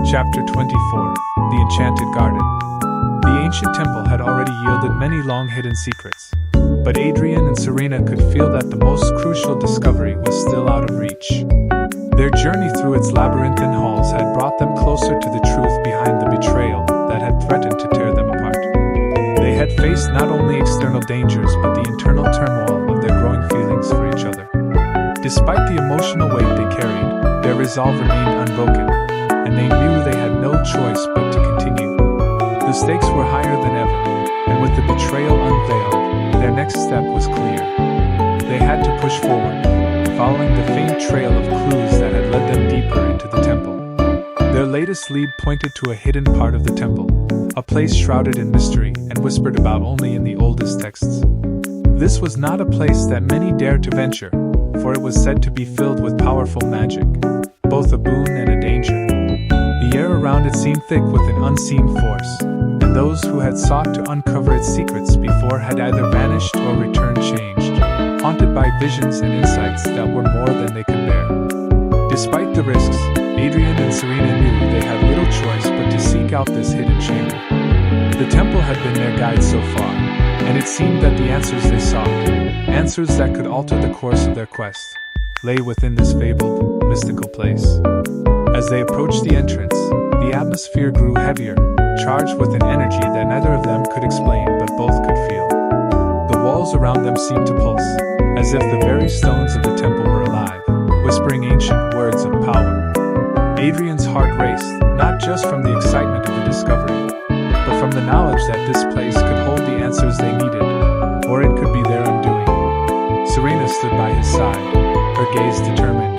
Chapter 24 The Enchanted Garden. The ancient temple had already yielded many long-hidden secrets, but Adrian and Serena could feel that the most crucial discovery was still out of reach. Their journey through its labyrinthine halls had brought them closer to the truth behind the betrayal that had threatened to tear them apart. They had faced not only external dangers but the internal turmoil of their growing feelings for each other. Despite the emotional weight they carried, their resolve remained unbroken, and they knew they had no choice but to continue. The stakes were higher than ever, and with the betrayal unveiled, their next step was clear. They had to push forward, following the faint trail of clues that had led them deeper into the temple. Their latest lead pointed to a hidden part of the temple, a place shrouded in mystery and whispered about only in the oldest texts. This was not a place that many dared to venture, for it was said to be filled with powerful magic, both a boon and a danger. The air around it seemed thick with an unseen force, and those who had sought to uncover its secrets before had either vanished or returned changed, haunted by visions and insights that were more than they could bear. Despite the risks, Adrian and Serena knew they had little choice but to seek out this hidden chamber. The temple had been their guide so far, and it seemed that the answers they sought, answers that could alter the course of their quest, lay within this fabled, mystical place. As they approached the entrance, the atmosphere grew heavier, charged with an energy that neither of them could explain but both could feel. The walls around them seemed to pulse, as if the very stones of the temple were alive, whispering ancient words of power. Adrian's heart raced, not just from the excitement of the discovery, but from the knowledge that this place could hold the answers they needed, or it could be their undoing. Serena stood by his side, her gaze determined,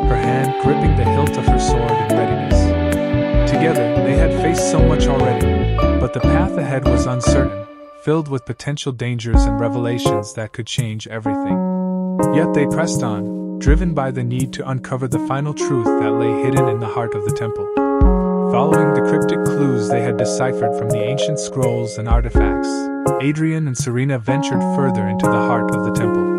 her hand gripping the hilt of her sword in readiness. Together, they had faced so much already, but the path ahead was uncertain, filled with potential dangers and revelations that could change everything. Yet they pressed on, driven by the need to uncover the final truth that lay hidden in the heart of the temple. Following the cryptic clues they had deciphered from the ancient scrolls and artifacts, Adrian and Serena ventured further into the heart of the temple.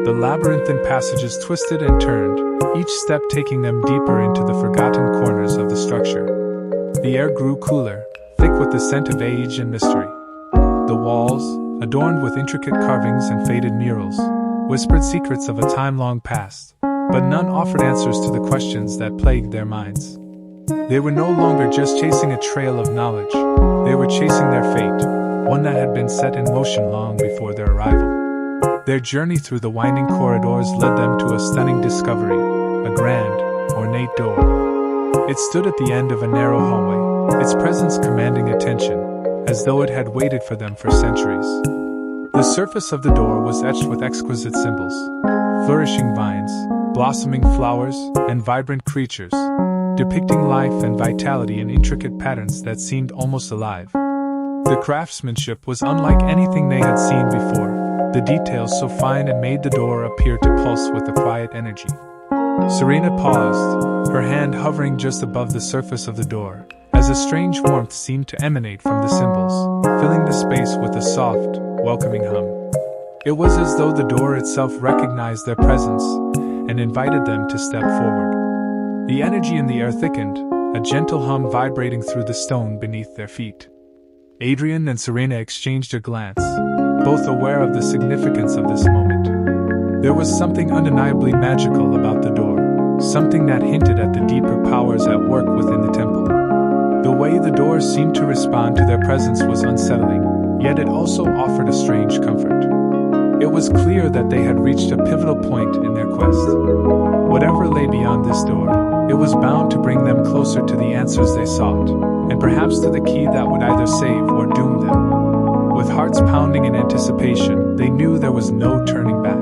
The labyrinthine passages twisted and turned, each step taking them deeper into the forgotten corners of the structure. The air grew cooler, thick with the scent of age and mystery. The walls, adorned with intricate carvings and faded murals, whispered secrets of a time long past, but none offered answers to the questions that plagued their minds. They were no longer just chasing a trail of knowledge, they were chasing their fate, one that had been set in motion long before their arrival. Their journey through the winding corridors led them to a stunning discovery, a grand, ornate door. It stood at the end of a narrow hallway, its presence commanding attention, as though it had waited for them for centuries. The surface of the door was etched with exquisite symbols, flourishing vines, blossoming flowers, and vibrant creatures, depicting life and vitality in intricate patterns that seemed almost alive. The craftsmanship was unlike anything they had seen before, the details so fine it made the door appear to pulse with a quiet energy. Serena paused, her hand hovering just above the surface of the door, as a strange warmth seemed to emanate from the symbols, filling the space with a soft, welcoming hum. It was as though the door itself recognized their presence and invited them to step forward. The energy in the air thickened, a gentle hum vibrating through the stone beneath their feet. Adrian and Serena exchanged a glance, both aware of the significance of this moment. There was something undeniably magical about the door, something that hinted at the deeper powers at work within the temple. The way the door seemed to respond to their presence was unsettling, yet it also offered a strange comfort. It was clear that they had reached a pivotal point in their quest. Whatever lay beyond this door, it was bound to bring them closer to the answers they sought, and perhaps to the key that would either save or doom them. With hearts pounding in anticipation, they knew there was no turning back.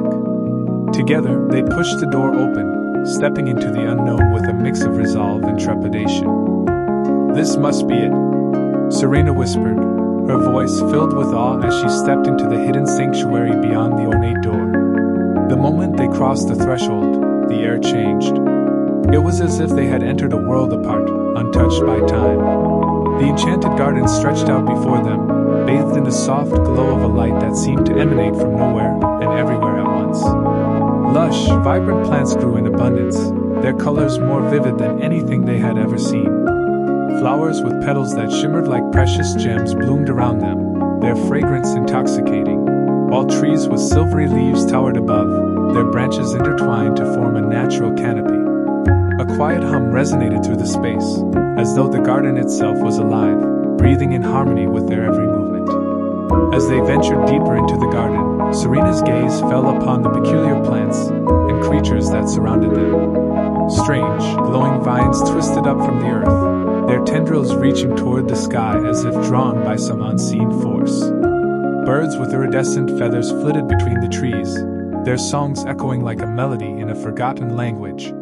Together, they pushed the door open, stepping into the unknown with a mix of resolve and trepidation. "This must be it," Serena whispered, her voice filled with awe as she stepped into the hidden sanctuary beyond the ornate door. The moment they crossed the threshold, the air changed. It was as if they had entered a world apart, untouched by time. The enchanted garden stretched out before them, bathed in the soft glow of a light that seemed to emanate from nowhere and everywhere at once. Lush, vibrant plants grew in abundance, their colors more vivid than anything they had ever seen. Flowers with petals that shimmered like precious gems bloomed around them, their fragrance intoxicating, while trees with silvery leaves towered above, their branches intertwined to form a natural canopy. A quiet hum resonated through the space, as though the garden itself was alive, breathing in harmony with their every movement. As they ventured deeper into the garden, Serena's gaze fell upon the peculiar plants and creatures that surrounded them. Strange, glowing vines twisted up from the earth, their tendrils reaching toward the sky as if drawn by some unseen force. Birds with iridescent feathers flitted between the trees, their songs echoing like a melody in a forgotten language.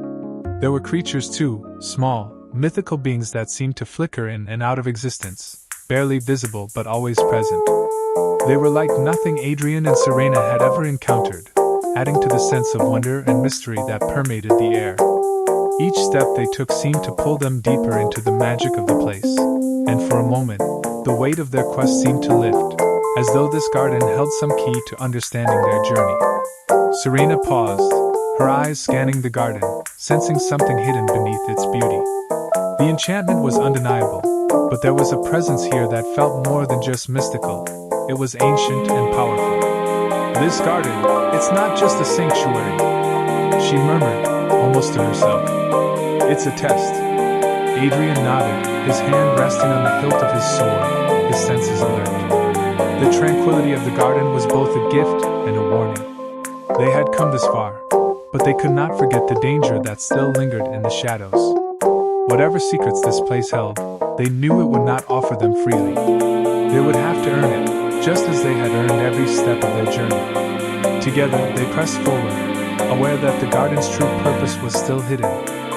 There were creatures too, small, mythical beings that seemed to flicker in and out of existence, barely visible but always present. They were like nothing Adrian and Serena had ever encountered, adding to the sense of wonder and mystery that permeated the air. Each step they took seemed to pull them deeper into the magic of the place, and for a moment, the weight of their quest seemed to lift, as though this garden held some key to understanding their journey. Serena paused, her eyes scanning the garden, sensing something hidden beneath its beauty. The enchantment was undeniable, but there was a presence here that felt more than just mystical. It was ancient and powerful. This garden, it's not just a sanctuary, she murmured, almost to herself. It's a test. Adrian nodded, his hand resting on the hilt of his sword, his senses alert. The tranquility of the garden was both a gift and a warning. They had come this far, but they could not forget the danger that still lingered in the shadows. Whatever secrets this place held, they knew it would not offer them freely. They would have to earn it, just as they had earned every step of their journey. Together, they pressed forward, aware that the garden's true purpose was still hidden,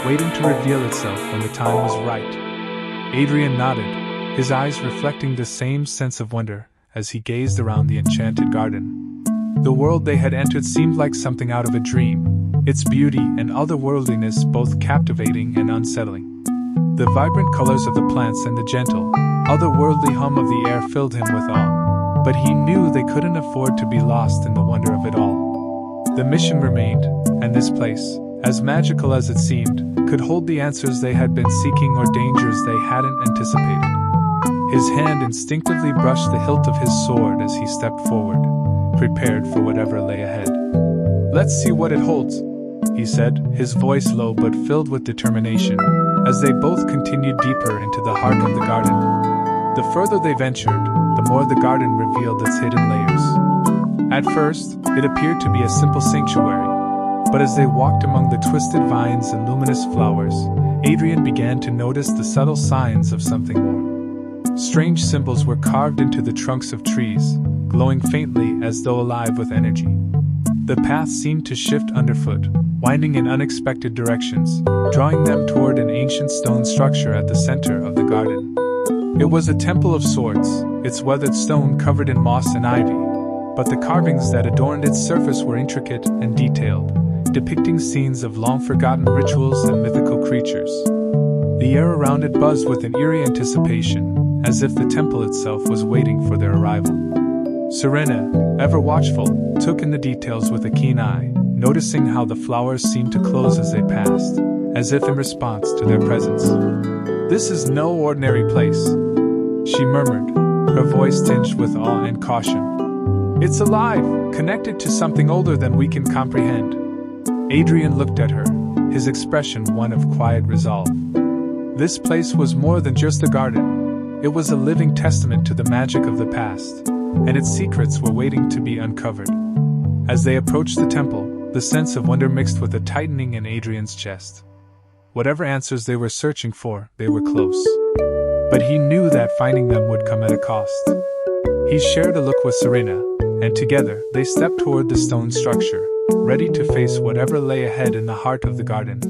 waiting to reveal itself when the time was right. Adrian nodded, his eyes reflecting the same sense of wonder as he gazed around the enchanted garden. The world they had entered seemed like something out of a dream, its beauty and otherworldliness both captivating and unsettling. The vibrant colors of the plants and the gentle, otherworldly hum of the air filled him with awe, but he knew they couldn't afford to be lost in the wonder of it all. The mission remained, and this place, as magical as it seemed, could hold the answers they had been seeking or dangers they hadn't anticipated. His hand instinctively brushed the hilt of his sword as he stepped forward, prepared for whatever lay ahead. "Let's see what it holds," he said, his voice low but filled with determination, as they both continued deeper into the heart of the garden. The further they ventured, the more the garden revealed its hidden layers. At first, it appeared to be a simple sanctuary, but as they walked among the twisted vines and luminous flowers, Adrian began to notice the subtle signs of something more. Strange symbols were carved into the trunks of trees, glowing faintly as though alive with energy. The path seemed to shift underfoot, winding in unexpected directions, drawing them toward an ancient stone structure at the center of the garden. It was a temple of sorts, its weathered stone covered in moss and ivy, but the carvings that adorned its surface were intricate and detailed, depicting scenes of long-forgotten rituals and mythical creatures. The air around it buzzed with an eerie anticipation, as if the temple itself was waiting for their arrival. Serena, ever watchful, took in the details with a keen eye, noticing how the flowers seemed to close as they passed, as if in response to their presence. "This is no ordinary place," she murmured, her voice tinged with awe and caution. "It's alive, connected to something older than we can comprehend." Adrian looked at her, his expression one of quiet resolve. This place was more than just a garden. It was a living testament to the magic of the past, and its secrets were waiting to be uncovered. As they approached the temple, the sense of wonder mixed with a tightening in Adrian's chest. Whatever answers they were searching for, they were close. But he knew that finding them would come at a cost. He shared a look with Serena, and together they stepped toward the stone structure, ready to face whatever lay ahead in the heart of the garden.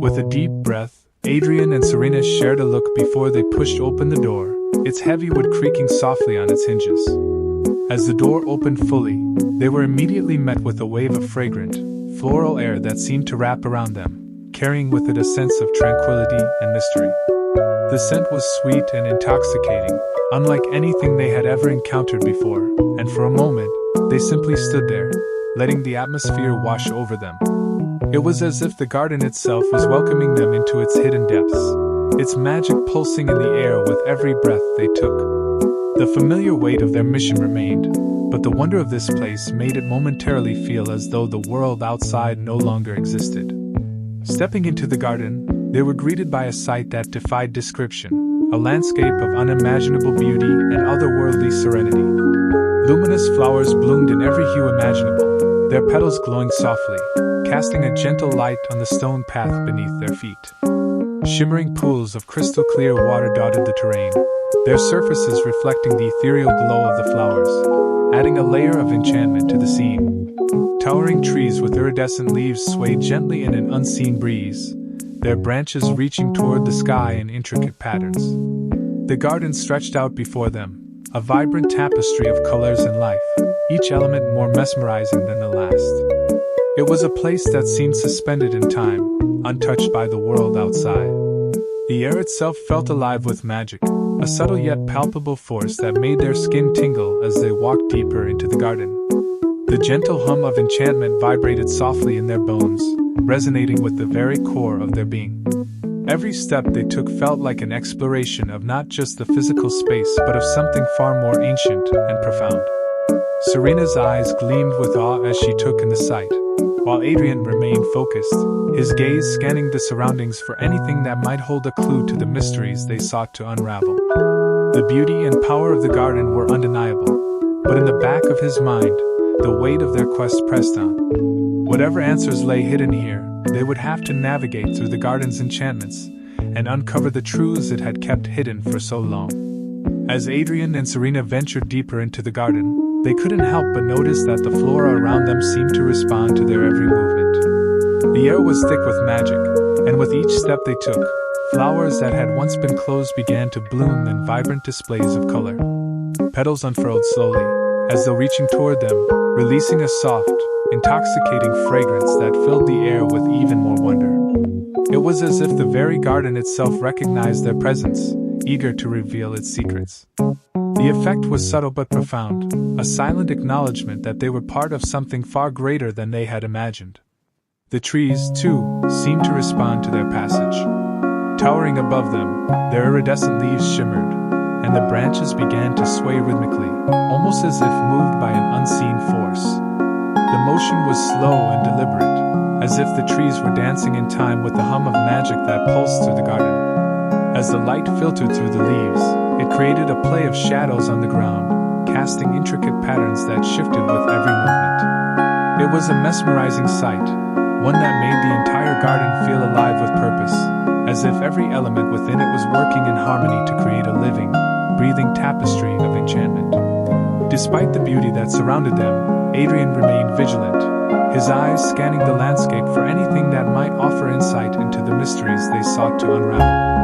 With a deep breath, Adrian and Serena shared a look before they pushed open the door, its heavy wood creaking softly on its hinges. As the door opened fully, they were immediately met with a wave of fragrant, floral air that seemed to wrap around them, carrying with it a sense of tranquility and mystery. The scent was sweet and intoxicating, unlike anything they had ever encountered before, and for a moment, they simply stood there, letting the atmosphere wash over them. It was as if the garden itself was welcoming them into its hidden depths, its magic pulsing in the air with every breath they took. The familiar weight of their mission remained, but the wonder of this place made it momentarily feel as though the world outside no longer existed. Stepping into the garden, they were greeted by a sight that defied description, a landscape of unimaginable beauty and otherworldly serenity. Luminous flowers bloomed in every hue imaginable, their petals glowing softly, casting a gentle light on the stone path beneath their feet. Shimmering pools of crystal clear water dotted the terrain, their surfaces reflecting the ethereal glow of the flowers, adding a layer of enchantment to the scene. Towering trees with iridescent leaves swayed gently in an unseen breeze, their branches reaching toward the sky in intricate patterns. The garden stretched out before them, a vibrant tapestry of colors and life, each element more mesmerizing than the last. It was a place that seemed suspended in time, untouched by the world outside. The air itself felt alive with magic, a subtle yet palpable force that made their skin tingle as they walked deeper into the garden. The gentle hum of enchantment vibrated softly in their bones, resonating with the very core of their being. Every step they took felt like an exploration of not just the physical space but of something far more ancient and profound. Serena's eyes gleamed with awe as she took in the sight, while Adrian remained focused, his gaze scanning the surroundings for anything that might hold a clue to the mysteries they sought to unravel. The beauty and power of the garden were undeniable, but in the back of his mind, the weight of their quest pressed on. Whatever answers lay hidden here, they would have to navigate through the garden's enchantments and uncover the truths it had kept hidden for so long. As Adrian and Serena ventured deeper into the garden, they couldn't help but notice that the flora around them seemed to respond to their every movement. The air was thick with magic, and with each step they took, flowers that had once been closed began to bloom in vibrant displays of color. Petals unfurled slowly, as though reaching toward them, releasing a soft, intoxicating fragrance that filled the air with even more wonder. It was as if the very garden itself recognized their presence, eager to reveal its secrets. The effect was subtle but profound, a silent acknowledgement that they were part of something far greater than they had imagined. The trees, too, seemed to respond to their passage. Towering above them, their iridescent leaves shimmered, and the branches began to sway rhythmically, almost as if moved by an unseen force. The motion was slow and deliberate, as if the trees were dancing in time with the hum of magic that pulsed through the garden. As the light filtered through the leaves, it created a play of shadows on the ground, casting intricate patterns that shifted with every movement. It was a mesmerizing sight, one that made the entire garden feel alive with purpose, as if every element within it was working in harmony to create a living, breathing tapestry of enchantment. Despite the beauty that surrounded them, Adrian remained vigilant, his eyes scanning the landscape for anything that might offer insight into the mysteries they sought to unravel.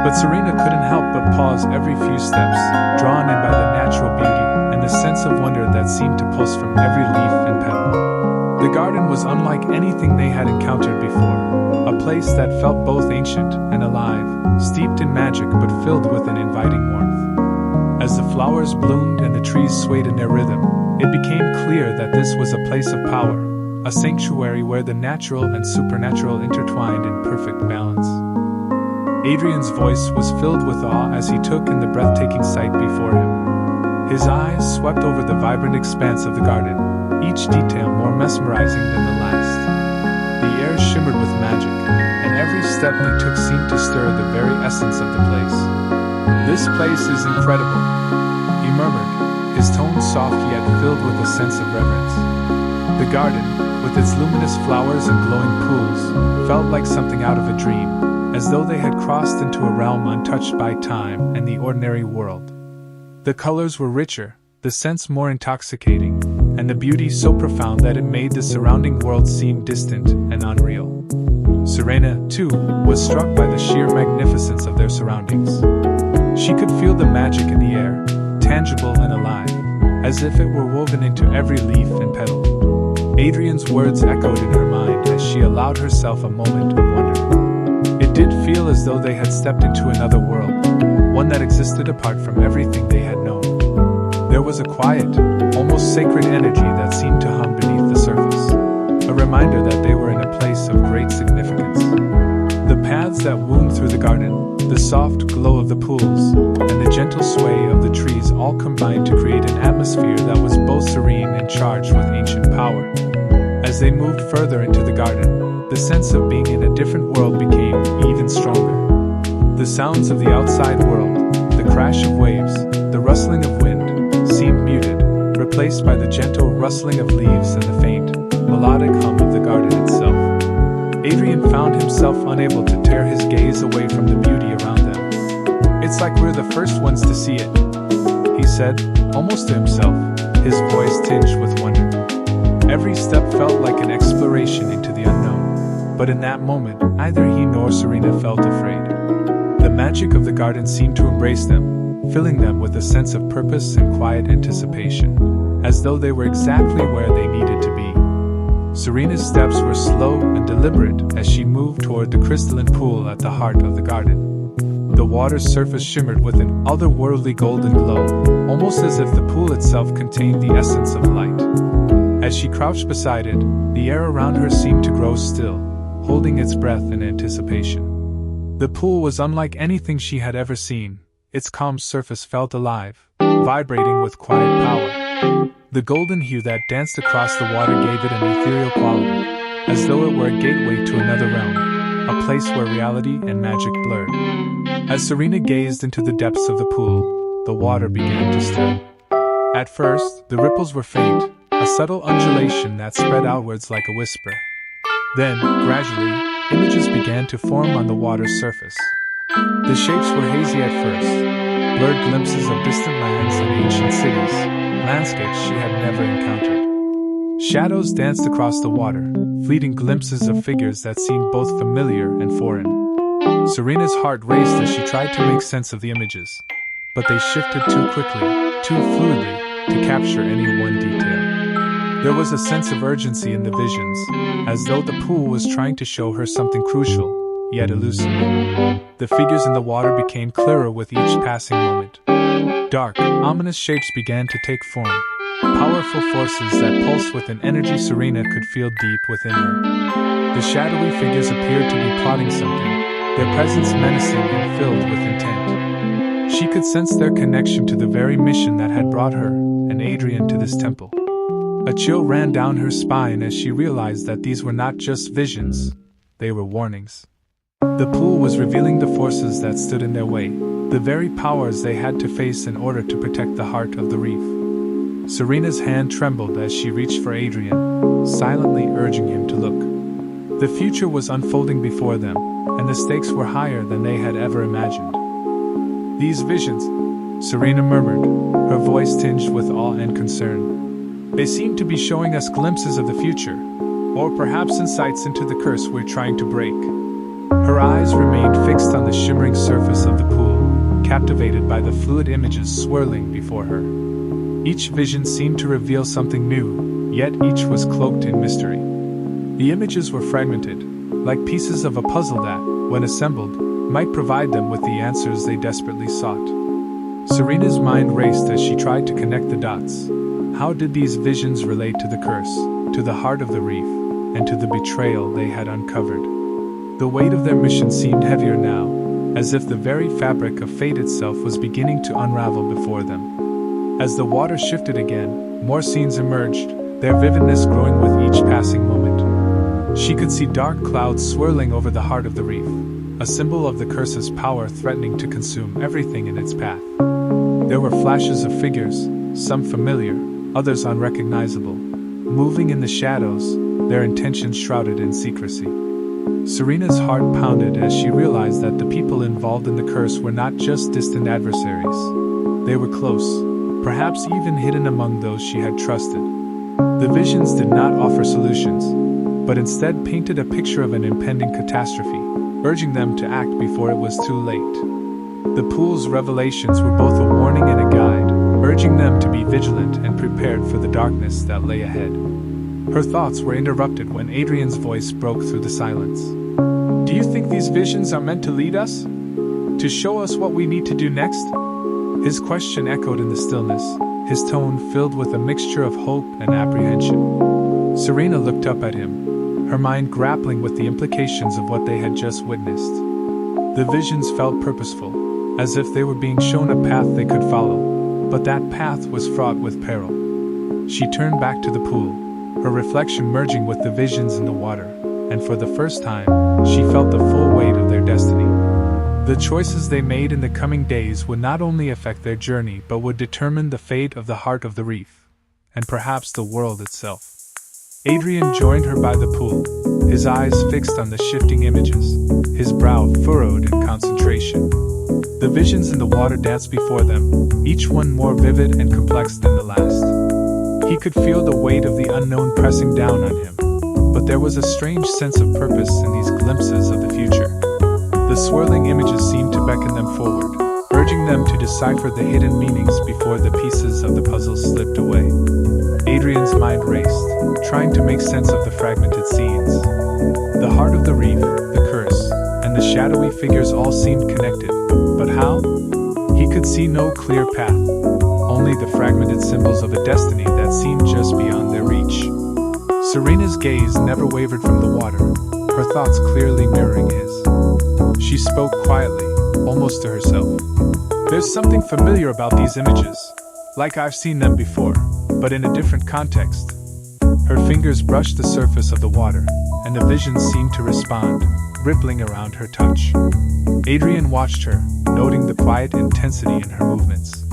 But Serena couldn't help but pause every few steps, drawn in by the natural beauty and the sense of wonder that seemed to pulse from every leaf and petal. The garden was unlike anything they had encountered before, a place that felt both ancient and alive, steeped in magic but filled with an inviting warmth. As the flowers bloomed and the trees swayed in their rhythm, it became clear that this was a place of power, a sanctuary where the natural and supernatural intertwined in perfect balance. Adrian's voice was filled with awe as he took in the breathtaking sight before him. His eyes swept over the vibrant expanse of the garden, each detail more mesmerizing than the last. The air shimmered with magic, and every step they took seemed to stir the very essence of the place. "This place is incredible," he murmured, his tone soft yet filled with a sense of reverence. The garden, with its luminous flowers and glowing pools, felt like something out of a dream, as though they had crossed into a realm untouched by time and the ordinary world. The colors were richer, the scents more intoxicating, and the beauty so profound that it made the surrounding world seem distant and unreal. Serena, too, was struck by the sheer magnificence of their surroundings. She could feel the magic in the air, tangible and alive, as if it were woven into every leaf and petal. Adrian's words echoed in her mind as she allowed herself a moment of wonder. It did feel as though they had stepped into another world, one that existed apart from everything they had known. There was a quiet, almost sacred energy that seemed to hum beneath the surface, a reminder that they were in a place of great significance. The paths that wound through the garden, The soft glow of the pools and the gentle sway of the trees all combined to create an atmosphere that was both serene and charged with ancient power. As they moved further into the garden, the sense of being in a different world became even stronger. The sounds of the outside world, the crash of waves, the rustling of wind, seemed muted, replaced by the gentle rustling of leaves and the faint, melodic hum of the garden itself. Adrian found himself unable to tear his gaze away from the beauty around them. "It's like we're the first ones to see it," he said, almost to himself, his voice tinged with wonder. Every step felt like an exploration into the unknown, but in that moment, neither he nor Serena felt afraid. The magic of the garden seemed to embrace them, filling them with a sense of purpose and quiet anticipation, as though they were exactly where they needed to be. Serena's steps were slow and deliberate as she moved toward the crystalline pool at the heart of the garden. The water's surface shimmered with an otherworldly golden glow, almost as if the pool itself contained the essence of light. As she crouched beside it, the air around her seemed to grow still, holding its breath in anticipation. The pool was unlike anything she had ever seen. Its calm surface felt alive, vibrating with quiet power. The golden hue that danced across the water gave it an ethereal quality, as though it were a gateway to another realm, a place where reality and magic blurred. As Serena gazed into the depths of the pool, the water began to stir. At first, the ripples were faint, a subtle undulation that spread outwards like a whisper. Then, gradually, images began to form on the water's surface. The shapes were hazy at first, blurred glimpses of distant lands and ancient cities, landscapes she had never encountered. Shadows danced across the water, fleeting glimpses of figures that seemed both familiar and foreign. Serena's heart raced as she tried to make sense of the images, but they shifted too quickly, too fluidly, to capture any one detail. There was a sense of urgency in the visions, as though the pool was trying to show her something crucial, yet elusive. The figures in the water became clearer with each passing moment. Dark, ominous shapes began to take form, powerful forces that pulsed with an energy Serena could feel deep within her. The shadowy figures appeared to be plotting something, their presence menacing and filled with intent. She could sense their connection to the very mission that had brought her and Adrian to this temple. A chill ran down her spine as she realized that these were not just visions, they were warnings. The pool was revealing the forces that stood in their way, the very powers they had to face in order to protect the heart of the reef. Serena's hand trembled as she reached for Adrian, silently urging him to look. The future was unfolding before them, and the stakes were higher than they had ever imagined. "These visions," Serena murmured, her voice tinged with awe and concern. "They seem to be showing us glimpses of the future, or perhaps insights into the curse we're trying to break." Her eyes remained fixed on the shimmering surface of the pool, captivated by the fluid images swirling before her. Each vision seemed to reveal something new, yet each was cloaked in mystery. The images were fragmented, like pieces of a puzzle that, when assembled, might provide them with the answers they desperately sought. Serena's mind raced as she tried to connect the dots. How did these visions relate to the curse, to the heart of the reef, and to the betrayal they had uncovered? The weight of their mission seemed heavier now, as if the very fabric of fate itself was beginning to unravel before them. As the water shifted again, more scenes emerged, their vividness growing with each passing moment. She could see dark clouds swirling over the heart of the reef, a symbol of the curse's power threatening to consume everything in its path. There were flashes of figures, some familiar, others unrecognizable, moving in the shadows, their intentions shrouded in secrecy. Serena's heart pounded as she realized that the people involved in the curse were not just distant adversaries. They were close, perhaps even hidden among those she had trusted. The visions did not offer solutions, but instead painted a picture of an impending catastrophe, urging them to act before it was too late. The pool's revelations were both a warning and a guide, urging them to be vigilant and prepared for the darkness that lay ahead. Her thoughts were interrupted when Adrian's voice broke through the silence. "Do you think these visions are meant to lead us? To show us what we need to do next?" His question echoed in the stillness, his tone filled with a mixture of hope and apprehension. Serena looked up at him, her mind grappling with the implications of what they had just witnessed. The visions felt purposeful, as if they were being shown a path they could follow, but that path was fraught with peril. She turned back to the pool, her reflection merging with the visions in the water, and for the first time, she felt the full weight of their destiny. The choices they made in the coming days would not only affect their journey but would determine the fate of the heart of the reef, and perhaps the world itself. Adrian joined her by the pool, his eyes fixed on the shifting images, his brow furrowed in concentration. The visions in the water danced before them, each one more vivid and complex than the last. He could feel the weight of the unknown pressing down on him, but there was a strange sense of purpose in these glimpses of the future. The swirling images seemed to beckon them forward, urging them to decipher the hidden meanings before the pieces of the puzzle slipped away. Adrian's mind raced, trying to make sense of the fragmented scenes. The heart of the reef, the curse, and the shadowy figures all seemed connected, but how? He could see no clear path, only the fragmented symbols of a destiny that seemed just beyond their reach. Serena's gaze never wavered from the water, her thoughts clearly mirroring his. She spoke quietly, almost to herself. There's something familiar about these images, like I've seen them before, but in a different context. Her fingers brushed the surface of the water, and the visions seemed to respond, rippling around her touch. Adrian watched her, noting the quiet intensity in her movements.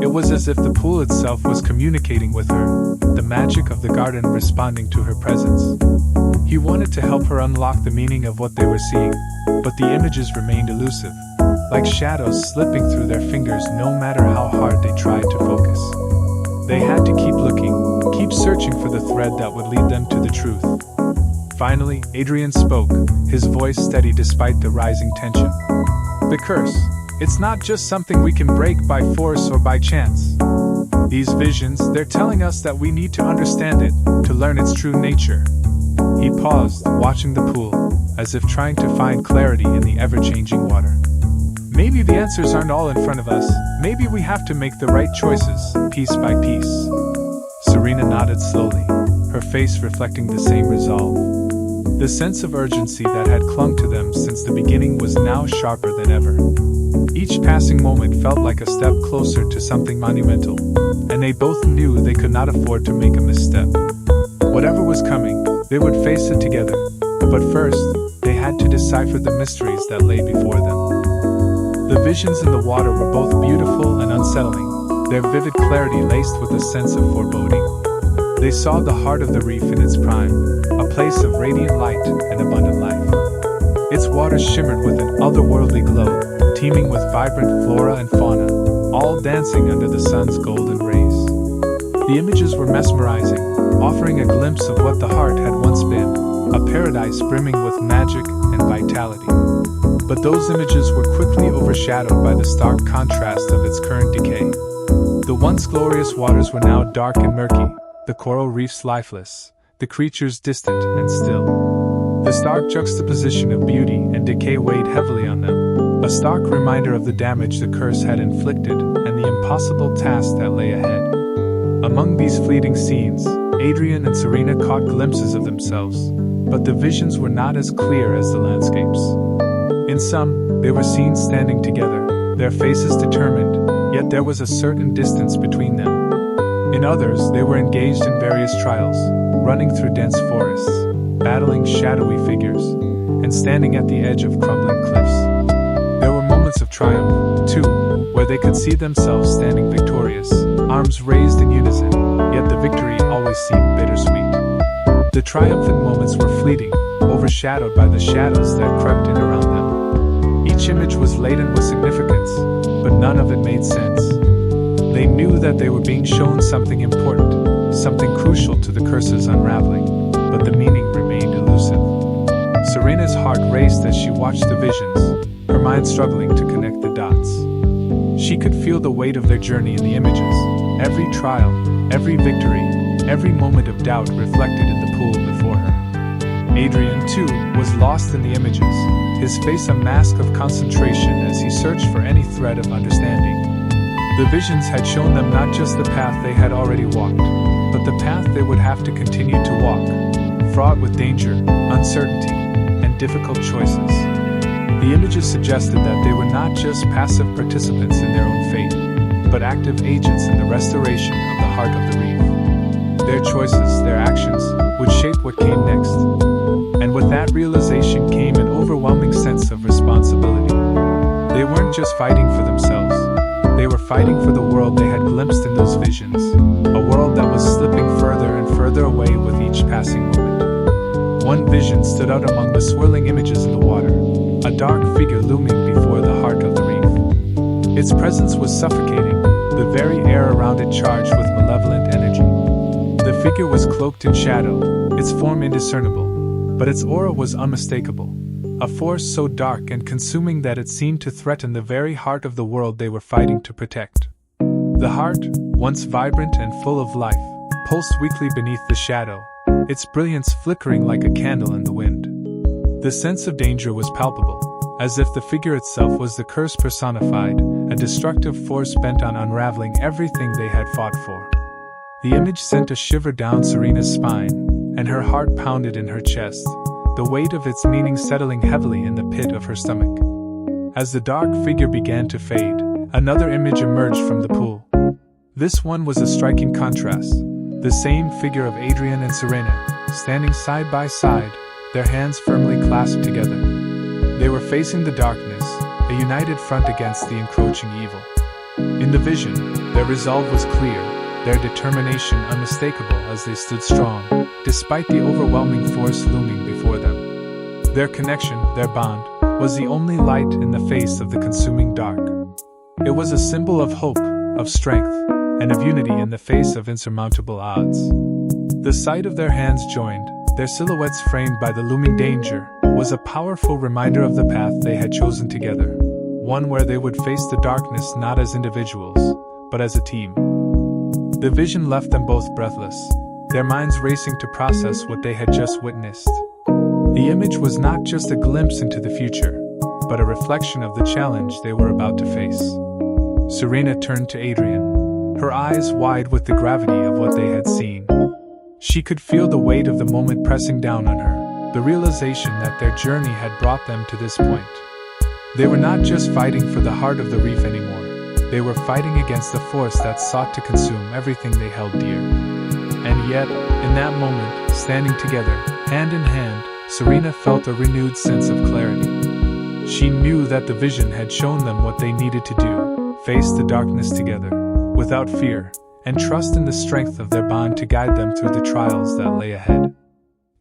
It was as if the pool itself was communicating with her, the magic of the garden responding to her presence. He wanted to help her unlock the meaning of what they were seeing, but the images remained elusive, like shadows slipping through their fingers no matter how hard they tried to focus. They had to keep looking, keep searching for the thread that would lead them to the truth. Finally, Adrian spoke, his voice steady despite the rising tension. The curse. It's not just something we can break by force or by chance. These visions, they're telling us that we need to understand it, to learn its true nature. He paused, watching the pool, as if trying to find clarity in the ever-changing water. Maybe the answers aren't all in front of us, maybe we have to make the right choices, piece by piece. Serena nodded slowly, her face reflecting the same resolve. The sense of urgency that had clung to them since the beginning was now sharper than ever. Each passing moment felt like a step closer to something monumental, and they both knew they could not afford to make a misstep. Whatever was coming, they would face it together, but first, they had to decipher the mysteries that lay before them. The visions in the water were both beautiful and unsettling, their vivid clarity laced with a sense of foreboding. They saw the heart of the reef in its prime, a place of radiant light and abundant life. Its waters shimmered with an otherworldly glow, teeming with vibrant flora and fauna, all dancing under the sun's golden rays. The images were mesmerizing, offering a glimpse of what the heart had once been, a paradise brimming with magic and vitality. But those images were quickly overshadowed by the stark contrast of its current decay. The once glorious waters were now dark and murky, the coral reefs lifeless, the creatures distant and still. The stark juxtaposition of beauty and decay weighed heavily on them, a stark reminder of the damage the curse had inflicted and the impossible task that lay ahead. Among these fleeting scenes, Adrian and Serena caught glimpses of themselves, but the visions were not as clear as the landscapes. In some, they were seen standing together, their faces determined, yet there was a certain distance between them. In others, they were engaged in various trials, running through dense forests, battling shadowy figures, and standing at the edge of crumbling cliffs. There were moments of triumph, too, where they could see themselves standing victorious, arms raised in unison, yet the victory always seemed bittersweet. The triumphant moments were fleeting, overshadowed by the shadows that crept in around them. Each image was laden with significance, but none of it made sense. They knew that they were being shown something important, something crucial to the curse's unraveling, but the meaning remained elusive. Serena's heart raced as she watched the visions, her mind struggling to connect the dots. She could feel the weight of their journey in the images, every trial, every victory, every moment of doubt reflected in the pool before her. Adrian, too, was lost in the images, his face a mask of concentration as he searched for any thread of understanding. The visions had shown them not just the path they had already walked, but the path they would have to continue to walk, fraught with danger, uncertainty, and difficult choices. The images suggested that they were not just passive participants in their own fate, but active agents in the restoration of the heart of the reef. Their choices, their actions, would shape what came next. And with that realization came an overwhelming sense of responsibility. They weren't just fighting for themselves. They were fighting for the world they had glimpsed in those visions, a world that was slipping further and further away with each passing moment. One vision stood out among the swirling images in the water, a dark figure looming before the heart of the reef. Its presence was suffocating, the very air around it charged with malevolent energy. The figure was cloaked in shadow, its form indiscernible, but its aura was unmistakable, a force so dark and consuming that it seemed to threaten the very heart of the world they were fighting to protect. The heart, once vibrant and full of life, pulsed weakly beneath the shadow, its brilliance flickering like a candle in the wind. The sense of danger was palpable, as if the figure itself was the curse personified, a destructive force bent on unraveling everything they had fought for. The image sent a shiver down Serena's spine, and her heart pounded in her chest, the weight of its meaning settling heavily in the pit of her stomach. As the dark figure began to fade, another image emerged from the pool. This one was a striking contrast, the same figure of Adrian and Serena, standing side by side, their hands firmly clasped together. They were facing the darkness, a united front against the encroaching evil. In the vision, their resolve was clear, their determination unmistakable as they stood strong, despite the overwhelming force looming before them. Their connection, their bond, was the only light in the face of the consuming dark. It was a symbol of hope, of strength, and of unity in the face of insurmountable odds. The sight of their hands joined, their silhouettes framed by the looming danger, was a powerful reminder of the path they had chosen together, one where they would face the darkness not as individuals, but as a team. The vision left them both breathless, their minds racing to process what they had just witnessed. The image was not just a glimpse into the future, but a reflection of the challenge they were about to face. Serena turned to Adrian, her eyes wide with the gravity of what they had seen. She could feel the weight of the moment pressing down on her, the realization that their journey had brought them to this point. They were not just fighting for the heart of the reef anymore. They were fighting against the force that sought to consume everything they held dear. And yet, in that moment, standing together, hand in hand, Serena felt a renewed sense of clarity. She knew that the vision had shown them what they needed to do, face the darkness together, without fear, and trust in the strength of their bond to guide them through the trials that lay ahead.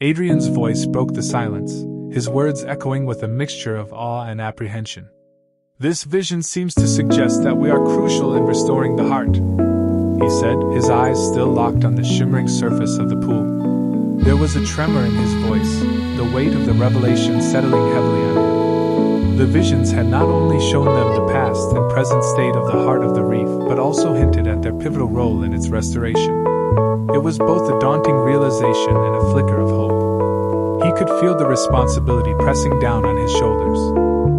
Adrian's voice broke the silence, his words echoing with a mixture of awe and apprehension. "This vision seems to suggest that we are crucial in restoring the heart," he said, his eyes still locked on the shimmering surface of the pool. There was a tremor in his voice, the weight of the revelation settling heavily on him. The visions had not only shown them the past and present state of the heart of the reef, but also hinted at their pivotal role in its restoration. It was both a daunting realization and a flicker of hope. He could feel the responsibility pressing down on his shoulders,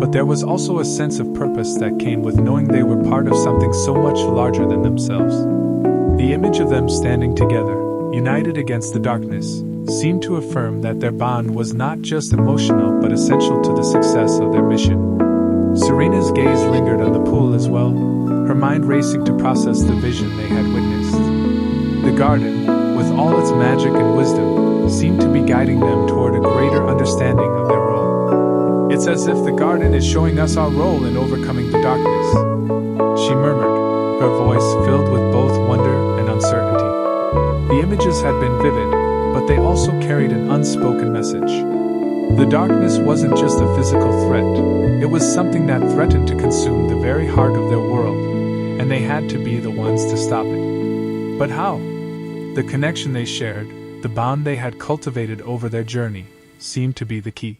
but there was also a sense of purpose that came with knowing they were part of something so much larger than themselves. The image of them standing together, united against the darkness, seemed to affirm that their bond was not just emotional but essential to the success of their mission. Serena's gaze lingered on the pool as well, her mind racing to process the vision they had witnessed. The garden, with all its magic and wisdom, seemed to be guiding them toward a greater understanding of their role. "It's as if the garden is showing us our role in overcoming the darkness," she murmured, her voice filled with both wonder and uncertainty. The images had been vivid, but they also carried an unspoken message. The darkness wasn't just a physical threat, it was something that threatened to consume the very heart of their world, and they had to be the ones to stop it. But how? The connection they shared, the bond they had cultivated over their journey, seemed to be the key.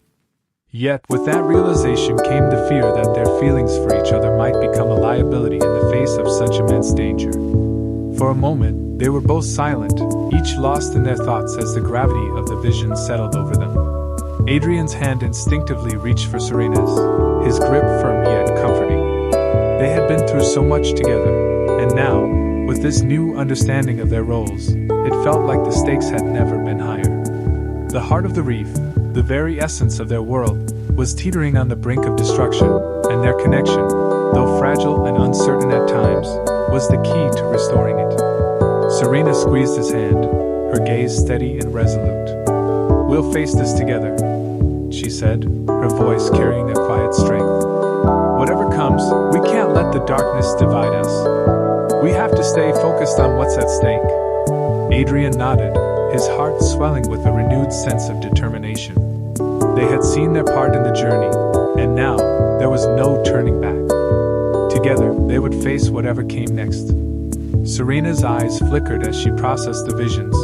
Yet, with that realization came the fear that their feelings for each other might become a liability in the face of such immense danger. For a moment, they were both silent, each lost in their thoughts as the gravity of the vision settled over them. Adrian's hand instinctively reached for Serena's, his grip firm yet comforting. They had been through so much together, and now, with this new understanding of their roles, it felt like the stakes had never been higher. The heart of the reef, the very essence of their world, was teetering on the brink of destruction, and their connection, though fragile and uncertain at times, was the key to restoring it. Serena squeezed his hand, her gaze steady and resolute. "We'll face this together," she said, her voice carrying a quiet strength. "Whatever comes, we can't let the darkness divide us. We have to stay focused on what's at stake." Adrian nodded, his heart swelling with a renewed sense of determination. They had seen their part in the journey, and now there was no turning back. Together, they would face whatever came next. Serena's eyes flickered as she processed the visions,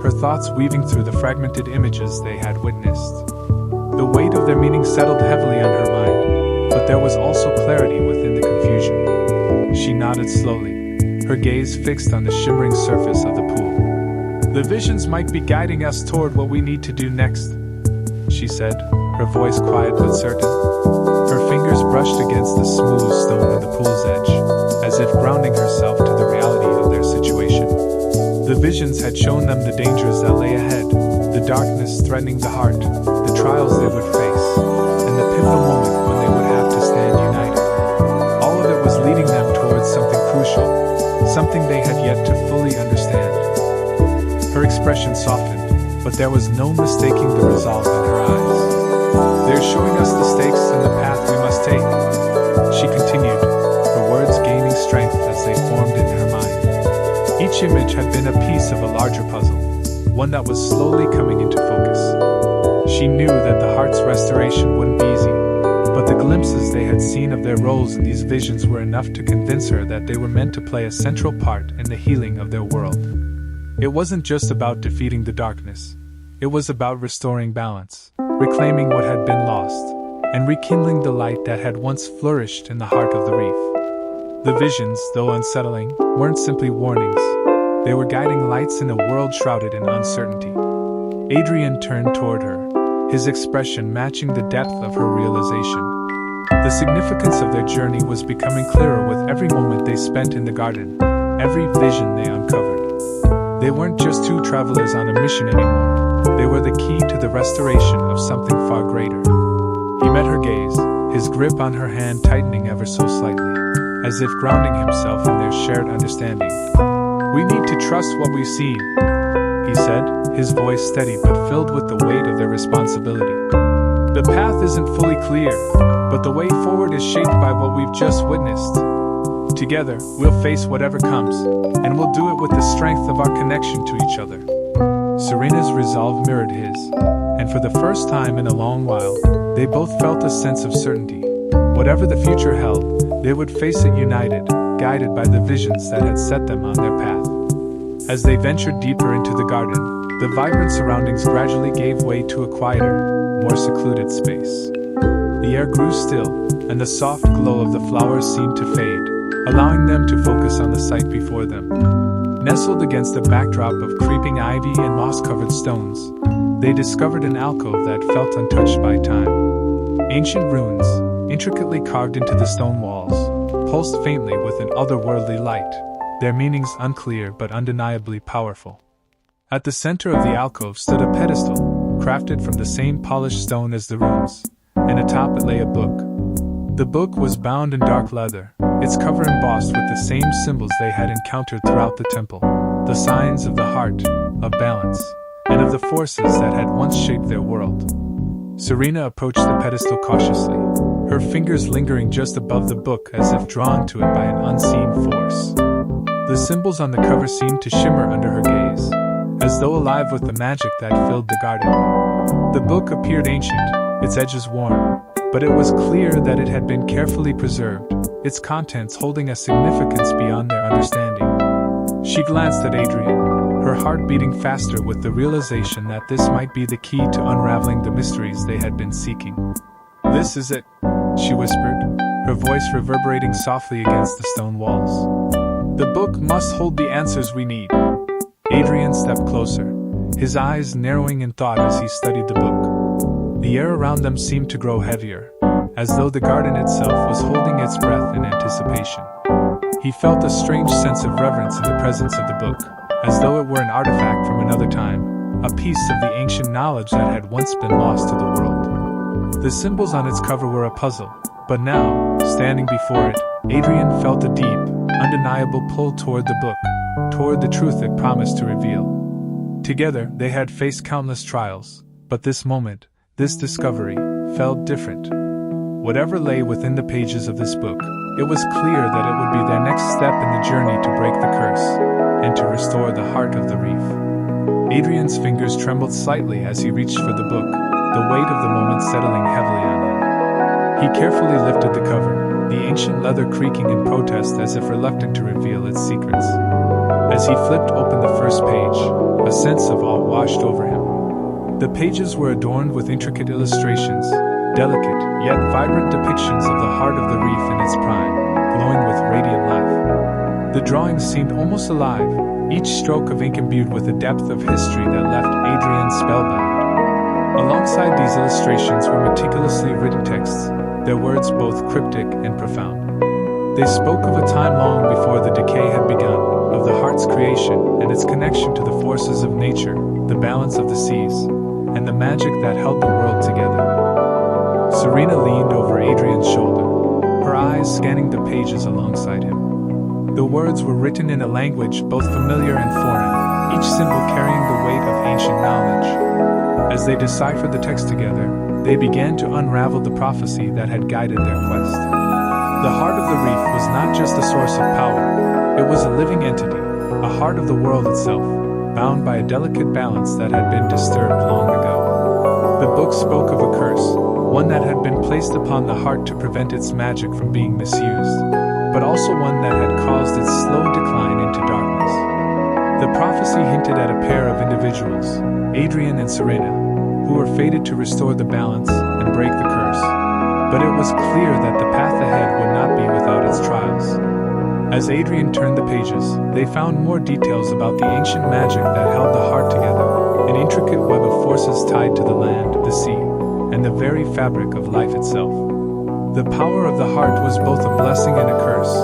her thoughts weaving through the fragmented images they had witnessed. The weight of their meaning settled heavily on her mind, but there was also clarity within the confusion. She nodded slowly, her gaze fixed on the shimmering surface of the pool. "The visions might be guiding us toward what we need to do next," she said, her voice quiet but certain. Her fingers brushed against the smooth stone of the pool's edge, as if grounding herself to the reality of their situation. The visions had shown them the dangers that lay ahead, the darkness threatening the heart, the trials they would face, and the pivotal moment when they would have to stand united. All of it was leading them towards something crucial, something they had yet to fully understand. Her expression softened, but there was no mistaking the resolve in her eyes. "They're showing us the stakes and the path we must take," she continued, her words gaining strength as they formed in her mind. Each image had been a piece of a larger puzzle, one that was slowly coming into focus. She knew that the heart's restoration wouldn't be easy, but the glimpses they had seen of their roles in these visions were enough to convince her that they were meant to play a central part in the healing of their world. It wasn't just about defeating the darkness. It was about restoring balance, reclaiming what had been lost, and rekindling the light that had once flourished in the heart of the reef. The visions, though unsettling, weren't simply warnings. They were guiding lights in a world shrouded in uncertainty. Adrian turned toward her, his expression matching the depth of her realization. The significance of their journey was becoming clearer with every moment they spent in the garden, every vision they uncovered. They weren't just two travelers on a mission anymore. They were the key to the restoration of something far greater. He met her gaze, his grip on her hand tightening ever so slightly, as if grounding himself in their shared understanding. "We need to trust what we've seen," he said, his voice steady but filled with the weight of their responsibility. "The path isn't fully clear, but the way forward is shaped by what we've just witnessed. Together, we'll face whatever comes, and we'll do it with the strength of our connection to each other." Serena's resolve mirrored his, and for the first time in a long while, they both felt a sense of certainty. Whatever the future held, they would face it united, guided by the visions that had set them on their path. As they ventured deeper into the garden, the vibrant surroundings gradually gave way to a quieter, more secluded space. The air grew still, and the soft glow of the flowers seemed to fade, allowing them to focus on the sight before them. Nestled against a backdrop of creeping ivy and moss-covered stones, they discovered an alcove that felt untouched by time. Ancient runes, intricately carved into the stone walls, pulsed faintly with an otherworldly light, their meanings unclear but undeniably powerful. At the center of the alcove stood a pedestal, crafted from the same polished stone as the runes, and atop it lay a book. The book was bound in dark leather, its cover embossed with the same symbols they had encountered throughout the temple, the signs of the heart, of balance, and of the forces that had once shaped their world. Serena approached the pedestal cautiously, her fingers lingering just above the book as if drawn to it by an unseen force. The symbols on the cover seemed to shimmer under her gaze, as though alive with the magic that filled the garden. The book appeared ancient, its edges worn, but it was clear that it had been carefully preserved, its contents holding a significance beyond their understanding. She glanced at Adrian, her heart beating faster with the realization that this might be the key to unraveling the mysteries they had been seeking. "This is it," she whispered, her voice reverberating softly against the stone walls. "The book must hold the answers we need." Adrian stepped closer, his eyes narrowing in thought as he studied the book. The air around them seemed to grow heavier, as though the garden itself was holding its breath in anticipation. He felt a strange sense of reverence in the presence of the book, as though it were an artifact from another time, a piece of the ancient knowledge that had once been lost to the world. The symbols on its cover were a puzzle, but now, standing before it, Adrian felt a deep, undeniable pull toward the book, toward the truth it promised to reveal. Together, they had faced countless trials, but this moment, this discovery, felt different. Whatever lay within the pages of this book, it was clear that it would be their next step in the journey to break the curse, and to restore the heart of the reef. Adrian's fingers trembled slightly as he reached for the book, the weight of the moment settling heavily on him. He carefully lifted the cover, the ancient leather creaking in protest as if reluctant to reveal its secrets. As he flipped open the first page, a sense of awe washed over him. The pages were adorned with intricate illustrations, delicate yet vibrant depictions of the heart of the reef in its prime, glowing with radiant life. The drawings seemed almost alive, each stroke of ink imbued with a depth of history that left Adrian spellbound. Alongside these illustrations were meticulously written texts, their words both cryptic and profound. They spoke of a time long before the decay had begun, of the heart's creation and its connection to the forces of nature, the balance of the seas, and the magic that held the world together. Serena leaned over Adrian's shoulder, her eyes scanning the pages alongside him. The words were written in a language both familiar and foreign, each symbol carrying the weight of ancient knowledge. As they deciphered the text together, they began to unravel the prophecy that had guided their quest. The heart of the reef was not just a source of power, it was a living entity, a heart of the world itself, bound by a delicate balance that had been disturbed long ago. The book spoke of a curse, one that had been placed upon the heart to prevent its magic from being misused, but also one that had caused its slow decline into darkness. The prophecy hinted at a pair of individuals, Adrian and Serena, who were fated to restore the balance and break the curse. But it was clear that the path ahead would not be without its trials. As Adrian turned the pages, they found more details about the ancient magic that held the heart together, an intricate web of forces tied to the land, the sea, and the very fabric of life itself. The power of the heart was both a blessing and a curse,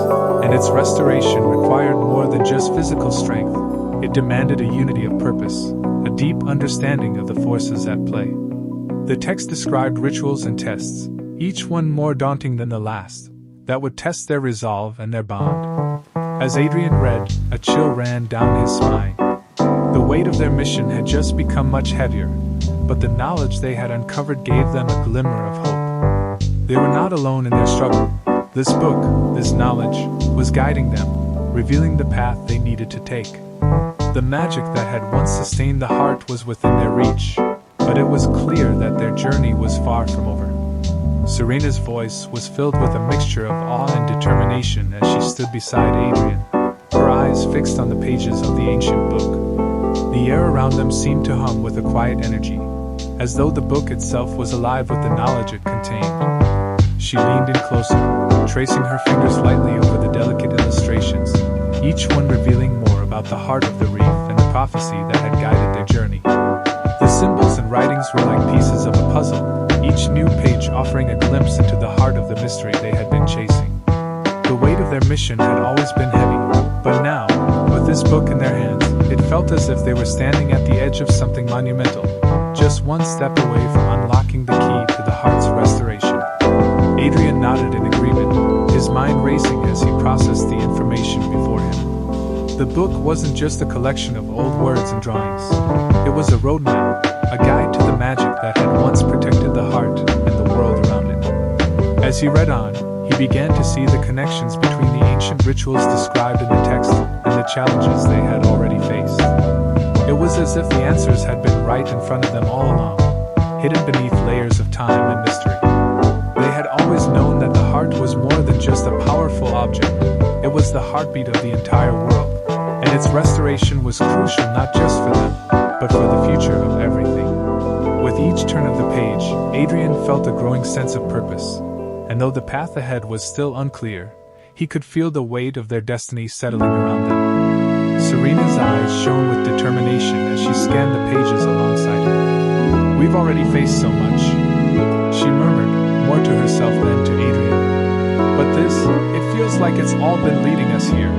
and its restoration required more than just physical strength. It demanded a unity of purpose, a deep understanding of the forces at play. The text described rituals and tests, each one more daunting than the last, that would test their resolve and their bond. As Adrian read, a chill ran down his spine. The weight of their mission had just become much heavier, but the knowledge they had uncovered gave them a glimmer of hope. They were not alone in their struggle. This book, this knowledge, was guiding them, revealing the path they needed to take. The magic that had once sustained the heart was within their reach, but it was clear that their journey was far from over. Serena's voice was filled with a mixture of awe and determination as she stood beside Adrian, her eyes fixed on the pages of the ancient book. The air around them seemed to hum with a quiet energy, as though the book itself was alive with the knowledge it contained. She leaned in closer, tracing her fingers lightly over the delicate illustrations, each one revealing more about the heart of the reef and the prophecy that had guided their journey. The symbols and writings were like pieces of a puzzle, each new page offering a glimpse into the heart of the mystery they had been chasing. The weight of their mission had always been heavy, but now, with this book in their hands, it felt as if they were standing at the edge of something monumental, just one step away from unlocking the key to the heart's restoration. Adrian nodded in agreement, his mind racing as he processed the information before him. The book wasn't just a collection of old words and drawings. It was a roadmap, a guide to the magic that had once protected the heart and the world around it. As he read on, he began to see the connections between the ancient rituals described in the text and the challenges they had already faced. It was as if the answers had been right in front of them all along, hidden beneath layers of time and mystery. They had always known that the heart was more than just a powerful object. It was the heartbeat of the entire world, and its restoration was crucial not just for them, but for the future of everything. With each turn of the page, Adrian felt a growing sense of purpose, and though the path ahead was still unclear, he could feel the weight of their destiny settling around them. Serena's eyes shone with determination as she scanned the pages alongside him. "We've already faced so much," she murmured, more to herself than to Adrian. "But this, it feels like it's all been leading us here."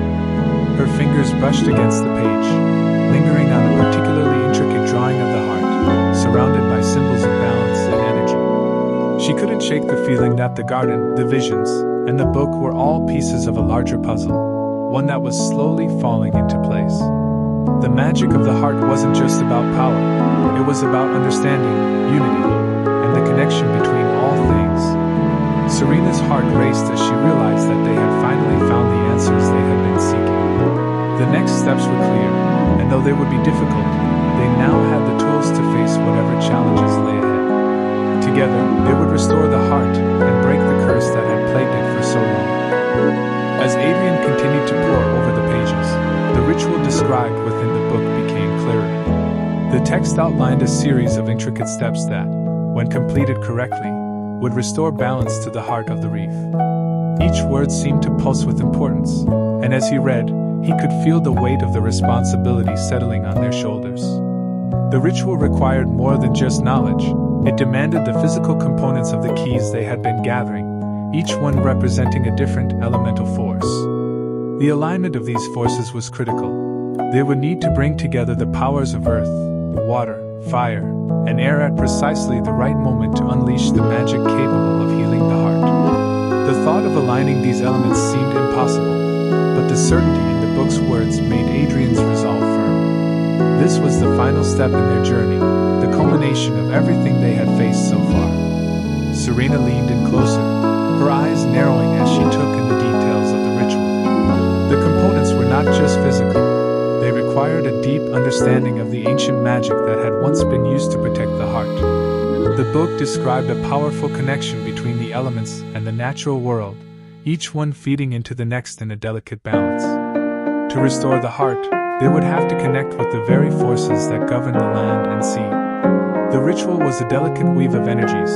Her fingers brushed against the page, lingering on a particularly intricate drawing of the heart, surrounded by symbols of balance and energy. She couldn't shake the feeling that the garden, the visions, and the book were all pieces of a larger puzzle, one that was slowly falling into place. The magic of the heart wasn't just about power, it was about understanding, unity, and the connection between all things. Serena's heart raced as she realized that they had finally found the answers they had been seeking. The next steps were clear, and though they would be difficult, they now had the tools to face whatever challenges lay ahead. Together, they would restore the heart and break the curse that had plagued it for so long. As Adrian continued to pore over the pages, the ritual described within the book became clearer. The text outlined a series of intricate steps that, when completed correctly, would restore balance to the heart of the reef. Each word seemed to pulse with importance, and as he read, he could feel the weight of the responsibility settling on their shoulders. The ritual required more than just knowledge, it demanded the physical components of the keys they had been gathering, each one representing a different elemental force. The alignment of these forces was critical. They would need to bring together the powers of earth, water, fire, and air at precisely the right moment to unleash the magic capable of healing the heart. The thought of aligning these elements seemed impossible, but the certainty in the book's words made Adrian's resolve firm. This was the final step in their journey, the culmination of everything they had faced so far. Serena leaned in closer, her eyes narrowing as she took in the details of the ritual. The components were not just physical. They required a deep understanding of the ancient magic that had once been used to protect the heart. The book described a powerful connection between the elements and the natural world, each one feeding into the next in a delicate balance. To restore the heart, they would have to connect with the very forces that govern the land and sea. The ritual was a delicate weave of energies,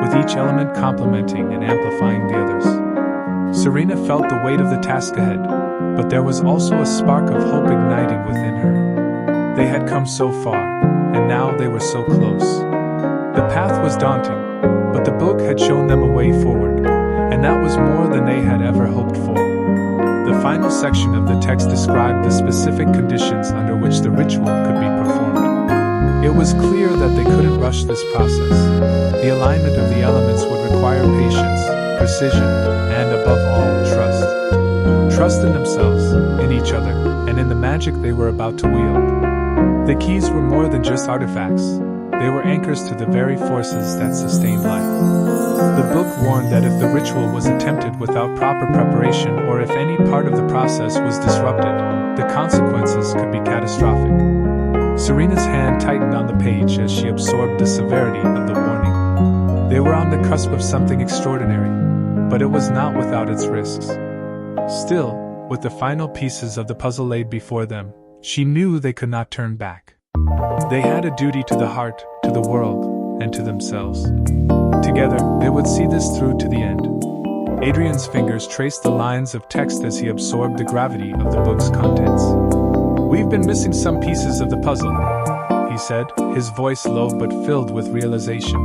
with each element complementing and amplifying the others. Serena felt the weight of the task ahead, but there was also a spark of hope igniting within her. They had come so far, and now they were so close. The path was daunting, but the book had shown them a way forward, and that was more than they had ever hoped for. The final section of the text described the specific conditions under which the ritual could be performed. It was clear that they couldn't rush this process. The alignment of the elements would require patience, precision, and above all, trust. Trust in themselves, in each other, and in the magic they were about to wield. The keys were more than just artifacts. They were anchors to the very forces that sustained life. The book warned that if the ritual was attempted without proper preparation or if any part of the process was disrupted, the consequences could be catastrophic. Serena's hand tightened on the page as she absorbed the severity of the warning. They were on the cusp of something extraordinary, but it was not without its risks. Still, with the final pieces of the puzzle laid before them, she knew they could not turn back. They had a duty to the heart, to the world, and to themselves. Together, they would see this through to the end. Adrian's fingers traced the lines of text as he absorbed the gravity of the book's contents. "We've been missing some pieces of the puzzle," he said, his voice low but filled with realization.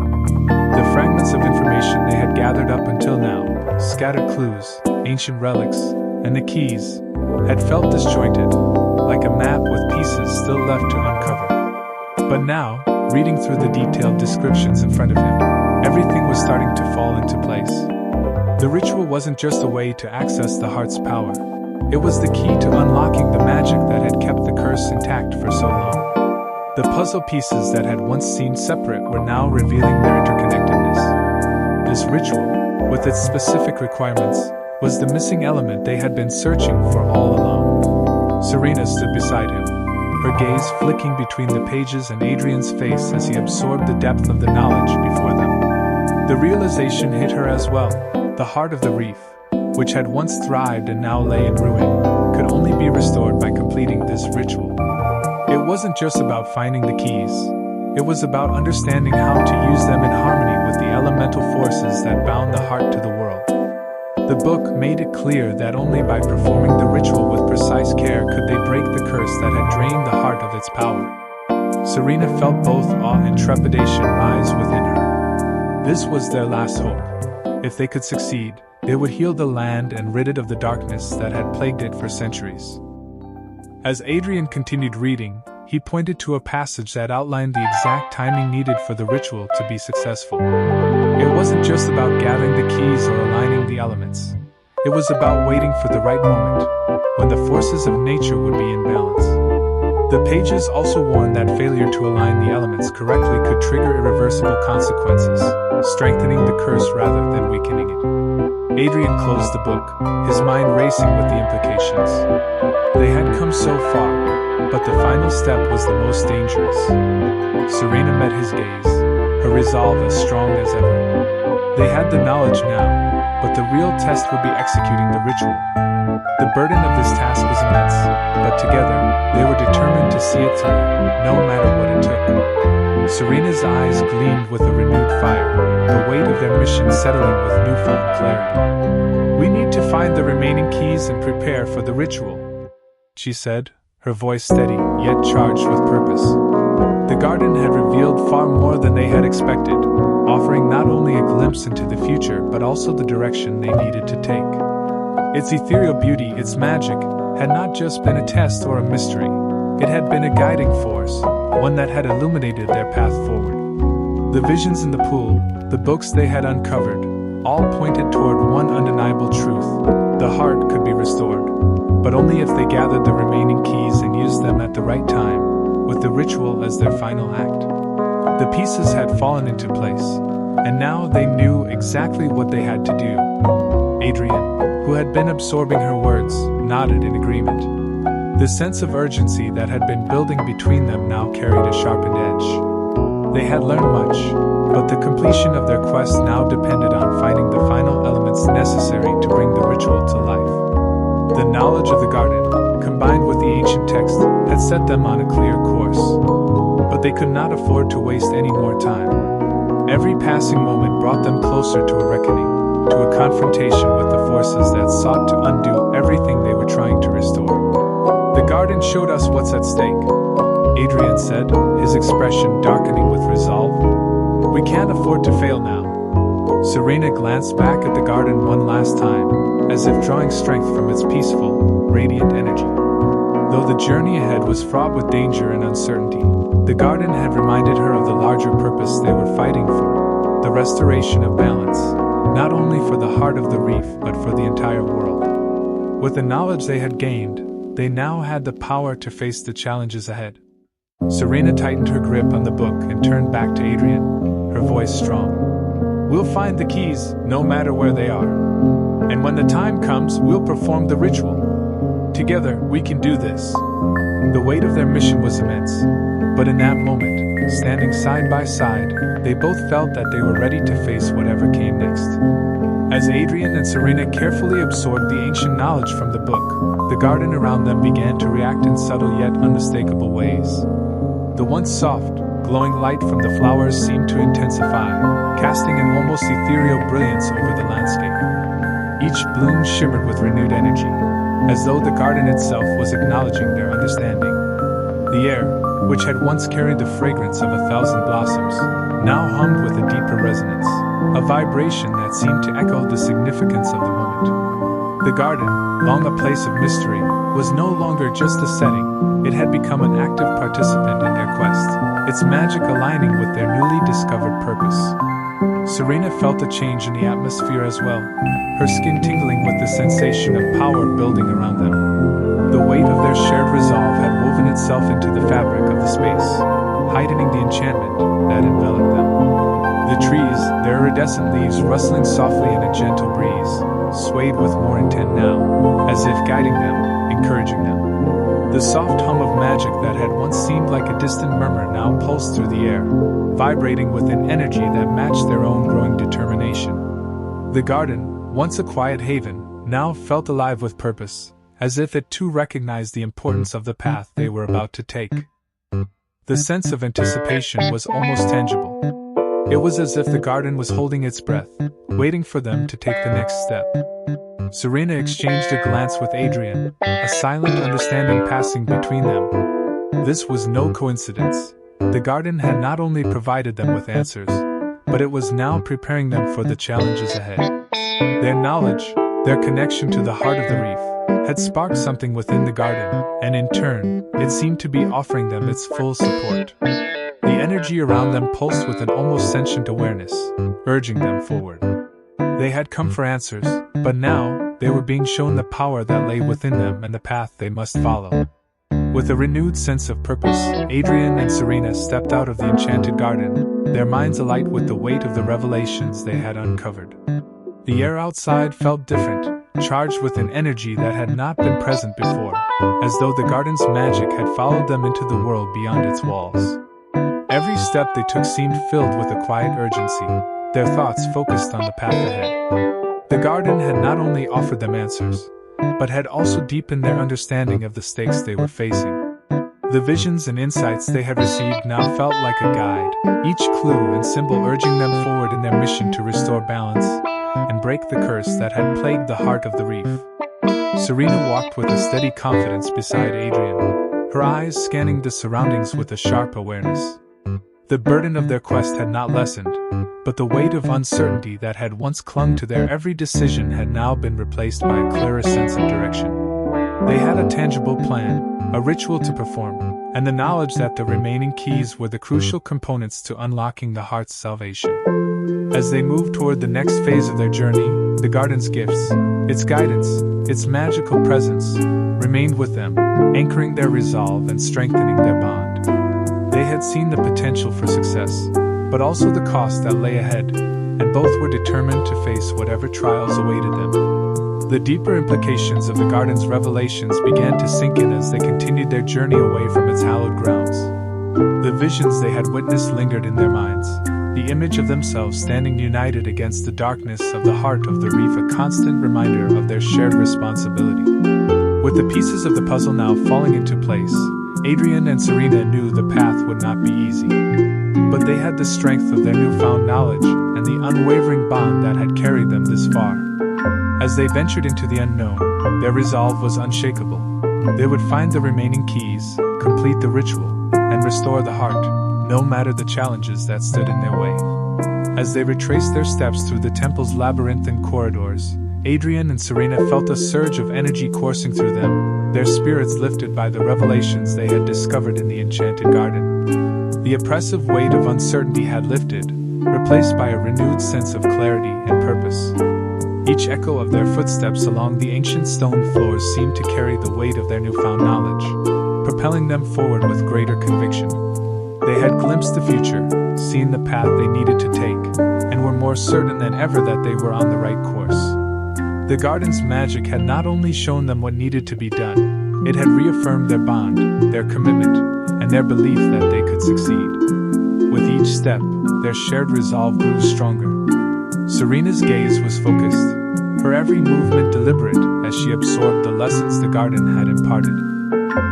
The fragments of information they had gathered up until now, scattered clues, ancient relics, and the keys, had felt disjointed, like a map with pieces still left to uncover. But now, reading through the detailed descriptions in front of him, everything was starting to fall into place. The ritual wasn't just a way to access the heart's power. It was the key to unlocking the magic that had kept the curse intact for so long. The puzzle pieces that had once seemed separate were now revealing their interconnectedness. This ritual, with its specific requirements, was the missing element they had been searching for all along. Serena stood beside him, her gaze flicking between the pages and Adrian's face as he absorbed the depth of the knowledge before them. The realization hit her as well. The heart of the reef, which had once thrived and now lay in ruin, could only be restored by completing this ritual. It wasn't just about finding the keys. It was about understanding how to use them in harmony with the elemental forces that bound the heart to the world. The book made it clear that only by performing the ritual with precise care could they break the curse that had drained the heart of its power. Serena felt both awe and trepidation rise within her. This was their last hope. If they could succeed, they would heal the land and rid it of the darkness that had plagued it for centuries. As Adrian continued reading, he pointed to a passage that outlined the exact timing needed for the ritual to be successful. It wasn't just about gathering the keys or aligning the elements. It was about waiting for the right moment, when the forces of nature would be in balance. The pages also warned that failure to align the elements correctly could trigger irreversible consequences, strengthening the curse rather than weakening it. Adrian closed the book, his mind racing with the implications. They had come so far, but the final step was the most dangerous. Serena met his gaze, her resolve as strong as ever. They had the knowledge now, but the real test would be executing the ritual. The burden of this task was immense, but together, they were determined to see it through, no matter what it took. Serena's eyes gleamed with a renewed fire, the weight of their mission settling with newfound clarity. "We need to find the remaining keys and prepare for the ritual," she said, her voice steady, yet charged with purpose. The garden had revealed far more than they had expected, offering not only a glimpse into the future but also the direction they needed to take. Its ethereal beauty, its magic, had not just been a test or a mystery. It had been a guiding force, one that had illuminated their path forward. The visions in the pool, the books they had uncovered, all pointed toward one undeniable truth: the heart could be restored, but only if they gathered the remaining keys and used them at the right time, with the ritual as their final act. The pieces had fallen into place, and now they knew exactly what they had to do. Adrian, who had been absorbing her words, nodded in agreement. The sense of urgency that had been building between them now carried a sharpened edge. They had learned much, but the completion of their quest now depended on finding the final elements necessary to bring the ritual to life. The knowledge of the garden, combined with the ancient text, had set them on a clear course. But they could not afford to waste any more time. Every passing moment brought them closer to a reckoning, to a confrontation with the forces that sought to undo everything they were trying to restore. "The garden showed us what's at stake," Adrian said, his expression darkening with resolve. "We can't afford to fail now." Serena glanced back at the garden one last time, as if drawing strength from its peaceful, radiant energy. Though the journey ahead was fraught with danger and uncertainty, the garden had reminded her of the larger purpose they were fighting for: the restoration of balance, not only for the heart of the reef but for the entire world. With the knowledge they had gained, they now had the power to face the challenges ahead. Serena tightened her grip on the book and turned back to Adrian, her voice strong. "We'll find the keys, no matter where they are. And when the time comes, we'll perform the ritual. Together, we can do this." The weight of their mission was immense, but in that moment, standing side by side, they both felt that they were ready to face whatever came next. As Adrian and Serena carefully absorbed the ancient knowledge from the book, the garden around them began to react in subtle yet unmistakable ways. The once soft, glowing light from the flowers seemed to intensify, casting an almost ethereal brilliance over the landscape. Each bloom shimmered with renewed energy, as though the garden itself was acknowledging their understanding. The air, which had once carried the fragrance of 1,000 blossoms, now hummed with a deeper resonance, a vibration that seemed to echo the significance of the moment. The garden, long a place of mystery, was no longer just a setting. It had become an active participant in their quest, its magic aligning with their newly discovered purpose. Serena felt a change in the atmosphere as well, her skin tingling with the sensation of power building around them. The weight of their shared resolve had woven itself into the fabric of the space, heightening the enchantment that enveloped them. The trees, their iridescent leaves rustling softly in a gentle breeze, swayed with more intent now, as if guiding them, encouraging them. The soft hum of magic that had once seemed like a distant murmur now pulsed through the air, vibrating with an energy that matched their own growing determination. The garden, once a quiet haven, now felt alive with purpose, as if it too recognized the importance of the path they were about to take. The sense of anticipation was almost tangible. It was as if the garden was holding its breath, waiting for them to take the next step. Serena exchanged a glance with Adrian, a silent understanding passing between them. This was no coincidence. The garden had not only provided them with answers, but it was now preparing them for the challenges ahead. Their knowledge, their connection to the heart of the reef, had sparked something within the garden, and in turn, it seemed to be offering them its full support. The energy around them pulsed with an almost sentient awareness, urging them forward. They had come for answers, but now, they were being shown the power that lay within them and the path they must follow. With a renewed sense of purpose, Adrian and Serena stepped out of the enchanted garden, their minds alight with the weight of the revelations they had uncovered. The air outside felt different, charged with an energy that had not been present before, as though the garden's magic had followed them into the world beyond its walls. Every step they took seemed filled with a quiet urgency, their thoughts focused on the path ahead. The garden had not only offered them answers, but had also deepened their understanding of the stakes they were facing. The visions and insights they had received now felt like a guide, each clue and symbol urging them forward in their mission to restore balance and break the curse that had plagued the heart of the reef. Serena walked with a steady confidence beside Adrian, her eyes scanning the surroundings with a sharp awareness. The burden of their quest had not lessened, but the weight of uncertainty that had once clung to their every decision had now been replaced by a clearer sense of direction. They had a tangible plan, a ritual to perform, and the knowledge that the remaining keys were the crucial components to unlocking the heart's salvation. As they moved toward the next phase of their journey, the garden's gifts, its guidance, its magical presence, remained with them, anchoring their resolve and strengthening their bond. They had seen the potential for success, but also the cost that lay ahead, and both were determined to face whatever trials awaited them. The deeper implications of the garden's revelations began to sink in as they continued their journey away from its hallowed grounds. The visions they had witnessed lingered in their minds, the image of themselves standing united against the darkness of the heart of the reef, a constant reminder of their shared responsibility. With the pieces of the puzzle now falling into place, Adrian and Serena knew the path would not be easy. But they had the strength of their newfound knowledge and the unwavering bond that had carried them this far. As they ventured into the unknown, their resolve was unshakable. They would find the remaining keys, complete the ritual, and restore the heart, no matter the challenges that stood in their way. As they retraced their steps through the temple's labyrinthine corridors, Adrian and Serena felt a surge of energy coursing through them, their spirits lifted by the revelations they had discovered in the enchanted garden. The oppressive weight of uncertainty had lifted, replaced by a renewed sense of clarity and purpose. Each echo of their footsteps along the ancient stone floors seemed to carry the weight of their newfound knowledge, propelling them forward with greater conviction. They had glimpsed the future, seen the path they needed to take, and were more certain than ever that they were on the right course. The garden's magic had not only shown them what needed to be done, it had reaffirmed their bond, their commitment, and their belief that they could succeed. With each step, their shared resolve grew stronger. Serena's gaze was focused, her every movement deliberate as she absorbed the lessons the garden had imparted.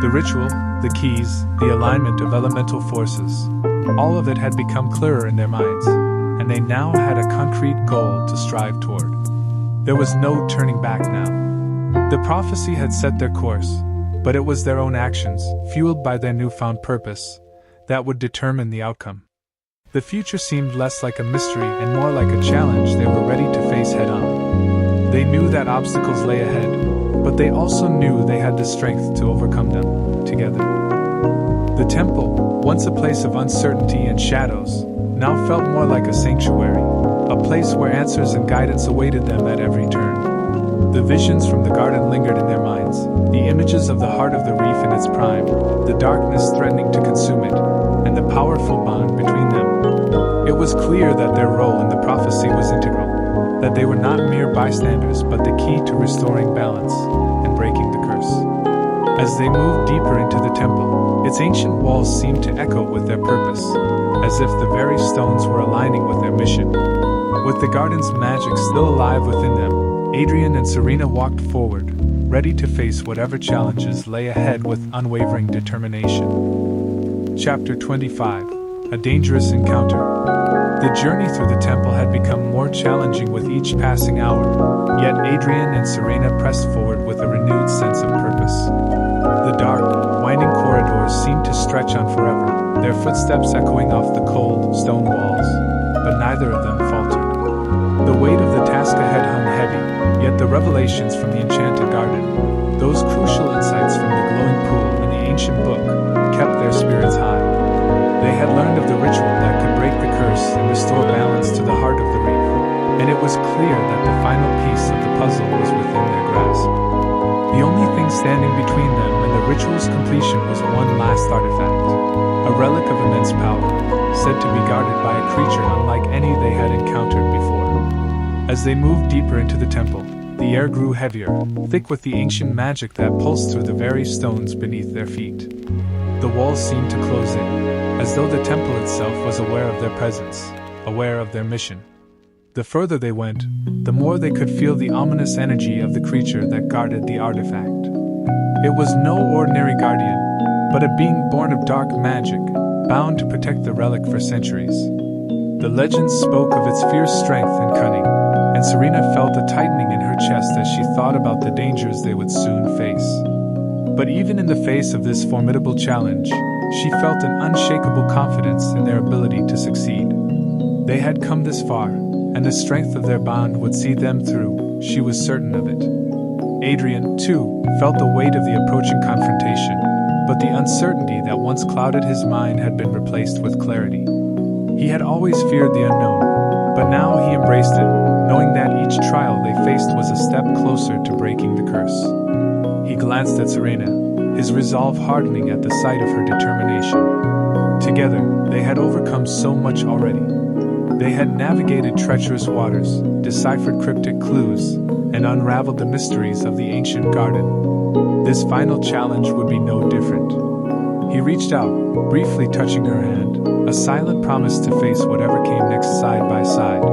The ritual, the keys, the alignment of elemental forces, all of it had become clearer in their minds, and they now had a concrete goal to strive toward. There was no turning back now. The prophecy had set their course, but it was their own actions, fueled by their newfound purpose, that would determine the outcome. The future seemed less like a mystery and more like a challenge they were ready to face head-on. They knew that obstacles lay ahead, but they also knew they had the strength to overcome them, together. The temple, once a place of uncertainty and shadows, now felt more like a sanctuary, a place where answers and guidance awaited them at every turn. The visions from the garden lingered in their minds, the images of the heart of the reef in its prime, the darkness threatening to consume it, and the powerful bond between them. It was clear that their role in the prophecy was integral, that they were not mere bystanders but the key to restoring balance and breaking the curse. As they moved deeper into the temple, its ancient walls seemed to echo with their purpose, as if the very stones were aligning with their mission. With the garden's magic still alive within them, Adrian and Serena walked forward, ready to face whatever challenges lay ahead with unwavering determination. Chapter 25: A Dangerous Encounter. The journey through the temple had become more challenging with each passing hour, yet Adrian and Serena pressed forward with a renewed sense of purpose. The dark, winding corridors seemed to stretch on forever, their footsteps echoing off the cold, stone walls, but neither of them faltered. The weight of the task ahead hung heavy, yet the revelations from the enchanted garden, those crucial insights from the glowing pool and the ancient book, kept their spirits high. They had learned of the clear that the final piece of the puzzle was within their grasp. The only thing standing between them and the ritual's completion was one last artifact, a relic of immense power, said to be guarded by a creature unlike any they had encountered before. As they moved deeper into the temple, the air grew heavier, thick with the ancient magic that pulsed through the very stones beneath their feet. The walls seemed to close in, as though the temple itself was aware of their presence, aware of their mission. The further they went, the more they could feel the ominous energy of the creature that guarded the artifact. It was no ordinary guardian, but a being born of dark magic, bound to protect the relic for centuries. The legends spoke of its fierce strength and cunning, and Serena felt a tightening in her chest as she thought about the dangers they would soon face. But even in the face of this formidable challenge, she felt an unshakable confidence in their ability to succeed. They had come this far, and the strength of their bond would see them through, she was certain of it. Adrian, too, felt the weight of the approaching confrontation, but the uncertainty that once clouded his mind had been replaced with clarity. He had always feared the unknown, but now he embraced it, knowing that each trial they faced was a step closer to breaking the curse. He glanced at Serena, his resolve hardening at the sight of her determination. Together, they had overcome so much already. They had navigated treacherous waters, deciphered cryptic clues, and unraveled the mysteries of the ancient garden. This final challenge would be no different. He reached out, briefly touching her hand, a silent promise to face whatever came next side by side.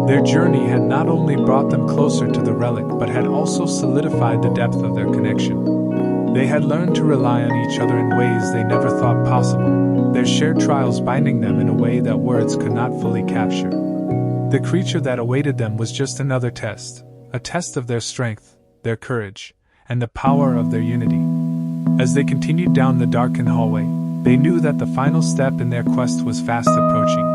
Their journey had not only brought them closer to the relic but had also solidified the depth of their connection. They had learned to rely on each other in ways they never thought possible, their shared trials binding them in a way that words could not fully capture. The creature that awaited them was just another test, a test of their strength, their courage, and the power of their unity. As they continued down the darkened hallway, they knew that the final step in their quest was fast approaching.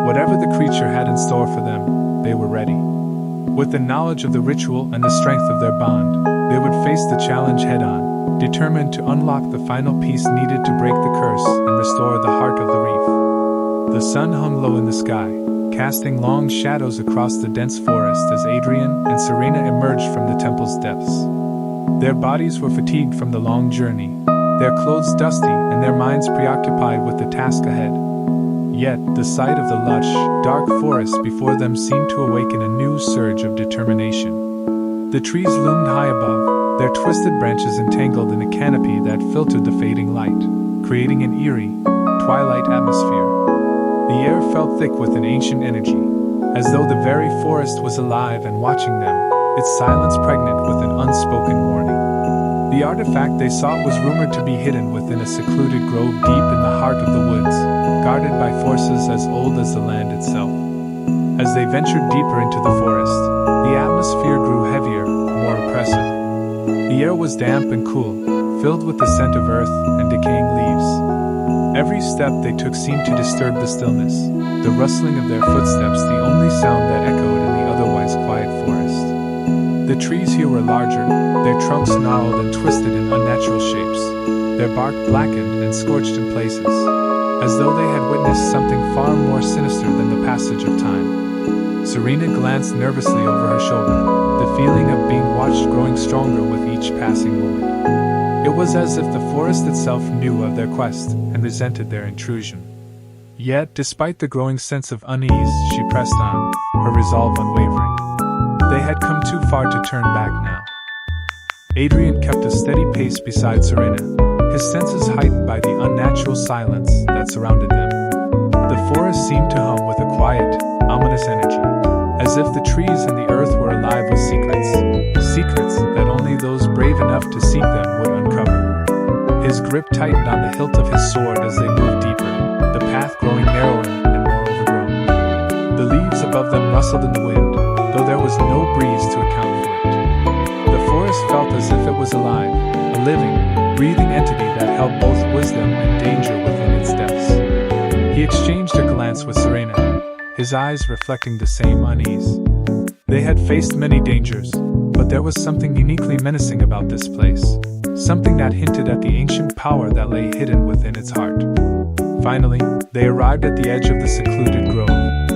Whatever the creature had in store for them, they were ready. With the knowledge of the ritual and the strength of their bond, they would face the challenge head-on, determined to unlock the final piece needed to break the curse and restore the heart of the reef. The sun hung low in the sky, casting long shadows across the dense forest as Adrian and Serena emerged from the temple's depths. Their bodies were fatigued from the long journey, their clothes dusty and their minds preoccupied with the task ahead. Yet, the sight of the lush, dark forest before them seemed to awaken a new surge of determination. The trees loomed high above, their twisted branches entangled in a canopy that filtered the fading light, creating an eerie, twilight atmosphere. The air felt thick with an ancient energy, as though the very forest was alive and watching them, its silence pregnant with an unspoken warning. The artifact they sought was rumored to be hidden within a secluded grove deep in the heart of the woods, guarded by forces as old as the land itself. As they ventured deeper into the forest, the atmosphere grew heavier, more oppressive. The air was damp and cool, filled with the scent of earth and decaying leaves. Every step they took seemed to disturb the stillness, the rustling of their footsteps the only sound that echoed in the otherwise quiet forest. The trees here were larger, their trunks gnarled and twisted in unnatural shapes, their bark blackened and scorched in places, as though they had witnessed something far more sinister than the passage of time. Serena glanced nervously over her shoulder, the feeling of being watched growing stronger with each passing moment. It was as if the forest itself knew of their quest and resented their intrusion. Yet, despite the growing sense of unease, she pressed on, her resolve unwavering. They had come too far to turn back now. Adrian kept a steady pace beside Serena, his senses heightened by the unnatural silence that surrounded them. The forest seemed to hum with a quiet, ominous energy, as if the trees and the earth were alive with secrets that only those brave enough to seek them would uncover. His grip tightened on the hilt of his sword as they moved deeper, the path growing narrower and more overgrown. The leaves above them rustled in the wind, though there was no breeze to account for it. The forest felt as if it was alive, a living, breathing entity that held both wisdom and danger within its depths. He exchanged a glance with Serena, his eyes reflecting the same unease. They had faced many dangers, but there was something uniquely menacing about this place, something that hinted at the ancient power that lay hidden within its heart. Finally, they arrived at the edge of the secluded grove,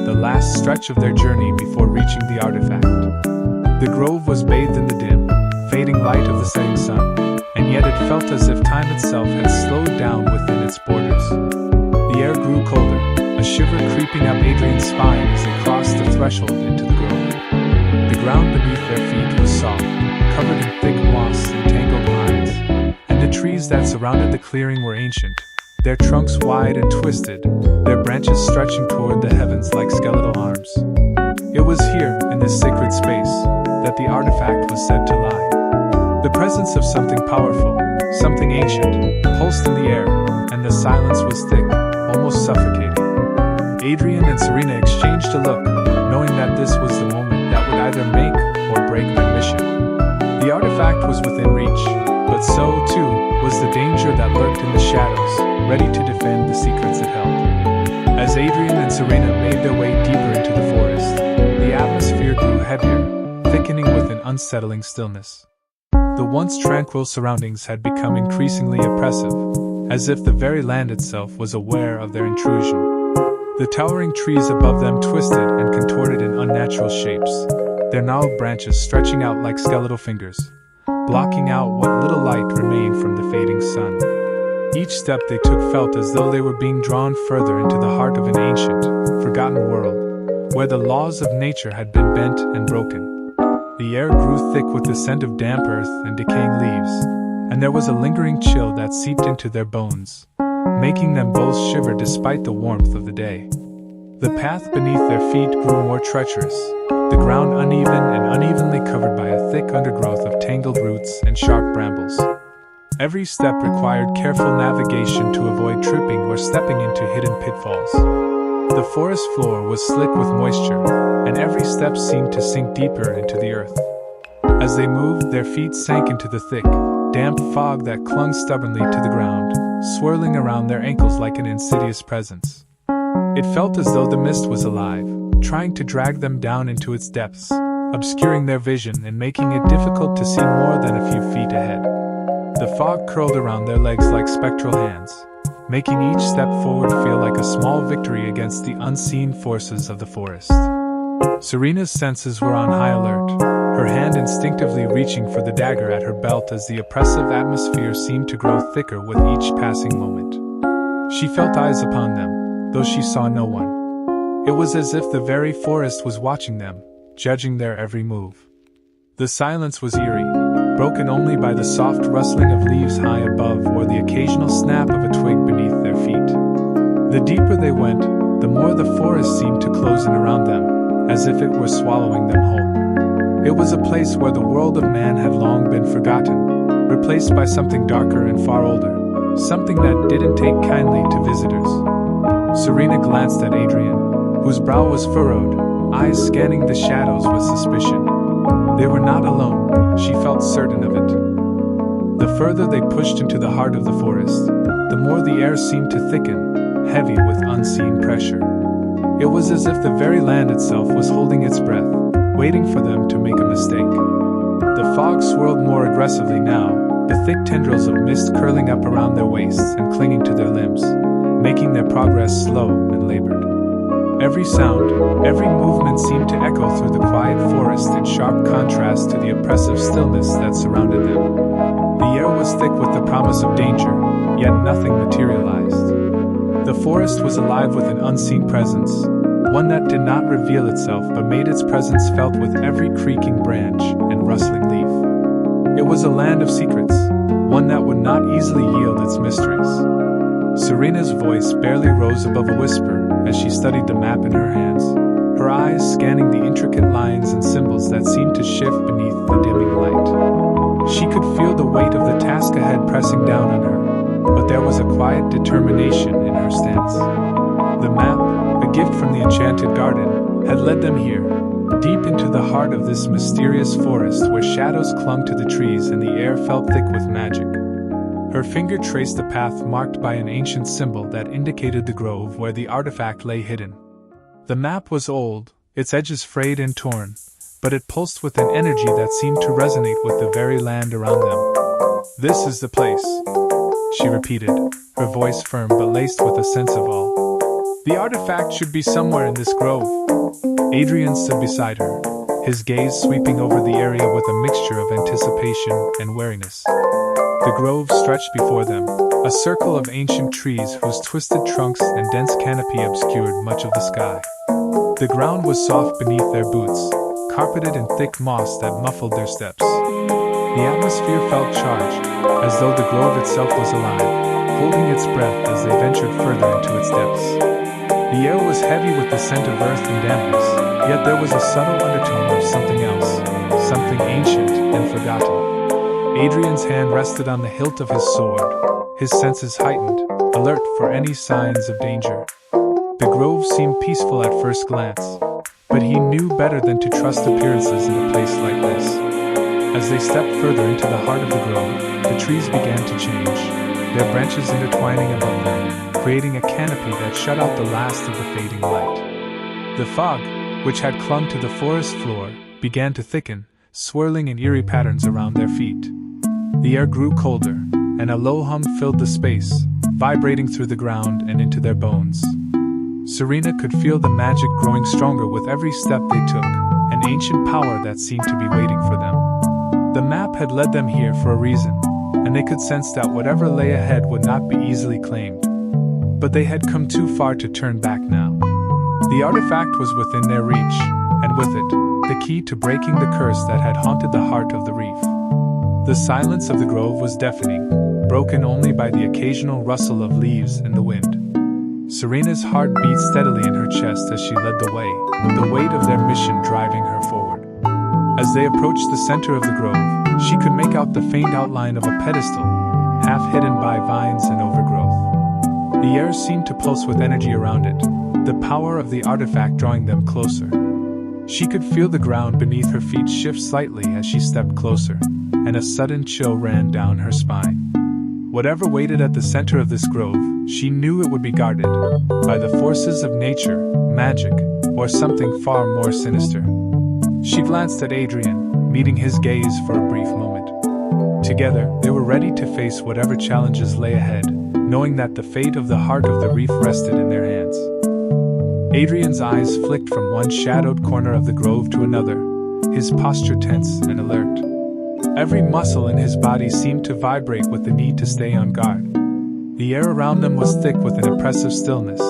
the last stretch of their journey before reaching the artifact. The grove was bathed in the dim, fading light of the setting sun, and yet it felt as if time itself had slowed down within its borders. The air grew colder, a shiver creeping up Adrian's spine as they crossed the threshold into the grove. The ground beneath their feet was soft, covered in thick moss and tangled pines, and the trees that surrounded the clearing were ancient, their trunks wide and twisted, their branches stretching toward the heavens like skeletal arms. It was here, in this sacred space, that the artifact was said to lie. The presence of something powerful, something ancient, pulsed in the air, and the silence was thick, almost suffocating. Adrian and Serena exchanged a look, knowing that this was the moment that would either make or break their mission. The artifact was within reach, but so, too, was the danger that lurked in the shadows, ready to defend the secrets it held. As Adrian and Serena made their way deeper into the forest, the atmosphere grew heavier, thickening with an unsettling stillness. The once tranquil surroundings had become increasingly oppressive, as if the very land itself was aware of their intrusion. The towering trees above them twisted and contorted in unnatural shapes, their gnarled branches stretching out like skeletal fingers, blocking out what little light remained from the fading sun. Each step they took felt as though they were being drawn further into the heart of an ancient, forgotten world, where the laws of nature had been bent and broken. The air grew thick with the scent of damp earth and decaying leaves, and there was a lingering chill that seeped into their bones, making them both shiver despite the warmth of the day. The path beneath their feet grew more treacherous, the ground uneven and unevenly covered by a thick undergrowth of tangled roots and sharp brambles. Every step required careful navigation to avoid tripping or stepping into hidden pitfalls. The forest floor was slick with moisture, and every step seemed to sink deeper into the earth. As they moved, their feet sank into the thick, damp fog that clung stubbornly to the ground, swirling around their ankles like an insidious presence. It felt as though the mist was alive, trying to drag them down into its depths, obscuring their vision and making it difficult to see more than a few feet ahead. The fog curled around their legs like spectral hands, making each step forward feel like a small victory against the unseen forces of the forest. Serena's senses were on high alert, her hand instinctively reaching for the dagger at her belt as the oppressive atmosphere seemed to grow thicker with each passing moment. She felt eyes upon them, though she saw no one. It was as if the very forest was watching them, judging their every move. The silence was eerie, broken only by the soft rustling of leaves high above or the occasional snap of a twig beneath their feet. The deeper they went, the more the forest seemed to close in around them, as if it were swallowing them whole. It was a place where the world of man had long been forgotten, replaced by something darker and far older, something that didn't take kindly to visitors. Serena glanced at Adrian, whose brow was furrowed, eyes scanning the shadows with suspicion. They were not alone, she felt certain of it. The further they pushed into the heart of the forest, the more the air seemed to thicken, heavy with unseen pressure. It was as if the very land itself was holding its breath, waiting for them to make a mistake. The fog swirled more aggressively now, the thick tendrils of mist curling up around their waists and clinging to their limbs, making their progress slow and labored. Every sound, every movement seemed to echo through the quiet forest in sharp contrast to the oppressive stillness that surrounded them. The air was thick with the promise of danger, yet nothing materialized. The forest was alive with an unseen presence, one that did not reveal itself but made its presence felt with every creaking branch and rustling leaf. It was a land of secrets, one that would not easily yield its mysteries. Serena's voice barely rose above a whisper as she studied the map in her hands, her eyes scanning the intricate lines and symbols that seemed to shift beneath the dimming light. She could feel the weight of the task ahead pressing down on her, but there was a quiet determination in her stance. The map, a gift from the enchanted garden, had led them here, deep into the heart of this mysterious forest where shadows clung to the trees and the air felt thick with magic. Her finger traced the path marked by an ancient symbol that indicated the grove where the artifact lay hidden. The map was old, its edges frayed and torn, but it pulsed with an energy that seemed to resonate with the very land around them. "This is the place," she repeated, her voice firm but laced with a sense of awe. The artifact should be somewhere in this grove. Adrian stood beside her, his gaze sweeping over the area with a mixture of anticipation and wariness. The grove stretched before them, a circle of ancient trees whose twisted trunks and dense canopy obscured much of the sky. The ground was soft beneath their boots, carpeted in thick moss that muffled their steps. The atmosphere felt charged, as though the grove itself was alive, holding its breath as they ventured further into its depths. The air was heavy with the scent of earth and dampness, yet there was a subtle undertone of something else, something ancient and forgotten. Adrian's hand rested on the hilt of his sword, his senses heightened, alert for any signs of danger. The grove seemed peaceful at first glance, but he knew better than to trust appearances in a place like this. As they stepped further into the heart of the grove, the trees began to change, their branches intertwining above them, creating a canopy that shut out the last of the fading light. The fog, which had clung to the forest floor, began to thicken, swirling in eerie patterns around their feet. The air grew colder, and a low hum filled the space, vibrating through the ground and into their bones. Serena could feel the magic growing stronger with every step they took, an ancient power that seemed to be waiting for them. The map had led them here for a reason, and they could sense that whatever lay ahead would not be easily claimed. But they had come too far to turn back now. The artifact was within their reach, and with it, the key to breaking the curse that had haunted the heart of the reef. The silence of the grove was deafening, broken only by the occasional rustle of leaves in the wind. Serena's heart beat steadily in her chest as she led the way, the weight of their mission driving her forward. As they approached the center of the grove, she could make out the faint outline of a pedestal, half hidden by vines and overgrowth. The air seemed to pulse with energy around it, the power of the artifact drawing them closer. She could feel the ground beneath her feet shift slightly as she stepped closer, and a sudden chill ran down her spine. Whatever waited at the center of this grove, she knew it would be guarded by the forces of nature, magic, or something far more sinister. She glanced at Adrian, meeting his gaze for a brief moment. Together, they were ready to face whatever challenges lay ahead, knowing that the fate of the heart of the reef rested in their hands. Adrian's eyes flicked from one shadowed corner of the grove to another, his posture tense and alert. Every muscle in his body seemed to vibrate with the need to stay on guard. The air around them was thick with an oppressive stillness,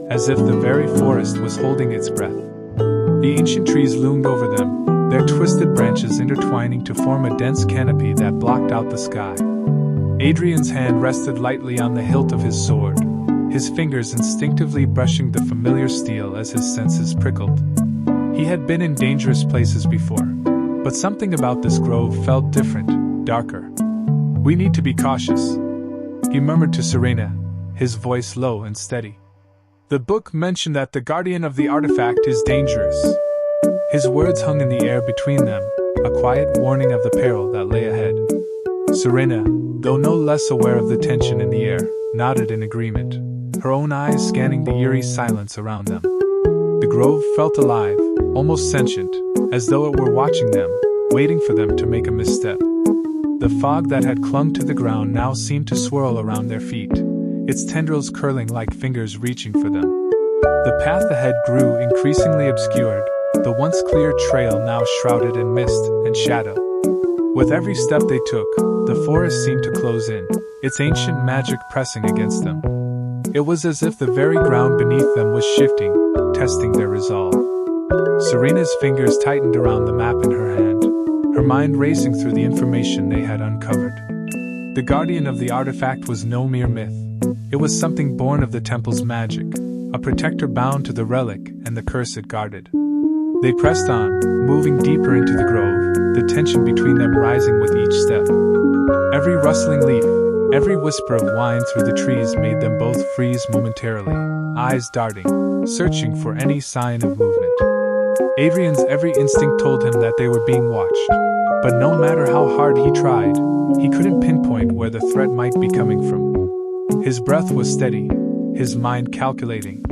as if the very forest was holding its breath. The ancient trees loomed over them, their twisted branches intertwining to form a dense canopy that blocked out the sky. Adrian's hand rested lightly on the hilt of his sword, his fingers instinctively brushing the familiar steel as his senses prickled. He had been in dangerous places before, but something about this grove felt different, darker. "We need to be cautious," he murmured to Serena, his voice low and steady. "The book mentioned that the guardian of the artifact is dangerous." His words hung in the air between them, a quiet warning of the peril that lay ahead. Serena, though no less aware of the tension in the air, nodded in agreement, her own eyes scanning the eerie silence around them. The grove felt alive, almost sentient, as though it were watching them, waiting for them to make a misstep. The fog that had clung to the ground now seemed to swirl around their feet, its tendrils curling like fingers reaching for them. The path ahead grew increasingly obscured, the once clear trail now shrouded in mist and shadow. With every step they took, the forest seemed to close in, its ancient magic pressing against them. It was as if the very ground beneath them was shifting, testing their resolve. Serena's fingers tightened around the map in her hand, her mind racing through the information they had uncovered. The guardian of the artifact was no mere myth. It was something born of the temple's magic, a protector bound to the relic and the curse it guarded. They pressed on, moving deeper into the grove, the tension between them rising with each step. Every rustling leaf, every whisper of whine through the trees made them both freeze momentarily, eyes darting, searching for any sign of movement. Adrian's every instinct told him that they were being watched, but no matter how hard he tried, he couldn't pinpoint where the threat might be coming from. His breath was steady, his mind calculating.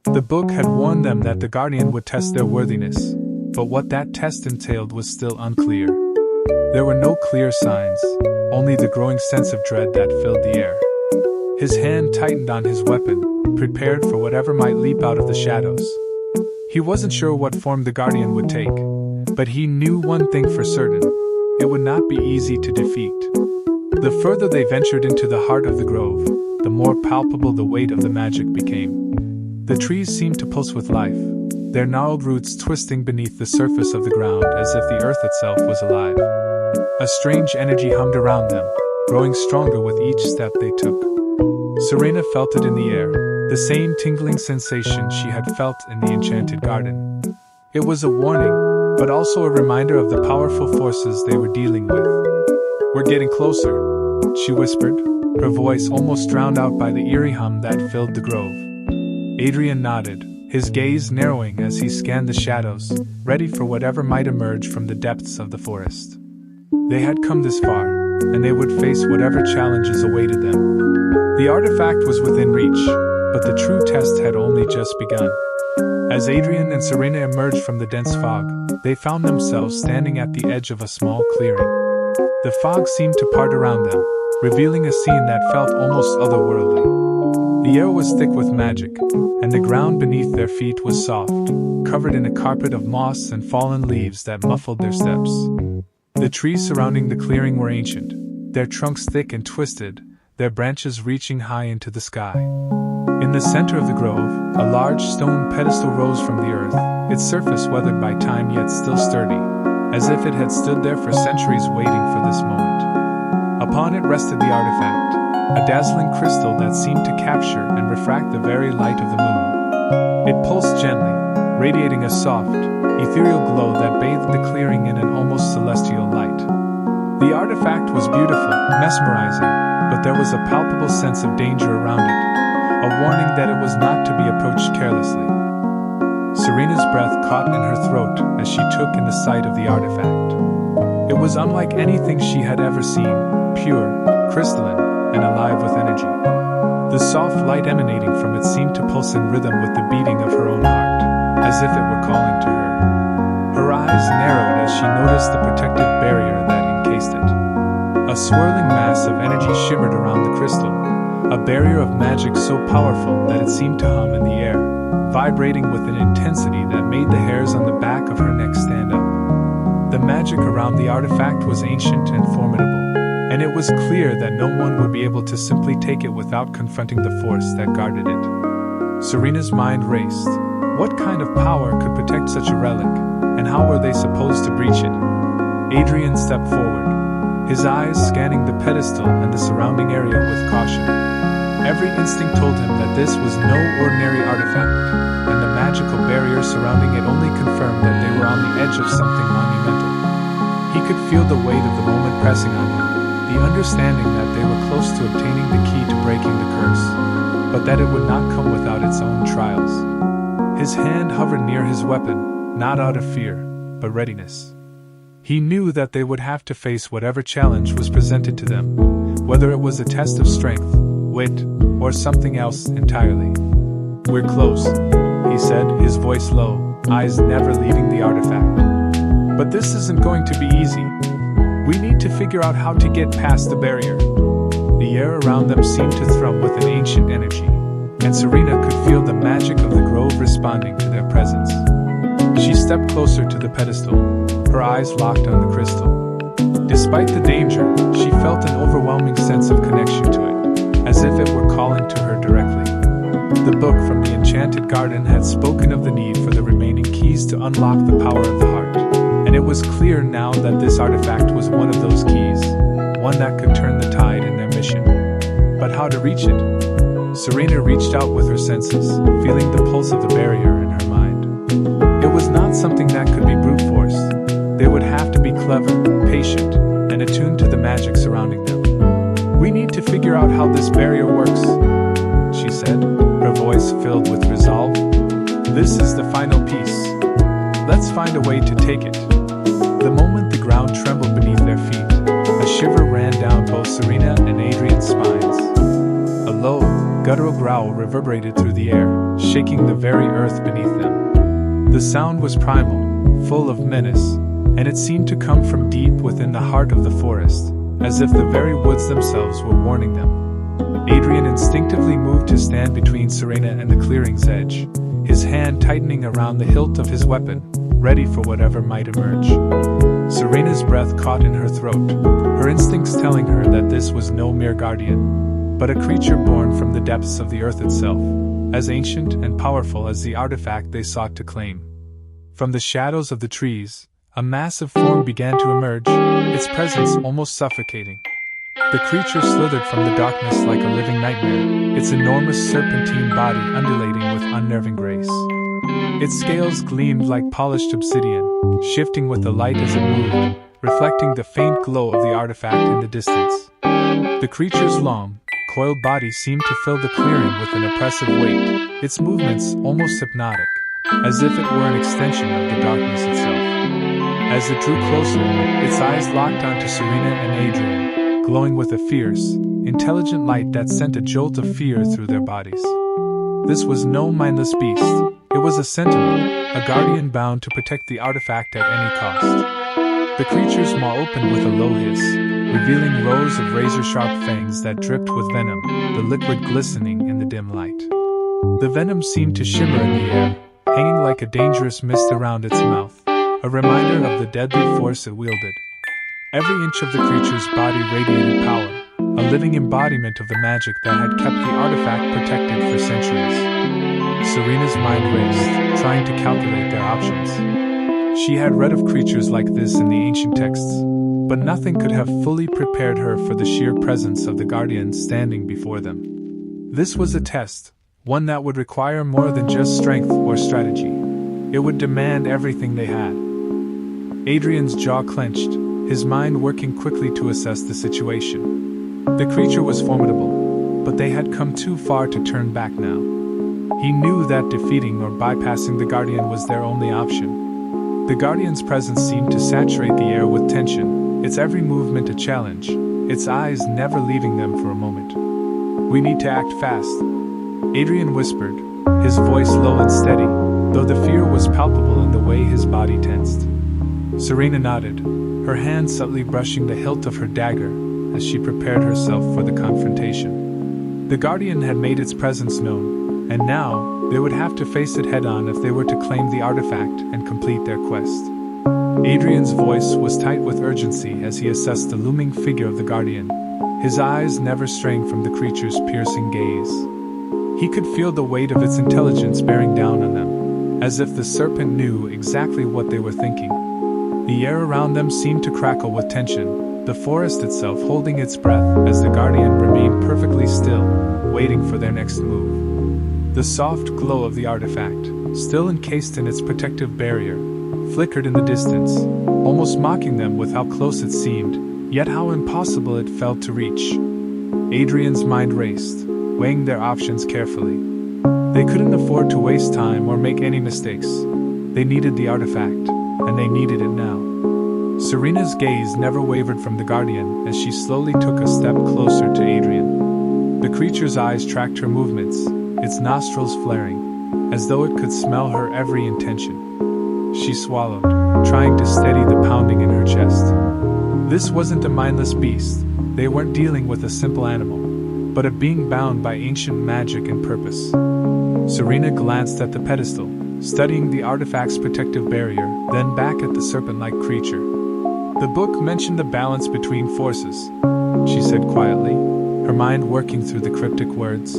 The book had warned them that the guardian would test their worthiness, but what that test entailed was still unclear. There were no clear signs, only the growing sense of dread that filled the air. His hand tightened on his weapon, prepared for whatever might leap out of the shadows. He wasn't sure what form the Guardian would take, but he knew one thing for certain: it would not be easy to defeat. The further they ventured into the heart of the grove, the more palpable the weight of the magic became. The trees seemed to pulse with life, their gnarled roots twisting beneath the surface of the ground as if the earth itself was alive. A strange energy hummed around them, growing stronger with each step they took. Serena felt it in the air, the same tingling sensation she had felt in the enchanted garden. It was a warning, but also a reminder of the powerful forces they were dealing with. "We're getting closer," she whispered, her voice almost drowned out by the eerie hum that filled the grove. Adrian nodded, his gaze narrowing as he scanned the shadows, ready for whatever might emerge from the depths of the forest. They had come this far, and they would face whatever challenges awaited them. The artifact was within reach, but the true test had only just begun. As Adrian and Serena emerged from the dense fog, they found themselves standing at the edge of a small clearing. The fog seemed to part around them, revealing a scene that felt almost otherworldly. The air was thick with magic, and the ground beneath their feet was soft, covered in a carpet of moss and fallen leaves that muffled their steps. The trees surrounding the clearing were ancient, their trunks thick and twisted, their branches reaching high into the sky. In the center of the grove, a large stone pedestal rose from the earth, its surface weathered by time yet still sturdy, as if it had stood there for centuries waiting for this moment. Upon it rested the artifact, a dazzling crystal that seemed to capture and refract the very light of the moon. It pulsed gently, radiating a soft, ethereal glow that bathed the clearing in an almost celestial light. The artifact was beautiful, mesmerizing, but there was a palpable sense of danger around it, a warning that it was not to be approached carelessly. Serena's breath caught in her throat as she took in the sight of the artifact. It was unlike anything she had ever seen, pure, crystalline, and alive with energy. The soft light emanating from it seemed to pulse in rhythm with the beating of her own heart, as if it were calling to her. Her eyes narrowed as she noticed the protective barrier that encased it. A swirling mass of energy shimmered around the crystal, a barrier of magic so powerful that it seemed to hum in the air, vibrating with an intensity that made the hairs on the back of her neck stand up. The magic around the artifact was ancient and formidable, and it was clear that no one would be able to simply take it without confronting the force that guarded it. Serena's mind raced. What kind of power could protect such a relic, and how were they supposed to breach it? Adrian stepped forward, his eyes scanning the pedestal and the surrounding area with caution. Every instinct told him that this was no ordinary artifact, and the magical barrier surrounding it only confirmed that they were on the edge of something monumental. He could feel the weight of the moment pressing on him, the understanding that they were close to obtaining the key to breaking the curse, but that it would not come without its own trials. His hand hovered near his weapon, not out of fear, but readiness. He knew that they would have to face whatever challenge was presented to them, whether it was a test of strength, wit, or something else entirely. "We're close," he said, his voice low, eyes never leaving the artifact. "But this isn't going to be easy. We need to figure out how to get past the barrier." The air around them seemed to thrum with an ancient energy, and Serena could feel the magic of the grove responding to their presence. She stepped closer to the pedestal, her eyes locked on the crystal. Despite the danger, she felt an overwhelming sense of connection to it, as if it were calling to her directly. The book from the enchanted garden had spoken of the need for the remaining keys to unlock the power of the heart, and it was clear now that this artifact was one of those keys, one that could turn the tide in their mission. But how to reach it? Serena reached out with her senses, feeling the pulse of the barrier in her mind. It was not something that could be brute forced. They would have to be clever, patient, and attuned to the magic surrounding them. "We need to figure out how this barrier works," she said, her voice filled with resolve. "This is the final piece. Let's find a way to take it." The moment the ground trembled beneath their feet, a shiver ran down both Serena and Adrian's spines. A low, guttural growl reverberated through the air, shaking the very earth beneath them. The sound was primal, full of menace, and it seemed to come from deep within the heart of the forest, as if the very woods themselves were warning them. Adrian instinctively moved to stand between Serena and the clearing's edge, his hand tightening around the hilt of his weapon, ready for whatever might emerge. Serena's breath caught in her throat, her instincts telling her that this was no mere guardian, but a creature born from the depths of the earth itself, as ancient and powerful as the artifact they sought to claim. From the shadows of the trees, a massive form began to emerge, its presence almost suffocating. The creature slithered from the darkness like a living nightmare, its enormous serpentine body undulating with unnerving grace. Its scales gleamed like polished obsidian, shifting with the light as it moved, reflecting the faint glow of the artifact in the distance. The creature's long, coiled body seemed to fill the clearing with an oppressive weight, its movements almost hypnotic, as if it were an extension of the darkness itself. As it drew closer, its eyes locked onto Serena and Adrian, glowing with a fierce, intelligent light that sent a jolt of fear through their bodies. This was no mindless beast. It was a sentinel, a guardian bound to protect the artifact at any cost. The creature's maw opened with a low hiss, revealing rows of razor-sharp fangs that dripped with venom, the liquid glistening in the dim light. The venom seemed to shimmer in the air, hanging like a dangerous mist around its mouth, a reminder of the deadly force it wielded. Every inch of the creature's body radiated power, a living embodiment of the magic that had kept the artifact protected for centuries. Serena's mind raced, trying to calculate their options. She had read of creatures like this in the ancient texts, but nothing could have fully prepared her for the sheer presence of the guardian standing before them. This was a test, one that would require more than just strength or strategy. It would demand everything they had. Adrian's jaw clenched, his mind working quickly to assess the situation. The creature was formidable, but they had come too far to turn back now. He knew that defeating or bypassing the Guardian was their only option. The Guardian's presence seemed to saturate the air with tension, its every movement a challenge, its eyes never leaving them for a moment. "We need to act fast," Adrian whispered, his voice low and steady, though the fear was palpable in the way his body tensed. Serena nodded, her hand subtly brushing the hilt of her dagger as she prepared herself for the confrontation. The Guardian had made its presence known, and now they would have to face it head-on if they were to claim the artifact and complete their quest. Adrian's voice was tight with urgency as he assessed the looming figure of the Guardian, his eyes never straying from the creature's piercing gaze. He could feel the weight of its intelligence bearing down on them, as if the serpent knew exactly what they were thinking. The air around them seemed to crackle with tension, the forest itself holding its breath as the Guardian remained perfectly still, waiting for their next move. The soft glow of the artifact, still encased in its protective barrier, flickered in the distance, almost mocking them with how close it seemed, yet how impossible it felt to reach. Adrian's mind raced, weighing their options carefully. They couldn't afford to waste time or make any mistakes. They needed the artifact, and they needed it now. Serena's gaze never wavered from the Guardian as she slowly took a step closer to Adrian. The creature's eyes tracked her movements, its nostrils flaring, as though it could smell her every intention. She swallowed, trying to steady the pounding in her chest. This wasn't a mindless beast. They weren't dealing with a simple animal, but a being bound by ancient magic and purpose. Serena glanced at the pedestal, studying the artifact's protective barrier, then back at the serpent-like creature. "The book mentioned the balance between forces," she said quietly, her mind working through the cryptic words.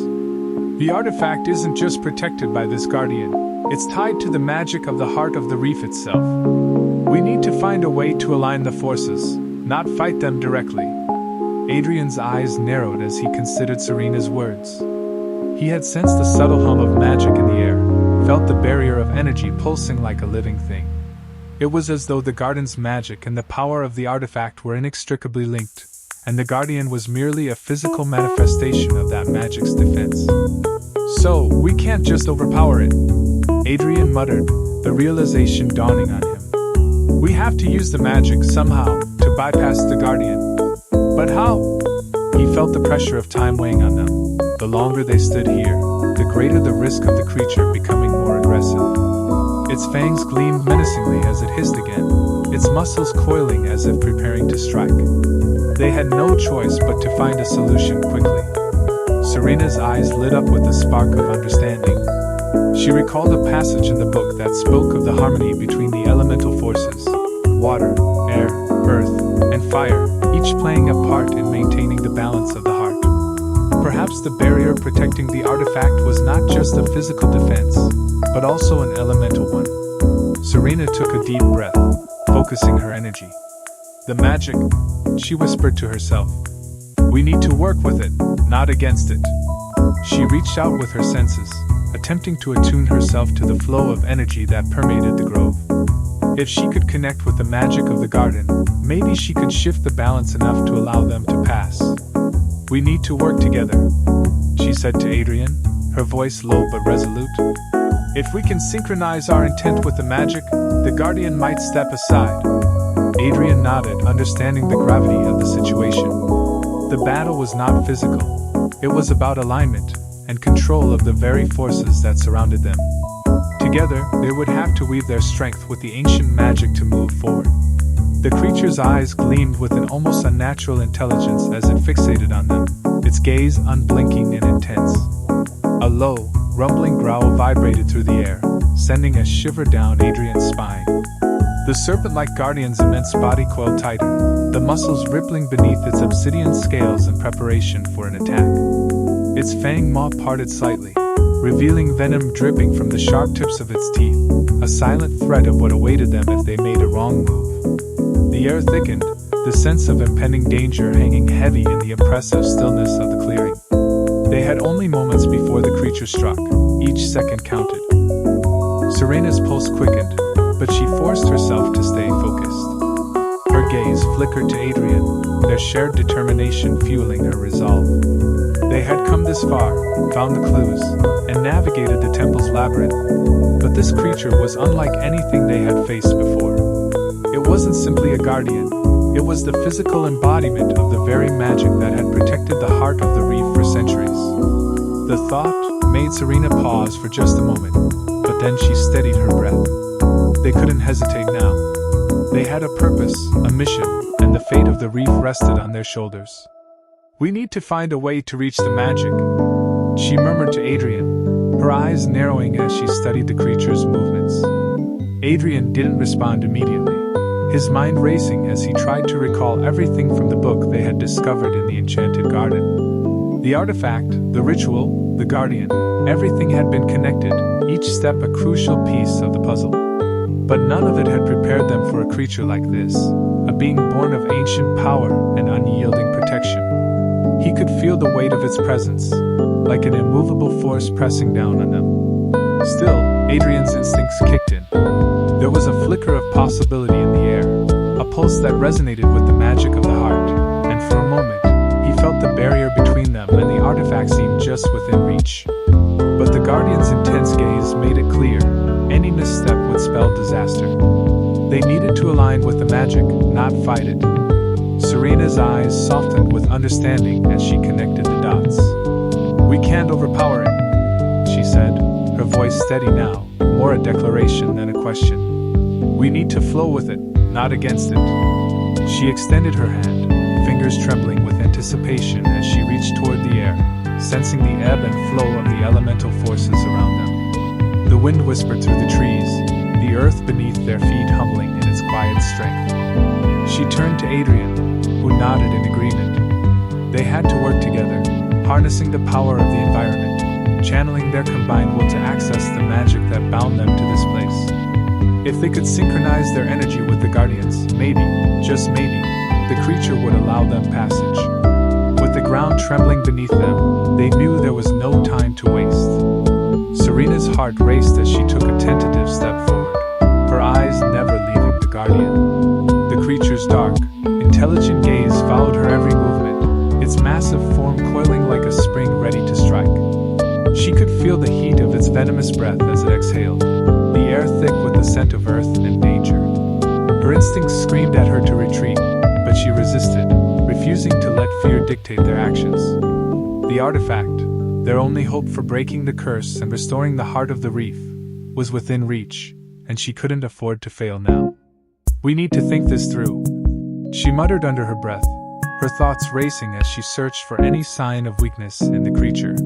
"The artifact isn't just protected by this Guardian, it's tied to the magic of the heart of the reef itself. We need to find a way to align the forces, not fight them directly." Adrian's eyes narrowed as he considered Serena's words. He had sensed the subtle hum of magic in the air, felt the barrier of energy pulsing like a living thing. It was as though the Guardian's magic and the power of the artifact were inextricably linked, and the Guardian was merely a physical manifestation of that magic's defense. "So, we can't just overpower it," Adrian muttered, the realization dawning on him. "We have to use the magic somehow to bypass the Guardian. But how?" He felt the pressure of time weighing on them. The longer they stood here, the greater the risk of the creature becoming more aggressive. Its fangs gleamed menacingly as it hissed again, its muscles coiling as if preparing to strike. They had no choice but to find a solution quickly. Serena's eyes lit up with a spark of understanding. She recalled a passage in the book that spoke of the harmony between the elemental forces: water, air, earth, and fire, each playing a part in maintaining the balance of the heart. Perhaps the barrier protecting the artifact was not just a physical defense, but also an elemental one. Serena took a deep breath, focusing her energy. "The magic," she whispered to herself. "We need to work with it, not against it." She reached out with her senses, attempting to attune herself to the flow of energy that permeated the grove. If she could connect with the magic of the garden, maybe she could shift the balance enough to allow them to pass. "We need to work together," she said to Adrian, her voice low but resolute. "If we can synchronize our intent with the magic, the guardian might step aside." Adrian nodded, understanding the gravity of the situation. The battle was not physical. It was about alignment and control of the very forces that surrounded them. Together, they would have to weave their strength with the ancient magic to move forward. The creature's eyes gleamed with an almost unnatural intelligence as it fixated on them, its gaze unblinking and intense. A low, rumbling growl vibrated through the air, sending a shiver down Adrian's spine. The serpent-like guardian's immense body coiled tighter, the muscles rippling beneath its obsidian scales in preparation for an attack. Its fang maw parted slightly, revealing venom dripping from the sharp tips of its teeth, a silent threat of what awaited them if they made a wrong move. The air thickened, the sense of impending danger hanging heavy in the oppressive stillness of the clearing. They had only moments before the creature struck. Each second counted. Serena's pulse quickened, but she forced herself to stay focused. Her gaze flickered to Adrian, their shared determination fueling her resolve. They had come this far, found the clues, and navigated the temple's labyrinth, but this creature was unlike anything they had faced before. It wasn't simply a guardian, it was the physical embodiment of the very magic that had protected the heart of the reef for centuries. The thought made Serena pause for just a moment, but then she steadied her breath. They couldn't hesitate now. They had a purpose, a mission, and the fate of the reef rested on their shoulders. "We need to find a way to reach the magic," she murmured to Adrian, her eyes narrowing as she studied the creature's movements. Adrian didn't respond immediately, his mind racing as he tried to recall everything from the book they had discovered in the enchanted garden. The artifact, the ritual, the guardian, everything had been connected, each step a crucial piece of the puzzle. But none of it had prepared them for a creature like this, a being born of ancient power and unyielding protection. He could feel the weight of its presence, like an immovable force pressing down on them. Still, Adrian's instincts kicked in. There was a flicker of possibility in the air, a pulse that resonated with the magic of the heart, and for a moment, he felt the barrier between them and the artifact seemed just within reach. But the Guardian's intense gaze made it clear, any misstep would spell disaster. They needed to align with the magic, not fight it. Serena's eyes softened with understanding as she connected the dots. "We can't overpower it," she said, her voice steady now, more a declaration than a question. "We need to flow with it, not against it." She extended her hand, fingers trembling with anticipation as she reached toward the air, sensing the ebb and flow of the elemental forces around them. The wind whispered through the trees, the earth beneath their feet humbling in its quiet strength. She turned to Adrian, who nodded in agreement. They had to work together, harnessing the power of the environment, channeling their combined will to access the magic that bound them to this place. If they could synchronize their energy with the Guardians, maybe, just maybe, the creature would allow them passage. With the ground trembling beneath them, they knew there was no time to waste. Serena's heart raced as she took a tentative step forward, her eyes never leaving the Guardian. The creature's dark, intelligent gaze followed her every movement, its massive form coiling like a spring ready to strike. She could feel the heat of its venomous breath as it exhaled, the air thick with the scent of earth and danger. Her instincts screamed at her to retreat, but she resisted, refusing to let fear dictate their actions. The artifact, their only hope for breaking the curse and restoring the heart of the reef, was within reach, and she couldn't afford to fail now. "We need to think this through," she muttered under her breath, her thoughts racing as she searched for any sign of weakness in the creature.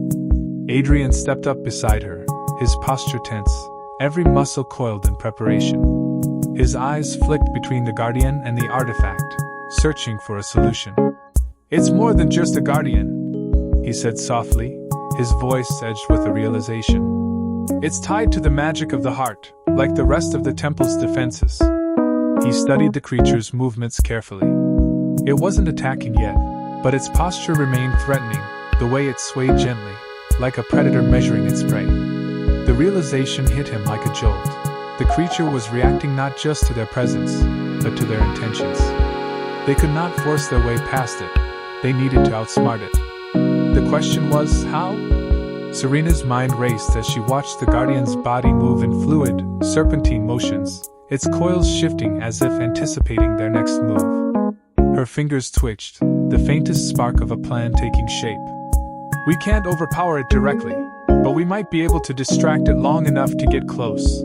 Adrian stepped up beside her, his posture tense, every muscle coiled in preparation. His eyes flicked between the guardian and the artifact, searching for a solution. "It's more than just a guardian," he said softly, his voice edged with a realization. "It's tied to the magic of the heart, like the rest of the temple's defenses." He studied the creature's movements carefully. It wasn't attacking yet, but its posture remained threatening, the way it swayed gently, like a predator measuring its prey. The realization hit him like a jolt. The creature was reacting not just to their presence, but to their intentions. They could not force their way past it. They needed to outsmart it. The question was, how? Serena's mind raced as she watched the guardian's body move in fluid, serpentine motions, its coils shifting as if anticipating their next move. Her fingers twitched, the faintest spark of a plan taking shape. "We can't overpower it directly, but we might be able to distract it long enough to get close,"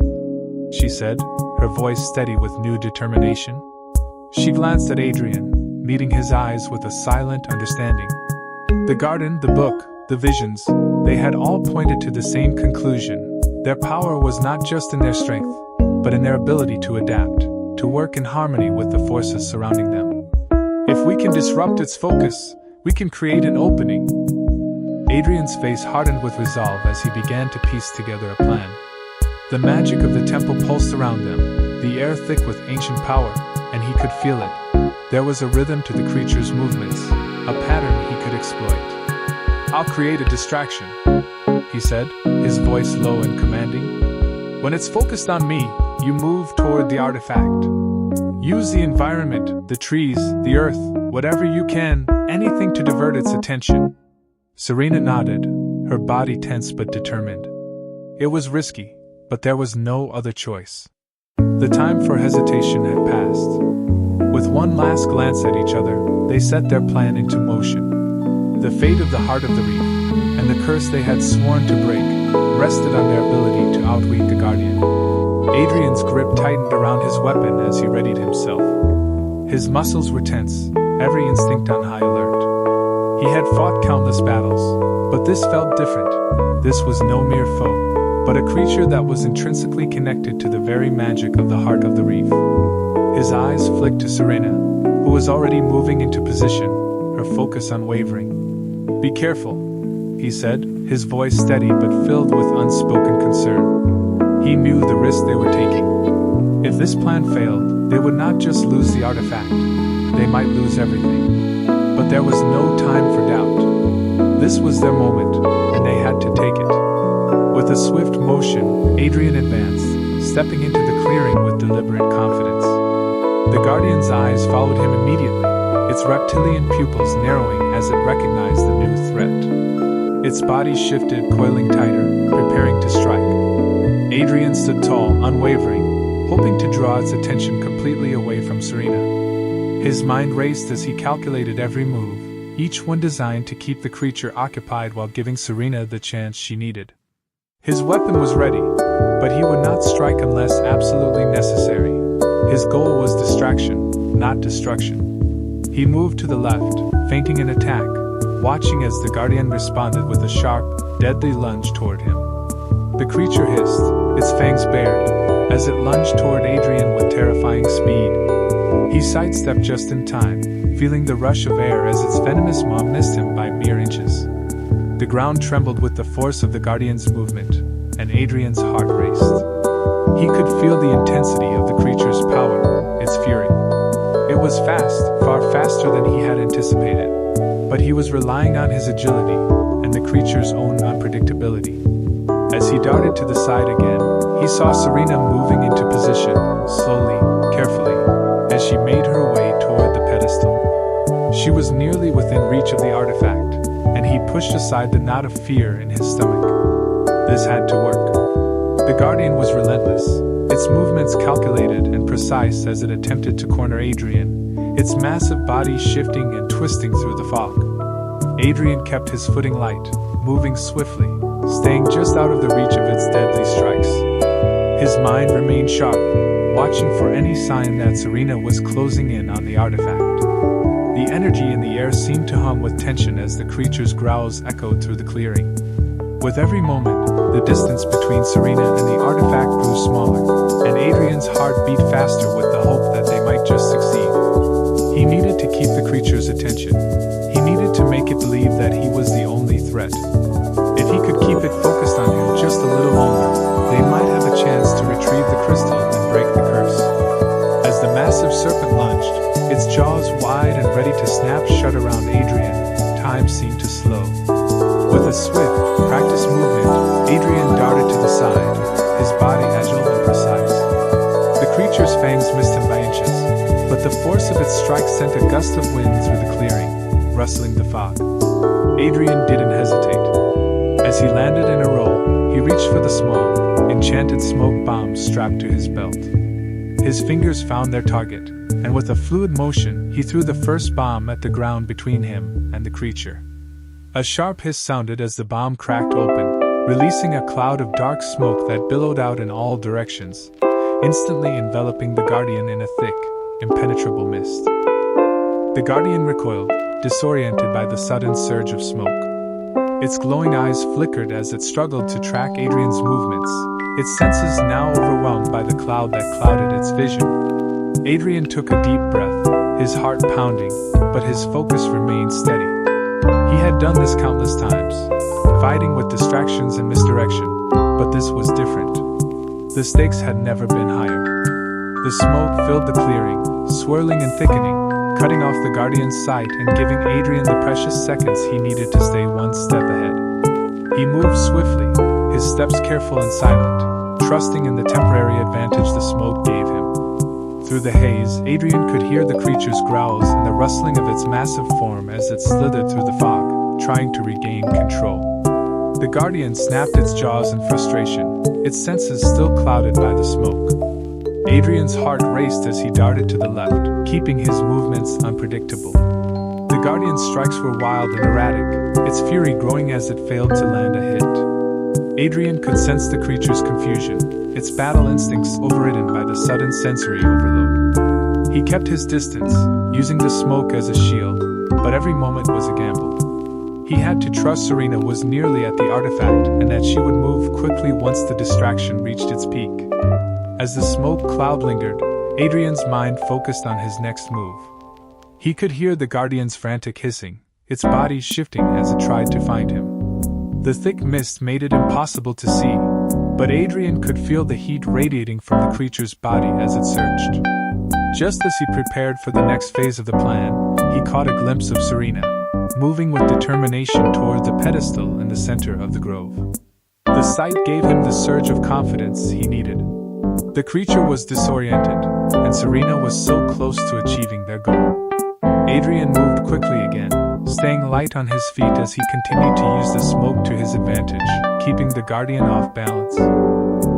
she said, her voice steady with new determination. She glanced at Adrian, meeting his eyes with a silent understanding. The garden, the book, the visions, they had all pointed to the same conclusion. Their power was not just in their strength, but in their ability to adapt, to work in harmony with the forces surrounding them. "If we can disrupt its focus, we can create an opening." Adrian's face hardened with resolve as he began to piece together a plan. The magic of the temple pulsed around them, the air thick with ancient power, and he could feel it. There was a rhythm to the creature's movements, a pattern he could exploit. "I'll create a distraction," he said, his voice low and commanding. "When it's focused on me, you move toward the artifact. Use the environment, the trees, the earth, whatever you can, anything to divert its attention." Serena nodded, her body tense but determined. It was risky, but there was no other choice. The time for hesitation had passed. With one last glance at each other, they set their plan into motion. The fate of the heart of the reef, and the curse they had sworn to break, rested on their ability to outwit the guardian. Adrian's grip tightened around his weapon as he readied himself. His muscles were tense, every instinct on high alert. He had fought countless battles, but this felt different. This was no mere foe, but a creature that was intrinsically connected to the very magic of the heart of the reef. His eyes flicked to Serena, who was already moving into position, her focus unwavering. "Be careful," he said, his voice steady but filled with unspoken concern. He knew the risk they were taking. If this plan failed, they would not just lose the artifact, they might lose everything. But there was no time for doubt. This was their moment, and they had to take it. With a swift motion, Adrian advanced, stepping into the clearing with deliberate confidence. The guardian's eyes followed him immediately, its reptilian pupils narrowing as it recognized the new threat. Its body shifted, coiling tighter, preparing to strike. Adrian stood tall, unwavering, hoping to draw its attention completely away from Serena. His mind raced as he calculated every move, each one designed to keep the creature occupied while giving Serena the chance she needed. His weapon was ready, but he would not strike unless absolutely necessary. His goal was distraction, not destruction. He moved to the left, feinting an attack, watching as the guardian responded with a sharp, deadly lunge toward him. The creature hissed, its fangs bared, as it lunged toward Adrian with terrifying speed. He sidestepped just in time, feeling the rush of air as its venomous maw missed him by mere inches. The ground trembled with the force of the guardian's movement, and Adrian's heart raced. He could feel the intensity of the creature's power, its fury. It was fast, far faster than he had anticipated, but he was relying on his agility and the creature's own unpredictability. As he darted to the side again, he saw Serena moving into position, slowly, carefully, as she made her way toward the pedestal. She was nearly within reach of the artifact, and he pushed aside the knot of fear in his stomach. This had to work. The guardian was relentless, its movements calculated and precise as it attempted to corner Adrian, its massive body shifting and twisting through the fog. Adrian kept his footing light, moving swiftly, staying just out of the reach of its deadly strikes. His mind remained sharp, watching for any sign that Serena was closing in on the artifact. The energy in the air seemed to hum with tension as the creature's growls echoed through the clearing. With every moment, the distance between Serena and the artifact grew smaller, and Adrian's heart beat faster with the hope that they might just succeed. He needed to keep the creature's attention. He needed to make it believe that he was the only threat. If he could keep it focused on him just a little longer, they might have a chance to retrieve the crystal and break the curse. As the massive serpent lunged, its jaws wide and ready to snap shut around Adrian, time seemed to slow. With a swift, practiced movement, Adrian darted to the side, his body agile and precise. The creature's fangs missed him by inches, but the force of its strike sent a gust of wind through the clearing, rustling the fog. Adrian didn't hesitate. As he landed in a roll, he reached for the small, enchanted smoke bomb strapped to his belt. His fingers found their target, and with a fluid motion, he threw the first bomb at the ground between him and the creature. A sharp hiss sounded as the bomb cracked open, releasing a cloud of dark smoke that billowed out in all directions, instantly enveloping the Guardian in a thick, impenetrable mist. The Guardian recoiled, disoriented by the sudden surge of smoke. Its glowing eyes flickered as it struggled to track Adrian's movements, its senses now overwhelmed by the cloud that clouded its vision. Adrian took a deep breath, his heart pounding, but his focus remained steady. He had done this countless times, fighting with distractions and misdirection, but this was different. The stakes had never been higher. The smoke filled the clearing, swirling and thickening, cutting off the Guardian's sight and giving Adrian the precious seconds he needed to stay one step ahead. He moved swiftly, his steps careful and silent, trusting in the temporary advantage the smoke gave him. Through the haze, Adrian could hear the creature's growls and the rustling of its massive form as it slithered through the fog, trying to regain control. The Guardian snapped its jaws in frustration, its senses still clouded by the smoke. Adrian's heart raced as he darted to the left, keeping his movements unpredictable. The Guardian's strikes were wild and erratic, its fury growing as it failed to land a hit. Adrian could sense the creature's confusion, its battle instincts overridden by the sudden sensory overload. He kept his distance, using the smoke as a shield, but every moment was a gamble. He had to trust Serena was nearly at the artifact and that she would move quickly once the distraction reached its peak. As the smoke cloud lingered, Adrian's mind focused on his next move. He could hear the Guardian's frantic hissing, its body shifting as it tried to find him. The thick mist made it impossible to see, but Adrian could feel the heat radiating from the creature's body as it searched. Just as he prepared for the next phase of the plan, he caught a glimpse of Serena, moving with determination toward the pedestal in the center of the grove. The sight gave him the surge of confidence he needed. The creature was disoriented, and Serena was so close to achieving their goal. Adrian moved quickly again, staying light on his feet as he continued to use the smoke to his advantage, keeping the Guardian off balance.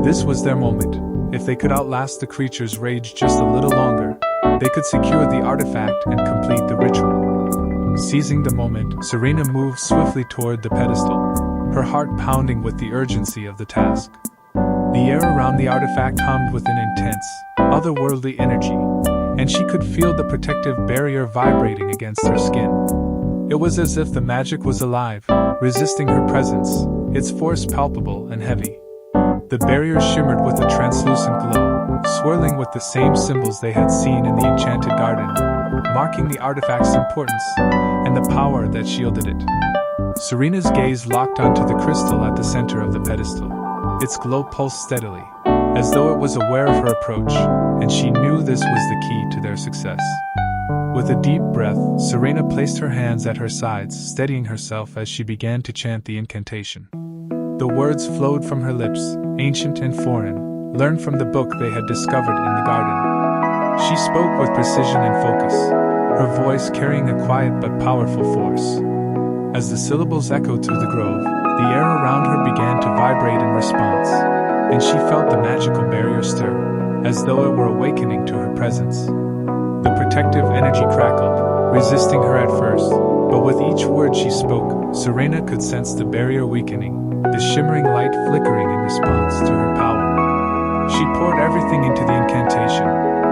This was their moment. If they could outlast the creature's rage just a little longer, they could secure the artifact and complete the ritual. Seizing the moment, Serena moved swiftly toward the pedestal, her heart pounding with the urgency of the task. The air around the artifact hummed with an intense, otherworldly energy, and she could feel the protective barrier vibrating against her skin. It was as if the magic was alive, resisting her presence, its force palpable and heavy. The barrier shimmered with a translucent glow, swirling with the same symbols they had seen in the enchanted garden, marking the artifact's importance and the power that shielded it. Serena's gaze locked onto the crystal at the center of the pedestal. Its glow pulsed steadily, as though it was aware of her approach, and she knew this was the key to their success. With a deep breath, Serena placed her hands at her sides, steadying herself as she began to chant the incantation. The words flowed from her lips, ancient and foreign, learned from the book they had discovered in the garden. She spoke with precision and focus, her voice carrying a quiet but powerful force. As the syllables echoed through the grove, the air around her began to vibrate in response, and she felt the magical barrier stir, as though it were awakening to her presence. The protective energy crackled, resisting her at first, but with each word she spoke, Serena could sense the barrier weakening, the shimmering light flickering in response to her power. She poured everything into the incantation,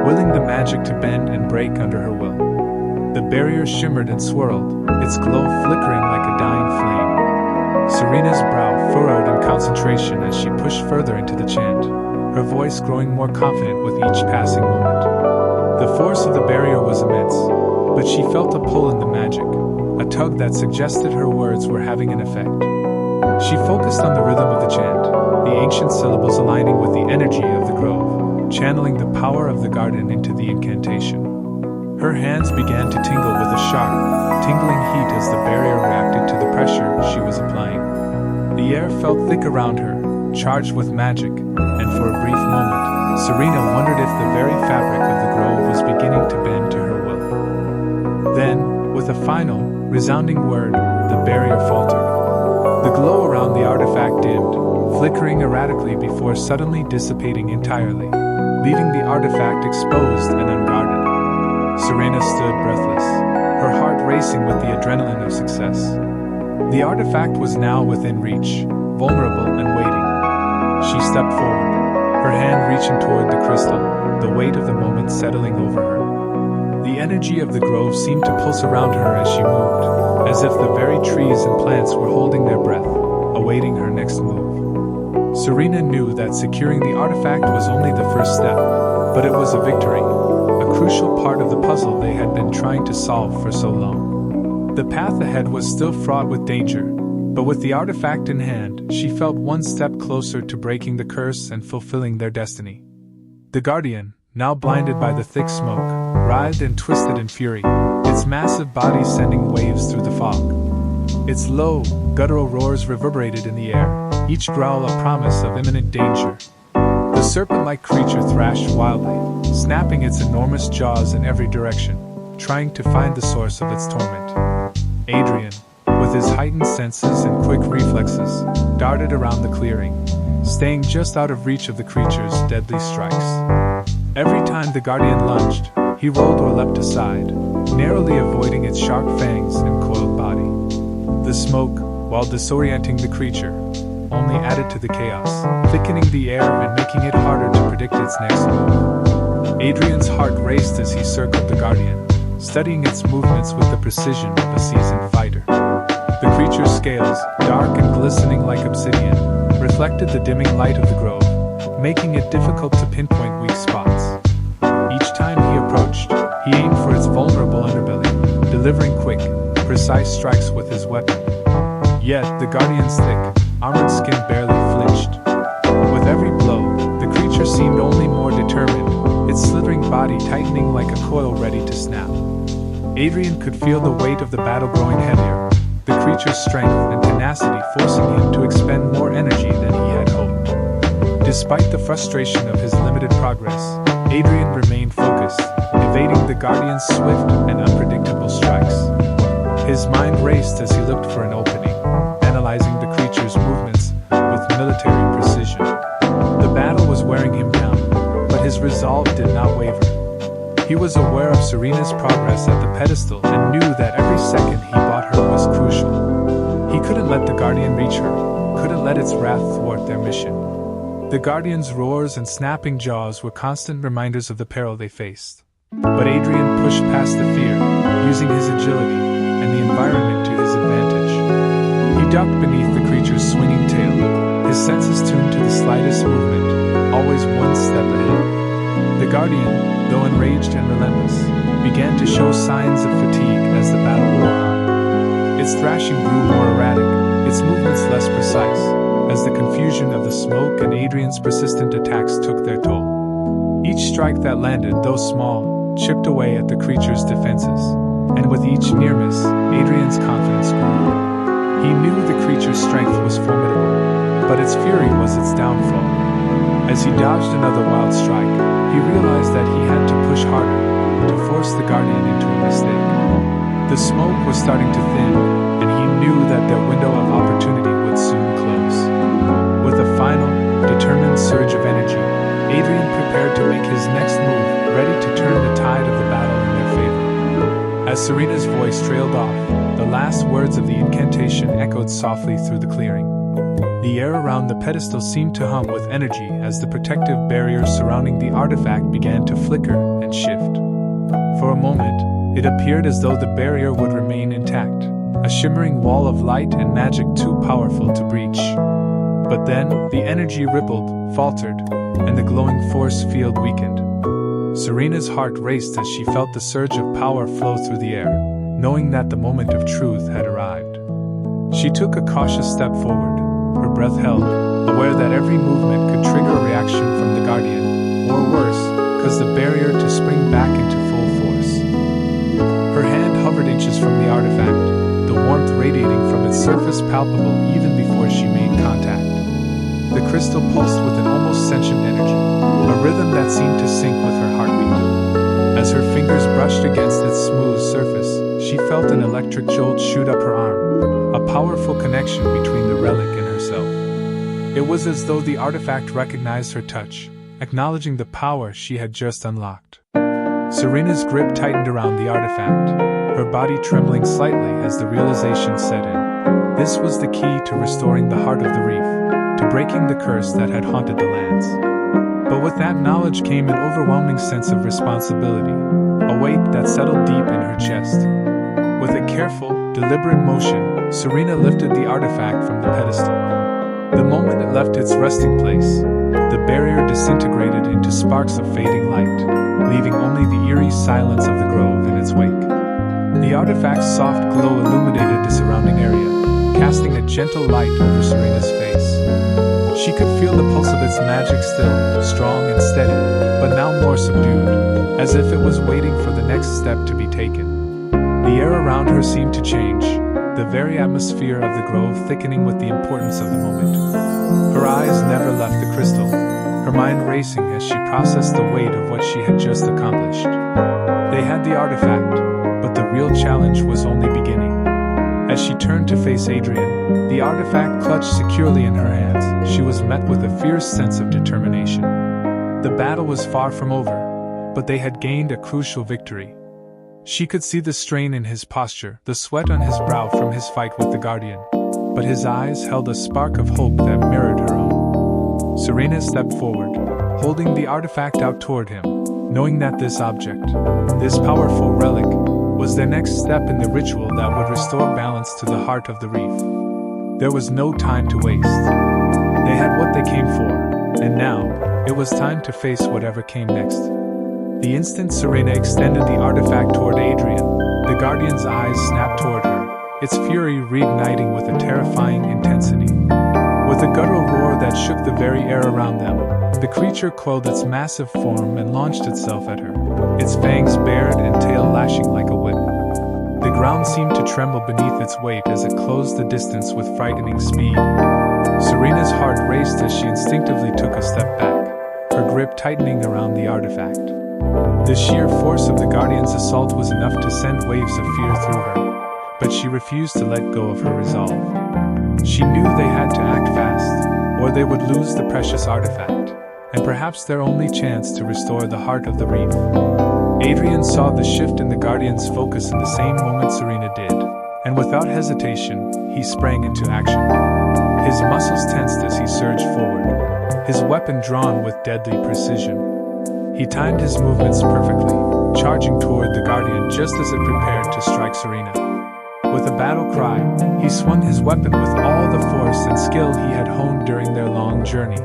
willing the magic to bend and break under her will. The barrier shimmered and swirled, its glow flickering like a dying flame. Serena's brow furrowed in concentration as she pushed further into the chant, her voice growing more confident with each passing moment. The force of the barrier was immense, but she felt a pull in the magic, a tug that suggested her words were having an effect. She focused on the rhythm of the chant, the ancient syllables aligning with the energy of the grove, channeling the power of the garden into the incantation. Her hands began to tingle with a sharp, tingling heat as the barrier reacted to the pressure she was applying. The air felt thick around her, charged with magic, and for a brief moment, Serena wondered if the very fabric of the grove was beginning to bend to her will. Then, with a final, resounding word, the barrier faltered. The glow around the artifact dimmed, flickering erratically before suddenly dissipating entirely, leaving the artifact exposed and unguarded. Serena stood breathless, her heart racing with the adrenaline of success. The artifact was now within reach, vulnerable and waiting. She stepped forward, her hand reaching toward the crystal, the weight of the moment settling over her. The energy of the grove seemed to pulse around her as she moved, as if the very trees and plants were holding their breath, awaiting her next move. Serena knew that securing the artifact was only the first step, but it was a victory, a crucial part of the puzzle they had been trying to solve for so long. The path ahead was still fraught with danger, but with the artifact in hand, she felt one step closer to breaking the curse and fulfilling their destiny. The Guardian, now blinded by the thick smoke, writhed and twisted in fury, its massive body sending waves through the fog. Its low, guttural roars reverberated in the air, each growl a promise of imminent danger. The serpent-like creature thrashed wildly, snapping its enormous jaws in every direction, trying to find the source of its torment. Adrian, with his heightened senses and quick reflexes, darted around the clearing, staying just out of reach of the creature's deadly strikes. Every time the Guardian lunged, he rolled or leapt aside, narrowly avoiding its sharp fangs and coiled body. The smoke, while disorienting the creature, only added to the chaos, thickening the air and making it harder to predict its next move. Adrian's heart raced as he circled the Guardian, studying its movements with the precision of a seasoned fighter. The creature's scales, dark and glistening like obsidian, reflected the dimming light of the grove, making it difficult to pinpoint weak spots. Each time he approached, he aimed for its vulnerable underbelly, delivering quick, precise strikes with his weapon. Yet, the Guardian's thick, armored skin barely flinched. With every blow, the creature seemed only more determined, its slithering body tightening like a coil ready to snap. Adrian could feel the weight of the battle growing heavier, the creature's strength and tenacity forcing him to expend more energy than he had hoped. Despite the frustration of his limited progress, Adrian remained focused, evading the Guardian's swift and unpredictable strikes. His mind raced as he looked for an opening, analyzing the creature's movements with military precision. The battle was wearing him down, but his resolve did not waver. He was aware of Serena's progress at the pedestal and knew that every second he bought her was crucial. He couldn't let the Guardian reach her, couldn't let its wrath thwart their mission. The Guardian's roars and snapping jaws were constant reminders of the peril they faced. But Adrian pushed past the fear, using his agility and the environment to his advantage. He ducked beneath the creature's swinging tail, his senses tuned to the slightest movement, always one step ahead. The Guardian, though enraged and relentless, began to show signs of fatigue as the battle wore on. Its thrashing grew more erratic, its movements less precise, as the confusion of the smoke and Adrian's persistent attacks took their toll. Each strike that landed, though small, chipped away at the creature's defenses, and with each near miss, Adrian's confidence grew. He knew the creature's strength was formidable, but its fury was its downfall. As he dodged another wild strike, he realized that he had to push harder, to force the Guardian into a mistake. The smoke was starting to thin, and he knew that their window of opportunity would soon close. With a final, determined surge of energy, Adrian prepared to make his next move, ready to turn the tide of the battle in their favor. As Serena's voice trailed off, the last words of the incantation echoed softly through the clearing. The air around the pedestal seemed to hum with energy as the protective barriers surrounding the artifact began to flicker and shift. For a moment, It appeared as though the barrier would remain intact, a shimmering wall of light and magic too powerful to breach. But then, the energy rippled, faltered, and the glowing force field weakened. Serena's heart raced as she felt the surge of power flow through the air, knowing that the moment of truth had arrived. She took a cautious step forward, her breath held, aware that every movement could trigger a reaction from the Guardian, or worse, cause the barrier to spring back into full force. Her hand hovered inches from the artifact, the warmth radiating from its surface palpable even before she made contact. The crystal pulsed with an almost sentient energy, a rhythm that seemed to sync with her heartbeat. As her fingers brushed against its smooth surface, she felt an electric jolt shoot up her arm, a powerful connection between the relic and herself. It was as though the artifact recognized her touch, acknowledging the power she had just unlocked. Serena's grip tightened around the artifact, her body trembling slightly as the realization set in. This was the key to restoring the heart of the reef, to breaking the curse that had haunted the lands. But with that knowledge came an overwhelming sense of responsibility, a weight that settled deep in her chest. With a careful, deliberate motion, Serena lifted the artifact from the pedestal. The moment it left its resting place, the barrier disintegrated into sparks of fading light, leaving only the eerie silence of the grove in its wake. The artifact's soft glow illuminated the surrounding area, casting a gentle light over Serena's face. She could feel the pulse of its magic still, strong and steady, but now more subdued, as if it was waiting for the next step to be taken. The air around her seemed to change, the very atmosphere of the grove thickening with the importance of the moment. Her eyes never left the crystal, her mind racing as she processed the weight of what she had just accomplished. They had the artifact, but the real challenge was only beginning. As she turned to face Adrian, the artifact clutched securely in her hands, she was met with a fierce sense of determination. The battle was far from over, but they had gained a crucial victory. She could see the strain in his posture, the sweat on his brow from his fight with the Guardian, but his eyes held a spark of hope that mirrored her own. Serena stepped forward, holding the artifact out toward him, knowing that this object, this powerful relic, was their next step in the ritual that would restore balance to the heart of the reef. There was no time to waste. They had what they came for, and now, it was time to face whatever came next. The instant Serena extended the artifact toward Adrian, the Guardian's eyes snapped toward her, its fury reigniting with a terrifying intensity. With a guttural roar that shook the very air around them, the creature coiled its massive form and launched itself at her, its fangs bared and tail lashing like a whip. The ground seemed to tremble beneath its weight as it closed the distance with frightening speed. Serena's heart raced as she instinctively took a step back, her grip tightening around the artifact. The sheer force of the Guardian's assault was enough to send waves of fear through her, but she refused to let go of her resolve. She knew they had to act fast, or they would lose the precious artifact, and perhaps their only chance to restore the heart of the reef. Adrian saw the shift in the Guardian's focus in the same moment Serena did, and without hesitation, he sprang into action. His muscles tensed as he surged forward, his weapon drawn with deadly precision. He timed his movements perfectly, charging toward the Guardian just as it prepared to strike Serena. With a battle cry, he swung his weapon with all the force and skill he had honed during their long journey.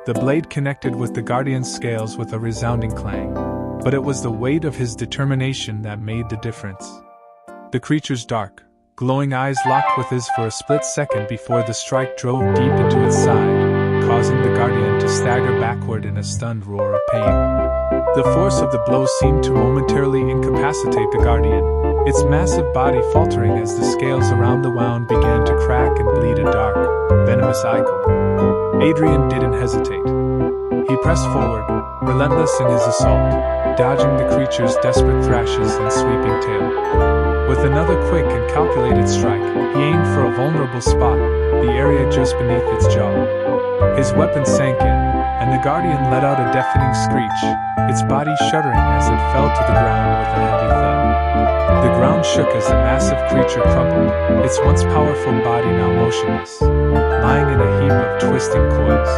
The blade connected with the Guardian's scales with a resounding clang, but it was the weight of his determination that made the difference. The creature's dark, glowing eyes locked with his for a split second before the strike drove deep into its side, causing the Guardian to stagger backward in a stunned roar of pain. The force of the blow seemed to momentarily incapacitate the Guardian, its massive body faltering as the scales around the wound began to crack and bleed a dark, venomous ichor. Adrian didn't hesitate. He pressed forward, relentless in his assault, dodging the creature's desperate thrashes and sweeping tail. With another quick and calculated strike, he aimed for a vulnerable spot, the area just beneath its jaw. His weapon sank in, and the Guardian let out a deafening screech, its body shuddering as it fell to the ground with a heavy thud. The ground shook as the massive creature crumpled, its once powerful body now motionless, lying in a heap of twisting coils.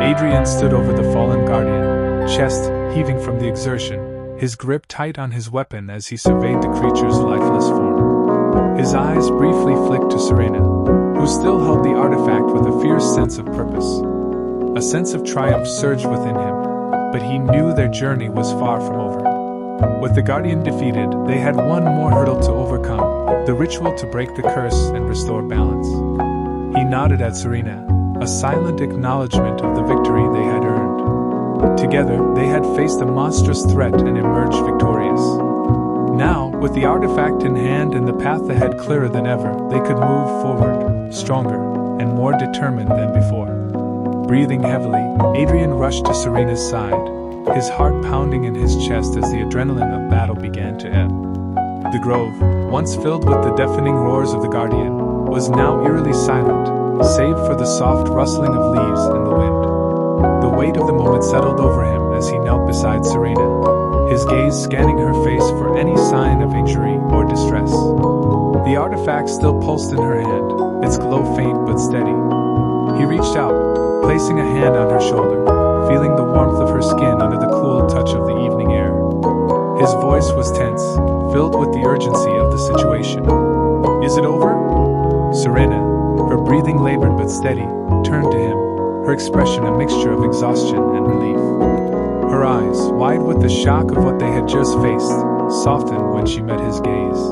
Adrian stood over the fallen Guardian, chest heaving from the exertion, his grip tight on his weapon as he surveyed the creature's lifeless form. His eyes briefly flicked to Serena, who still held the artifact with a fierce sense of purpose. A sense of triumph surged within him, but he knew their journey was far from over. With the Guardian defeated, they had one more hurdle to overcome, the ritual to break the curse and restore balance. He nodded at Serena, a silent acknowledgement of the victory they had earned. Together, they had faced a monstrous threat and emerged victorious. Now, with the artifact in hand and the path ahead clearer than ever, they could move forward, stronger, and more determined than before. Breathing heavily, Adrian rushed to Serena's side, his heart pounding in his chest as the adrenaline of battle began to ebb. The grove, once filled with the deafening roars of the Guardian, was now eerily silent, save for the soft rustling of leaves and the wind. The weight of the moment settled over him as he knelt beside Serena, his gaze scanning her face for any sign of injury or distress. The artifact still pulsed in her hand, its glow faint but steady. He reached out, placing a hand on her shoulder, feeling the warmth of her skin under the cool touch of the evening air. His voice was tense, filled with the urgency of the situation. "Is it over?" Serena, her breathing labored but steady, turned to him, her expression a mixture of exhaustion and relief. Her eyes, wide with the shock of what they had just faced, softened when she met his gaze.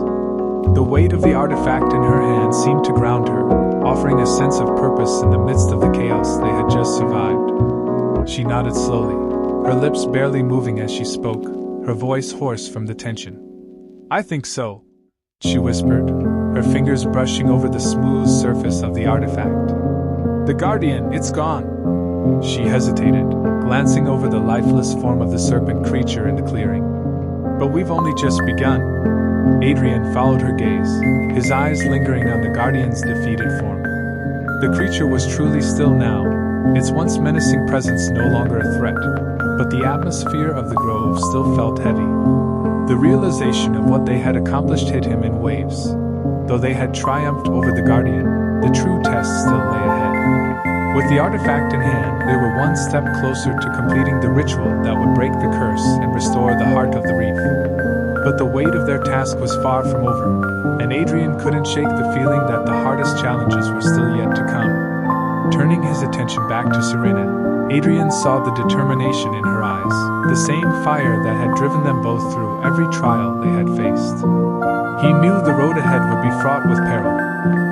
The weight of the artifact in her hand seemed to ground her, offering a sense of purpose in the midst of the chaos they had just survived. She nodded slowly, her lips barely moving as she spoke, her voice hoarse from the tension. "I think so," she whispered, her fingers brushing over the smooth surface of the artifact. "The Guardian, it's gone." She hesitated, glancing over the lifeless form of the serpent creature in the clearing. "But we've only just begun." Adrian followed her gaze, his eyes lingering on the Guardian's defeated form. The creature was truly still now, its once menacing presence no longer a threat, but the atmosphere of the grove still felt heavy. The realization of what they had accomplished hit him in waves. Though they had triumphed over the Guardian, the true test still lay ahead. With the artifact in hand, they were one step closer to completing the ritual that would break the curse and restore the heart of the reef. But the weight of their task was far from over, and Adrian couldn't shake the feeling that the hardest challenges were still yet to come. Turning his attention back to Serena, Adrian saw the determination in her eyes, the same fire that had driven them both through every trial they had faced. He knew the road ahead would be fraught with peril,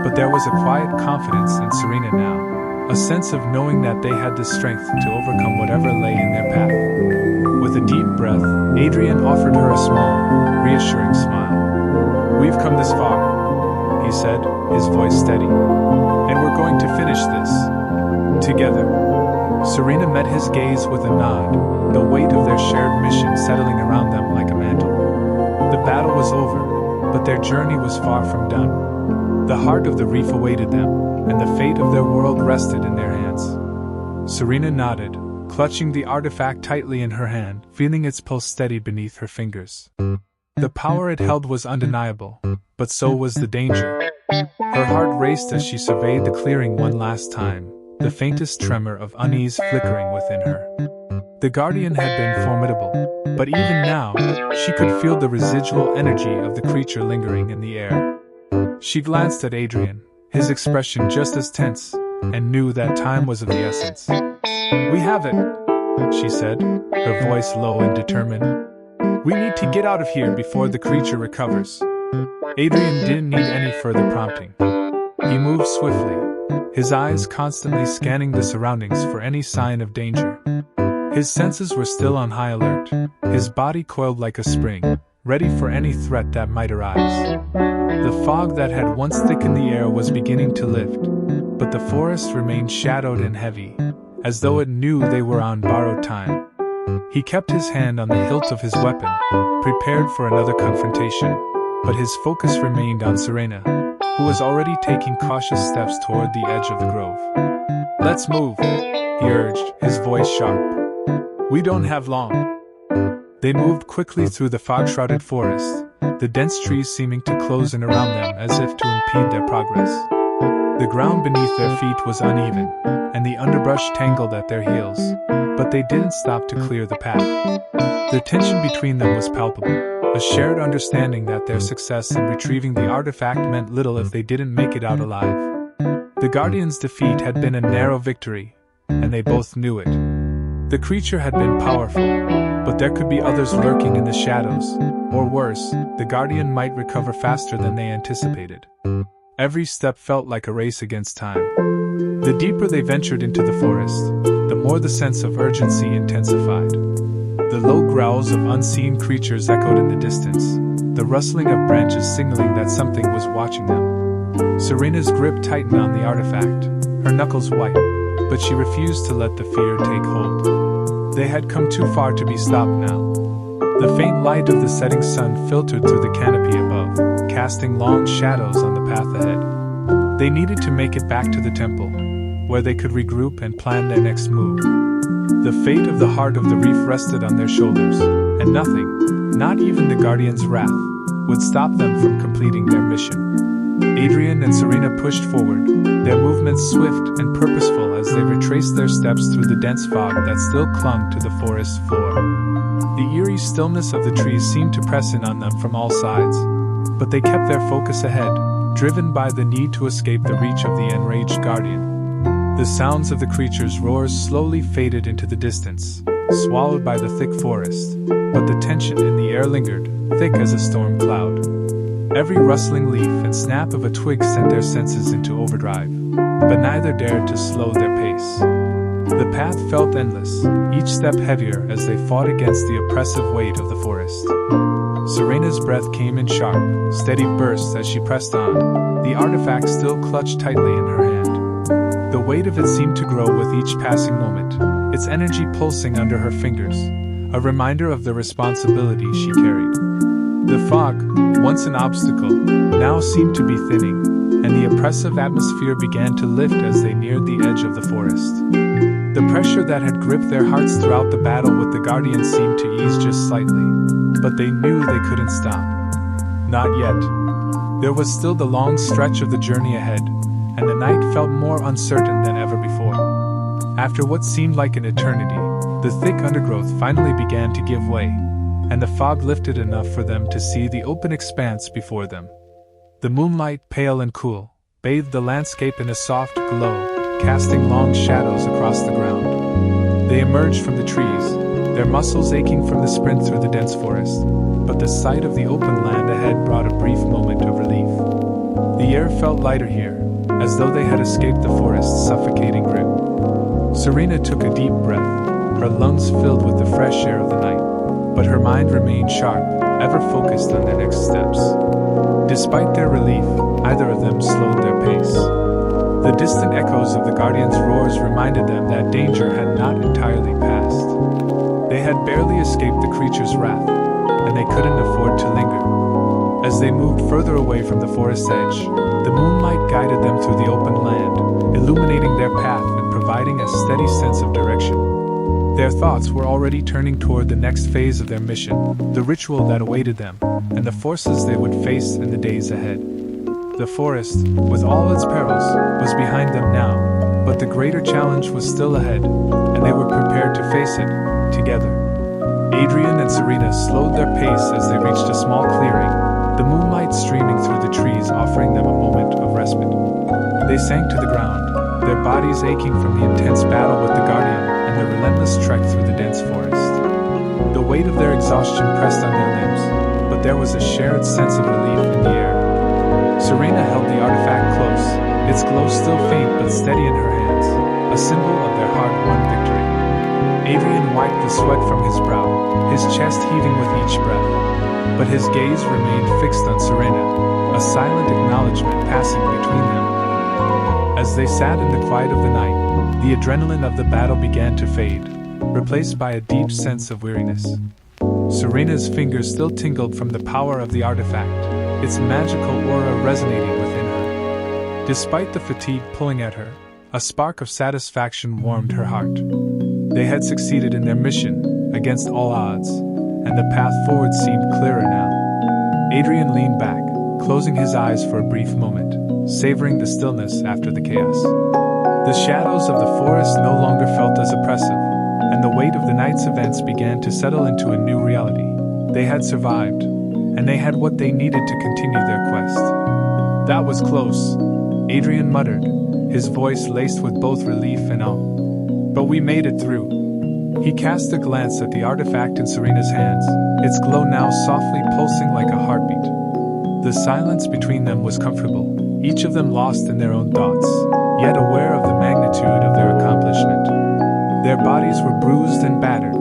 but there was a quiet confidence in Serena now, a sense of knowing that they had the strength to overcome whatever lay in their path. With a deep breath, Adrian offered her a small, reassuring smile. "We've come this far," he said, his voice steady, "and we're going to finish this together." Serena met his gaze with a nod, the weight of their shared mission settling around them like a mantle. The battle was over, but their journey was far from done. The heart of the reef awaited them, and the fate of their world rested in their hands. Serena nodded, clutching the artifact tightly in her hand, feeling its pulse steady beneath her fingers. The power it held was undeniable, but so was the danger. Her heart raced as she surveyed the clearing one last time, the faintest tremor of unease flickering within her. The Guardian had been formidable, but even now, she could feel the residual energy of the creature lingering in the air. She glanced at Adrian, his expression just as tense, and knew that time was of the essence. "We have it," she said, her voice low and determined. "We need to get out of here before the creature recovers." Adrian didn't need any further prompting. He moved swiftly, his eyes constantly scanning the surroundings for any sign of danger. His senses were still on high alert, his body coiled like a spring, ready for any threat that might arise. The fog that had once thickened the air was beginning to lift, but the forest remained shadowed and heavy, as though it knew they were on borrowed time. He kept his hand on the hilt of his weapon, prepared for another confrontation, but his focus remained on Serena, who was already taking cautious steps toward the edge of the grove. "Let's move," he urged, his voice sharp. "We don't have long." They moved quickly through the fog-shrouded forest, the dense trees seeming to close in around them as if to impede their progress. The ground beneath their feet was uneven, and the underbrush tangled at their heels, but they didn't stop to clear the path. The tension between them was palpable, a shared understanding that their success in retrieving the artifact meant little if they didn't make it out alive. The Guardians' defeat had been a narrow victory, and they both knew it. The creature had been powerful, but there could be others lurking in the shadows, or worse, the Guardian might recover faster than they anticipated. Every step felt like a race against time. The deeper they ventured into the forest, the more the sense of urgency intensified. The low growls of unseen creatures echoed in the distance, the rustling of branches signaling that something was watching them. Serena's grip tightened on the artifact, her knuckles white, but she refused to let the fear take hold. They had come too far to be stopped now. The faint light of the setting sun filtered through the canopy above, casting long shadows on the path ahead. They needed to make it back to the temple, where they could regroup and plan their next move. The fate of the heart of the reef rested on their shoulders, and nothing, not even the Guardian's wrath, would stop them from completing their mission. Adrian and Serena pushed forward, their movements swift and purposeful as they retraced their steps through the dense fog that still clung to the forest floor. The eerie stillness of the trees seemed to press in on them from all sides, but they kept their focus ahead, driven by the need to escape the reach of the enraged Guardian. The sounds of the creature's roars slowly faded into the distance, swallowed by the thick forest, but the tension in the air lingered, thick as a storm cloud. Every rustling leaf and snap of a twig sent their senses into overdrive, but neither dared to slow their pace. The path felt endless, each step heavier as they fought against the oppressive weight of the forest. Serena's breath came in sharp, steady bursts as she pressed on, the artifact still clutched tightly in her hand. The weight of it seemed to grow with each passing moment, its energy pulsing under her fingers, a reminder of the responsibility she carried. The fog, once an obstacle, now seemed to be thinning, and the oppressive atmosphere began to lift as they neared the edge of the forest. The pressure that had gripped their hearts throughout the battle with the Guardian seemed to ease just slightly, but they knew they couldn't stop. Not yet. There was still the long stretch of the journey ahead, and the night felt more uncertain than ever before. After what seemed like an eternity, the thick undergrowth finally began to give way, and the fog lifted enough for them to see the open expanse before them. The moonlight, pale and cool, bathed the landscape in a soft glow, casting long shadows across the ground. They emerged from the trees, their muscles aching from the sprint through the dense forest, but the sight of the open land ahead brought a brief moment of relief. The air felt lighter here, as though they had escaped the forest's suffocating grip. Serena took a deep breath, her lungs filled with the fresh air of the night, but her mind remained sharp, ever focused on their next steps. Despite their relief, neither of them slowed their pace. The distant echoes of the Guardian's roars reminded them that danger had not entirely passed. They had barely escaped the creature's wrath, and they couldn't afford to linger. As they moved further away from the forest's edge, the moonlight guided them through the open land, illuminating their path and providing a steady sense of direction. Their thoughts were already turning toward the next phase of their mission, the ritual that awaited them, and the forces they would face in the days ahead. The forest, with all its perils, was behind them now, but the greater challenge was still ahead, and they were prepared to face it, together. Adrian and Serena slowed their pace as they reached a small clearing, the moonlight streaming through the trees offering them a moment of respite. They sank to the ground, their bodies aching from the intense battle with the Guardian and the relentless trek through the dense forest. The weight of their exhaustion pressed on their limbs, but there was a shared sense of relief in the air. Serena held the artifact close, its glow still faint but steady in her hands, a symbol of their hard-won victory. Adrian wiped the sweat from his brow, his chest heaving with each breath, but his gaze remained fixed on Serena, a silent acknowledgement passing between them. As they sat in the quiet of the night, the adrenaline of the battle began to fade, replaced by a deep sense of weariness. Serena's fingers still tingled from the power of the artifact, its magical aura resonating within her. Despite the fatigue pulling at her, a spark of satisfaction warmed her heart. They had succeeded in their mission, against all odds, and the path forward seemed clearer now. Adrian leaned back, closing his eyes for a brief moment, savoring the stillness after the chaos. The shadows of the forest no longer felt as oppressive, and the weight of the night's events began to settle into a new reality. They had survived, and they had what they needed to continue their quest. That was close, Adrian muttered, his voice laced with both relief and awe. But we made it through. He cast a glance at the artifact in Serena's hands, its glow now softly pulsing like a heartbeat. The silence between them was comfortable, each of them lost in their own thoughts, yet aware of the magnitude of their accomplishment. Their bodies were bruised and battered,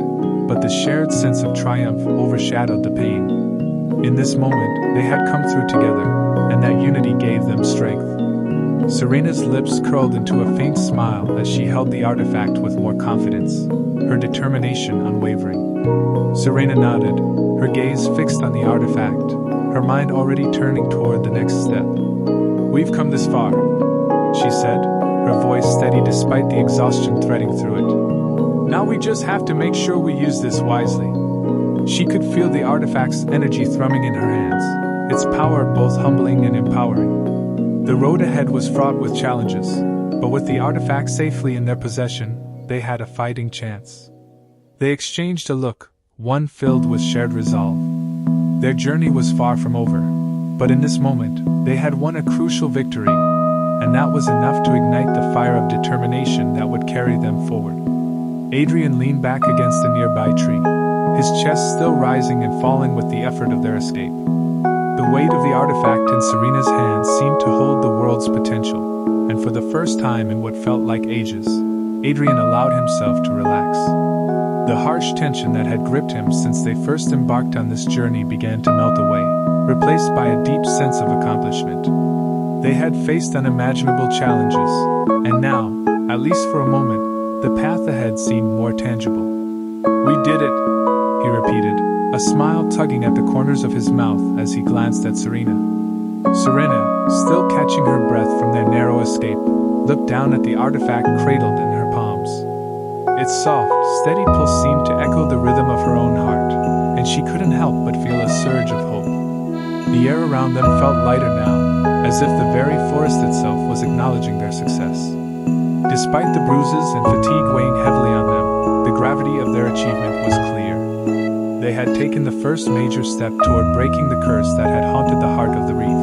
but the shared sense of triumph overshadowed the pain. In this moment, they had come through together, and that unity gave them strength. Serena's lips curled into a faint smile as she held the artifact with more confidence, her determination unwavering. Serena nodded, her gaze fixed on the artifact, her mind already turning toward the next step. "We've come this far," she said, her voice steady despite the exhaustion threading through it. "Now we just have to make sure we use this wisely." She could feel the artifact's energy thrumming in her hands, its power both humbling and empowering. The road ahead was fraught with challenges, but with the artifact safely in their possession, they had a fighting chance. They exchanged a look, one filled with shared resolve. Their journey was far from over, but in this moment, they had won a crucial victory, and that was enough to ignite the fire of determination that would carry them forward. Adrian leaned back against a nearby tree, his chest still rising and falling with the effort of their escape. The weight of the artifact in Serena's hands seemed to hold the world's potential, and for the first time in what felt like ages, Adrian allowed himself to relax. The harsh tension that had gripped him since they first embarked on this journey began to melt away, replaced by a deep sense of accomplishment. They had faced unimaginable challenges, and now, at least for a moment, the path ahead seemed more tangible. "We did it," he repeated, a smile tugging at the corners of his mouth as he glanced at Serena. Serena, still catching her breath from their narrow escape, looked down at the artifact cradled in her palms. Its soft, steady pulse seemed to echo the rhythm of her own heart, and she couldn't help but feel a surge of hope. The air around them felt lighter now, as if the very forest itself was acknowledging their success. Despite the bruises and fatigue weighing heavily on them, the gravity of their achievement was clear. They had taken the first major step toward breaking the curse that had haunted the heart of the reef.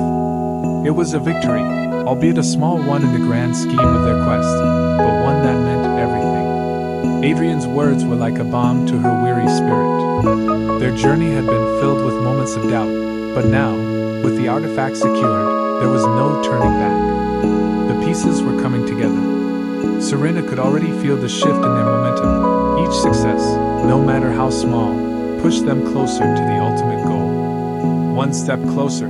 It was a victory, albeit a small one in the grand scheme of their quest, but one that meant everything. Adrian's words were like a balm to her weary spirit. Their journey had been filled with moments of doubt, but now, with the artifact secured, there was no turning back. The pieces were coming together. Serena could already feel the shift in their momentum. Each success, no matter how small, pushed them closer to the ultimate goal. "One step closer,"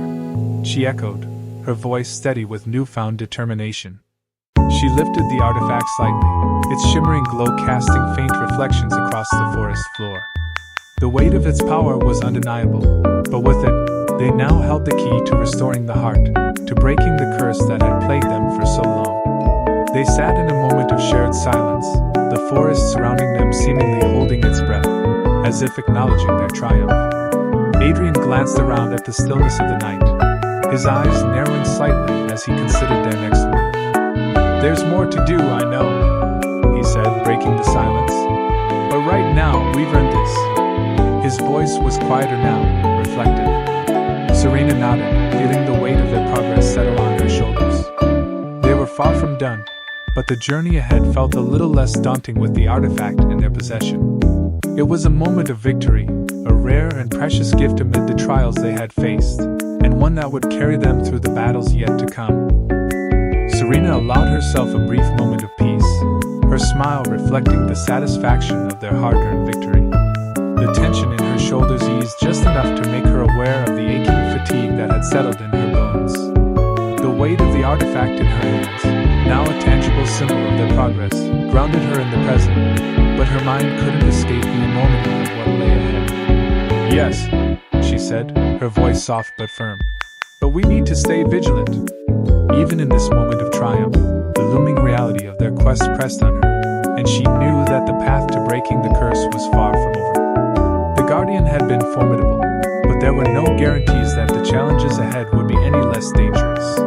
she echoed, her voice steady with newfound determination. She lifted the artifact slightly, its shimmering glow casting faint reflections across the forest floor. The weight of its power was undeniable, but with it, they now held the key to restoring the heart, to breaking the curse that had plagued them for so long. They sat in a moment of shared silence, the forest surrounding them seemingly holding its breath, as if acknowledging their triumph. Adrian glanced around at the stillness of the night, his eyes narrowing slightly as he considered their next move. "There's more to do, I know," he said, breaking the silence. "But right now, we've earned this." His voice was quieter now, reflective. Serena nodded, feeling the weight of their progress settle on her shoulders. They were far from done, but the journey ahead felt a little less daunting with the artifact in their possession. It was a moment of victory, a rare and precious gift amid the trials they had faced, and one that would carry them through the battles yet to come. Serena allowed herself a brief moment of peace, her smile reflecting the satisfaction of their hard-earned victory. The tension in her shoulders eased just enough to make her aware of the aching fatigue that had settled in her bones. The weight of the artifact in her hands, now a tangible symbol of their progress, grounded her in the present, but her mind couldn't escape the enormity of what lay ahead. "Yes," she said, her voice soft but firm. "But we need to stay vigilant." Even in this moment of triumph, the looming reality of their quest pressed on her, and she knew that the path to breaking the curse was far from over. The Guardian had been formidable, but there were no guarantees that the challenges ahead would be any less dangerous.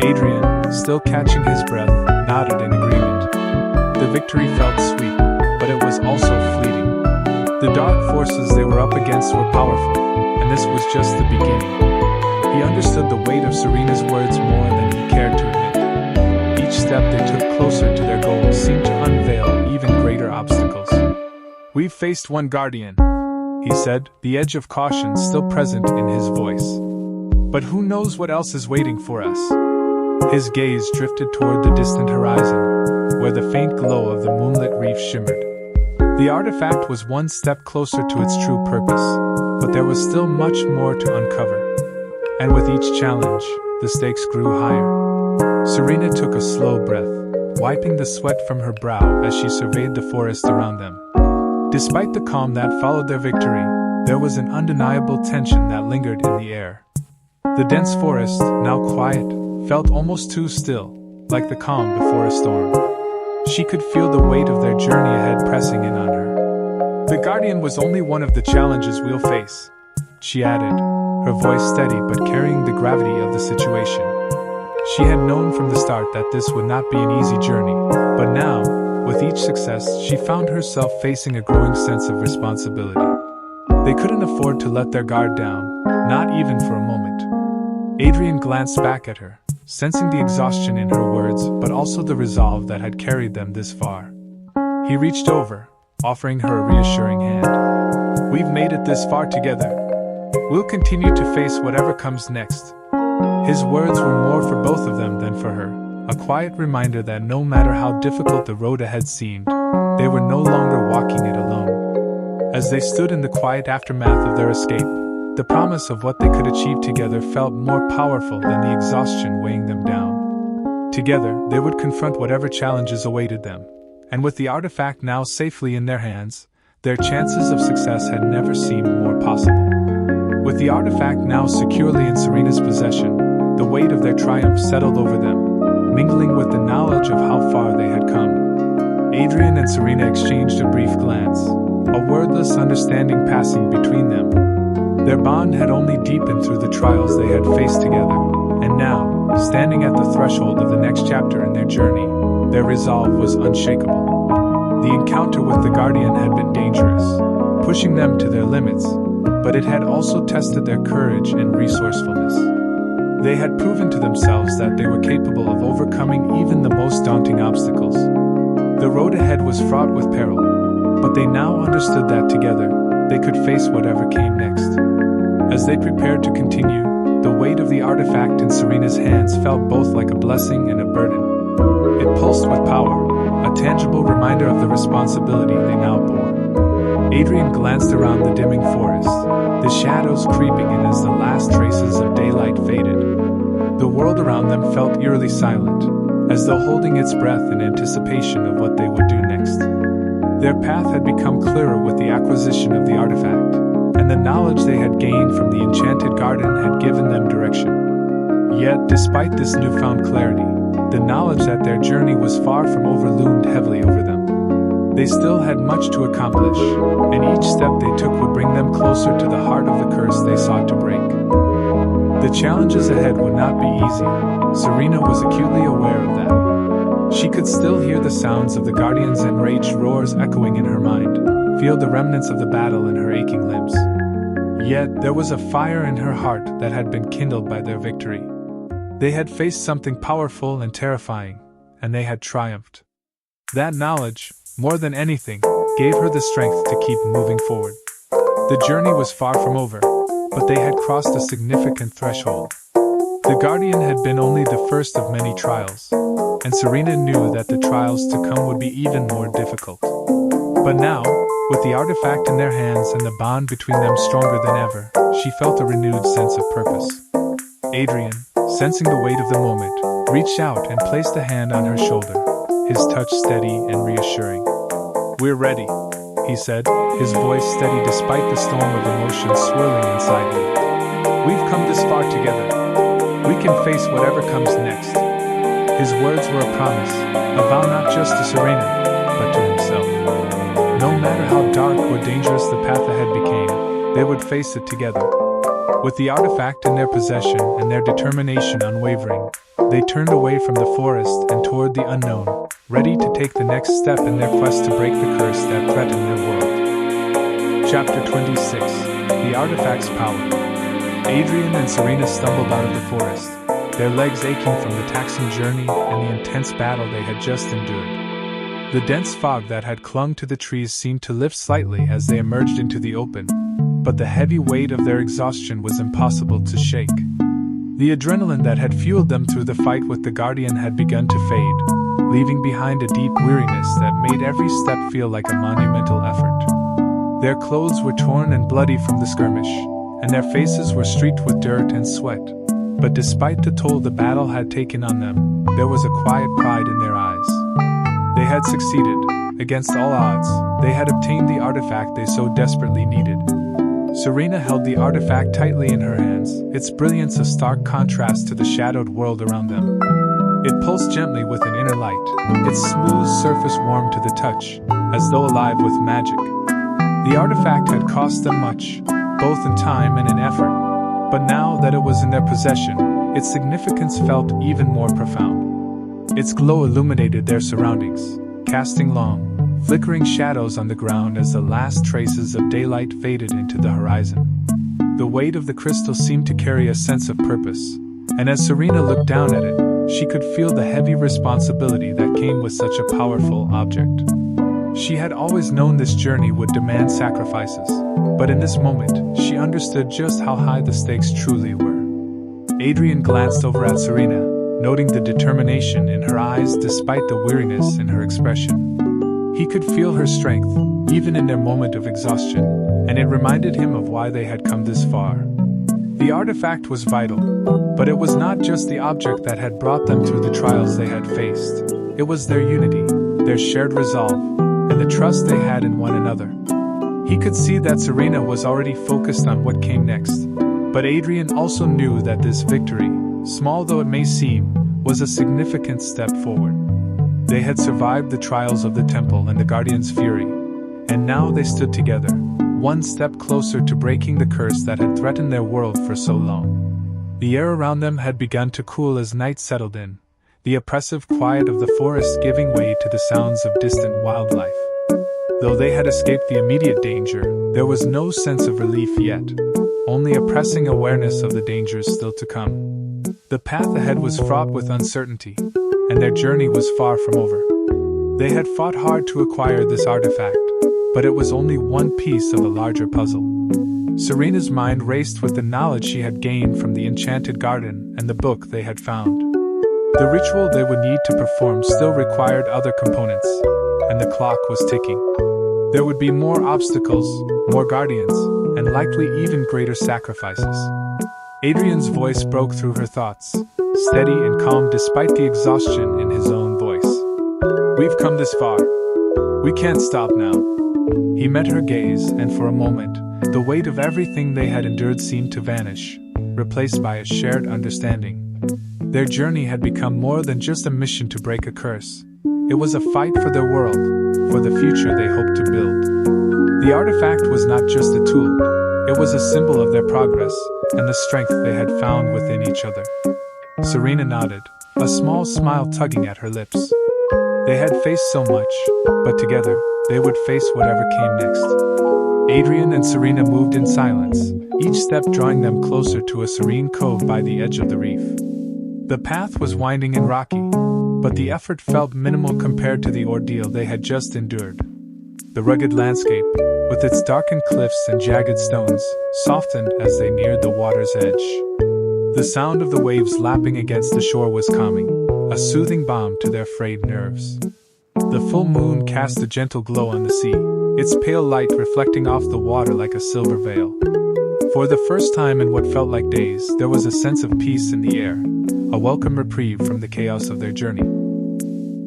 Adrian still catching his breath, nodded in agreement. The victory felt sweet, but it was also fleeting. The dark forces they were up against were powerful, and this was just the beginning. He understood the weight of Serena's words more than he cared to admit. Each step they took closer to their goal seemed to unveil even greater obstacles. "We've faced one guardian," he said, the edge of caution still present in his voice. "But who knows what else is waiting for us?" His gaze drifted toward the distant horizon, where the faint glow of the moonlit reef shimmered. The artifact was one step closer to its true purpose, but there was still much more to uncover. And with each challenge, the stakes grew higher. Serena took a slow breath, wiping the sweat from her brow as she surveyed the forest around them. Despite the calm that followed their victory, there was an undeniable tension that lingered in the air. The dense forest, now quiet, felt almost too still, like the calm before a storm. She could feel the weight of their journey ahead pressing in on her. "The Guardian was only one of the challenges we'll face," she added, her voice steady but carrying the gravity of the situation. She had known from the start that this would not be an easy journey, but now, with each success, she found herself facing a growing sense of responsibility. They couldn't afford to let their guard down, not even for a moment. Adrian glanced back at her, sensing the exhaustion in her words but also the resolve that had carried them this far. He reached over, offering her a reassuring hand. "We've made it this far together. We'll continue to face whatever comes next." His words were more for both of them than for her, a quiet reminder that no matter how difficult the road ahead seemed, they were no longer walking it alone. As they stood in the quiet aftermath of their escape, the promise of what they could achieve together felt more powerful than the exhaustion weighing them down. Together, they would confront whatever challenges awaited them, and with the artifact now safely in their hands, their chances of success had never seemed more possible. With the artifact now securely in Serena's possession, the weight of their triumph settled over them, mingling with the knowledge of how far they had come. Adrian and Serena exchanged a brief glance, a wordless understanding passing between them. Their bond had only deepened through the trials they had faced together, and now, standing at the threshold of the next chapter in their journey, their resolve was unshakable. The encounter with the Guardian had been dangerous, pushing them to their limits, but it had also tested their courage and resourcefulness. They had proven to themselves that they were capable of overcoming even the most daunting obstacles. The road ahead was fraught with peril, but they now understood that together, they could face whatever came next. As they prepared to continue, the weight of the artifact in Serena's hands felt both like a blessing and a burden. It pulsed with power, a tangible reminder of the responsibility they now bore. Adrian glanced around the dimming forest, the shadows creeping in as the last traces of daylight faded. The world around them felt eerily silent, as though holding its breath in anticipation of what they would do next. Their path had become clearer with the acquisition of the artifact, and the knowledge they had gained from the enchanted garden had given them direction. Yet, despite this newfound clarity, the knowledge that their journey was far from over loomed heavily over them. They still had much to accomplish, and each step they took would bring them closer to the heart of the curse they sought to break. The challenges ahead would not be easy. Serena was acutely aware of that. She could still hear the sounds of the Guardian's enraged roars echoing in her mind, feel the remnants of the battle in her aching limbs. Yet there was a fire in her heart that had been kindled by their victory. They had faced something powerful and terrifying, and they had triumphed. That knowledge, more than anything, gave her the strength to keep moving forward. The journey was far from over, but they had crossed a significant threshold. The Guardian had been only the first of many trials, and Serena knew that the trials to come would be even more difficult. But now, with the artifact in their hands and the bond between them stronger than ever, she felt a renewed sense of purpose. Adrian, sensing the weight of the moment, reached out and placed a hand on her shoulder, his touch steady and reassuring. "We're ready," he said, his voice steady despite the storm of emotion swirling inside him. "We've come this far together. We can face whatever comes next." His words were a promise, a vow not just to Serena, but to himself. No matter how dark or dangerous the path ahead became, they would face it together. With the artifact in their possession and their determination unwavering, They turned away from the forest and toward the unknown, ready to take the next step in their quest to break the curse that threatened their world. Chapter 26: The Artifact's Power. Adrian and Serena stumbled out of the forest, their legs aching from the taxing journey and the intense battle they had just endured. The dense fog that had clung to the trees seemed to lift slightly as they emerged into the open, but the heavy weight of their exhaustion was impossible to shake. The adrenaline that had fueled them through the fight with the Guardian had begun to fade, leaving behind a deep weariness that made every step feel like a monumental effort. Their clothes were torn and bloody from the skirmish, and their faces were streaked with dirt and sweat. But despite the toll the battle had taken on them, there was a quiet pride in their eyes. They had succeeded. Against all odds, they had obtained the artifact they so desperately needed. Serena held the artifact tightly in her hands, its brilliance a stark contrast to the shadowed world around them. It pulsed gently with an inner light, its smooth surface warm to the touch, as though alive with magic. The artifact had cost them much, both in time and in effort, but now that it was in their possession, its significance felt even more profound. Its glow illuminated their surroundings, casting long, flickering shadows on the ground as the last traces of daylight faded into the horizon. The weight of the crystal seemed to carry a sense of purpose, and as Serena looked down at it, she could feel the heavy responsibility that came with such a powerful object. She had always known this journey would demand sacrifices, but in this moment, she understood just how high the stakes truly were. Adrian glanced over at Serena, noting the determination in her eyes despite the weariness in her expression. He could feel her strength, even in their moment of exhaustion, and it reminded him of why they had come this far. The artifact was vital, but it was not just the object that had brought them through the trials they had faced. It was their unity, their shared resolve, and the trust they had in one another. He could see that Serena was already focused on what came next, but Adrian also knew that this victory, small though it may seem, was a significant step forward. They had survived the trials of the temple and the Guardian's fury, and now they stood together, one step closer to breaking the curse that had threatened their world for so long. The air around them had begun to cool as night settled in, the oppressive quiet of the forest giving way to the sounds of distant wildlife. Though they had escaped the immediate danger, there was no sense of relief yet, only a pressing awareness of the dangers still to come. The path ahead was fraught with uncertainty, and their journey was far from over. They had fought hard to acquire this artifact, but it was only one piece of a larger puzzle. Serena's mind raced with the knowledge she had gained from the enchanted garden and the book they had found. The ritual they would need to perform still required other components, and the clock was ticking. There would be more obstacles, more guardians, and likely even greater sacrifices. Adrian's voice broke through her thoughts, steady and calm despite the exhaustion in his own voice. "We've come this far. We can't stop now." He met her gaze, and for a moment, the weight of everything they had endured seemed to vanish, replaced by a shared understanding. Their journey had become more than just a mission to break a curse. It was a fight for their world, for the future they hoped to build. The artifact was not just a tool, it was a symbol of their progress and the strength they had found within each other. Serena nodded, a small smile tugging at her lips. They had faced so much, but together, they would face whatever came next. Adrian and Serena moved in silence, each step drawing them closer to a serene cove by the edge of the reef. The path was winding and rocky, but the effort felt minimal compared to the ordeal they had just endured. The rugged landscape, with its darkened cliffs and jagged stones, softened as they neared the water's edge. The sound of the waves lapping against the shore was calming, a soothing balm to their frayed nerves. The full moon cast a gentle glow on the sea, its pale light reflecting off the water like a silver veil. For the first time in what felt like days, there was a sense of peace in the air, a welcome reprieve from the chaos of their journey.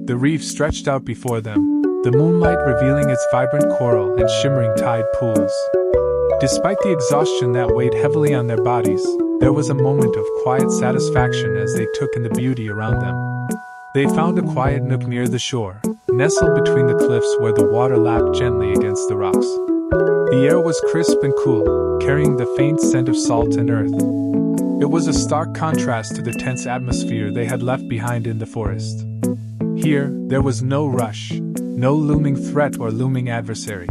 The reef stretched out before them, the moonlight revealing its vibrant coral and shimmering tide pools. Despite the exhaustion that weighed heavily on their bodies, there was a moment of quiet satisfaction as they took in the beauty around them. They found a quiet nook near the shore, nestled between the cliffs where the water lapped gently against the rocks. The air was crisp and cool, carrying the faint scent of salt and earth. It was a stark contrast to the tense atmosphere they had left behind in the forest. Here, there was no rush, no looming threat or looming adversary.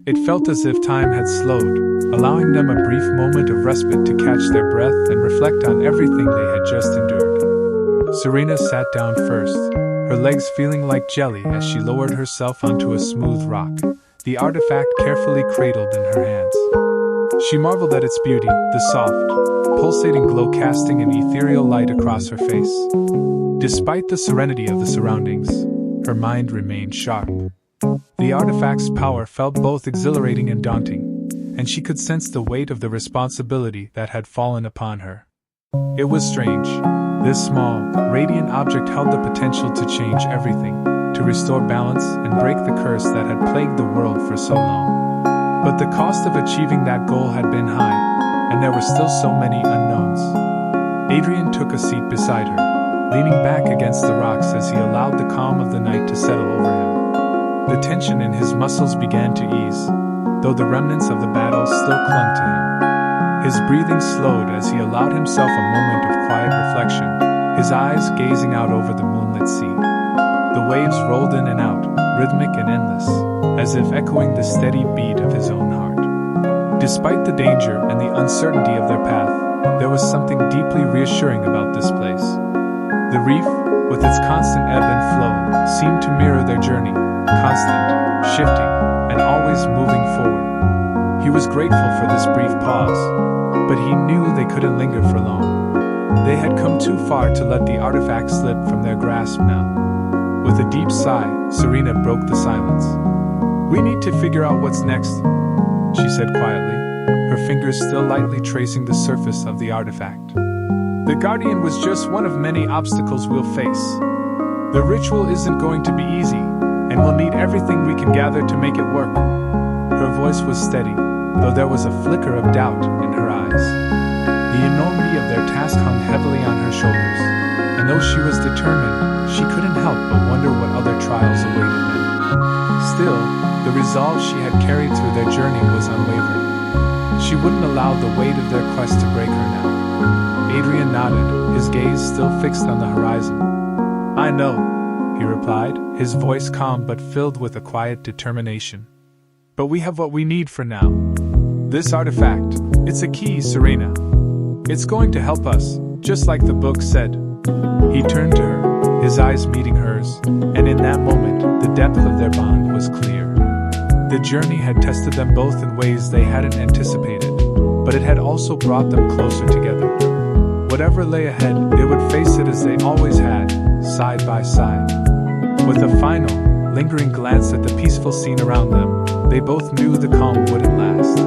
It felt as if time had slowed, allowing them a brief moment of respite to catch their breath and reflect on everything they had just endured. Serena sat down first, her legs feeling like jelly as she lowered herself onto a smooth rock, the artifact carefully cradled in her hands. She marveled at its beauty, the soft, pulsating glow casting an ethereal light across her face. Despite the serenity of the surroundings, her mind remained sharp. The artifact's power felt both exhilarating and daunting, and she could sense the weight of the responsibility that had fallen upon her. It was strange. This small, radiant object held the potential to change everything, to restore balance and break the curse that had plagued the world for so long. But the cost of achieving that goal had been high, and there were still so many unknowns. Adrian took a seat beside her, leaning back against the rocks as he allowed the calm of the night to settle over him. The tension in his muscles began to ease, though the remnants of the battle still clung to him. His breathing slowed as he allowed himself a moment of quiet reflection, his eyes gazing out over the moonlit sea. The waves rolled in and out, rhythmic and endless, as if echoing the steady beat of his own heart. Despite the danger and the uncertainty of their path, there was something deeply reassuring about this place. The reef, with its constant ebb and flow, seemed to mirror their journey, constant, shifting, and always moving forward. He was grateful for this brief pause, but he knew they couldn't linger for long. They had come too far to let the artifact slip from their grasp now. With a deep sigh, Serena broke the silence. "We need to figure out what's next," she said quietly, her fingers still lightly tracing the surface of the artifact. "The Guardian was just one of many obstacles we'll face. The ritual isn't going to be easy, and we'll need everything we can gather to make it work." Her voice was steady, though there was a flicker of doubt in her eyes. The enormity of their task hung heavily on her shoulders, and though she was determined, she couldn't help but wonder what other trials awaited them. Still, the resolve she had carried through their journey was unwavering. She wouldn't allow the weight of their quest to break her now. Adrian nodded, his gaze still fixed on the horizon. "I know," he replied, his voice calm but filled with a quiet determination. "But we have what we need for now. This artifact, it's a key, Serena. It's going to help us, just like the book said." He turned to her, his eyes meeting hers, and in that moment, the depth of their bond was clear. The journey had tested them both in ways they hadn't anticipated, but it had also brought them closer together. Whatever lay ahead, they would face it as they always had, side by side. With a final, lingering glance at the peaceful scene around them, they both knew the calm wouldn't last.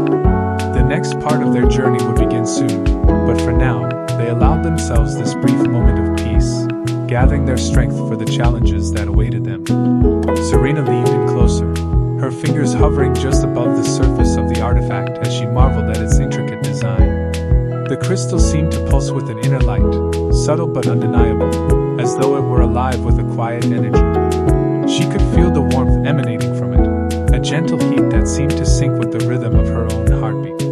The next part of their journey would begin soon, but for now, they allowed themselves this brief moment of peace, gathering their strength for the challenges that awaited them. Serena leaned in closer, her fingers hovering just above the surface of the artifact as she marveled at its intricate design. The crystal seemed to pulse with an inner light, subtle but undeniable, as though it were alive with a quiet energy. She could feel the warmth emanating from it, a gentle heat that seemed to sync with the rhythm of her own heartbeat.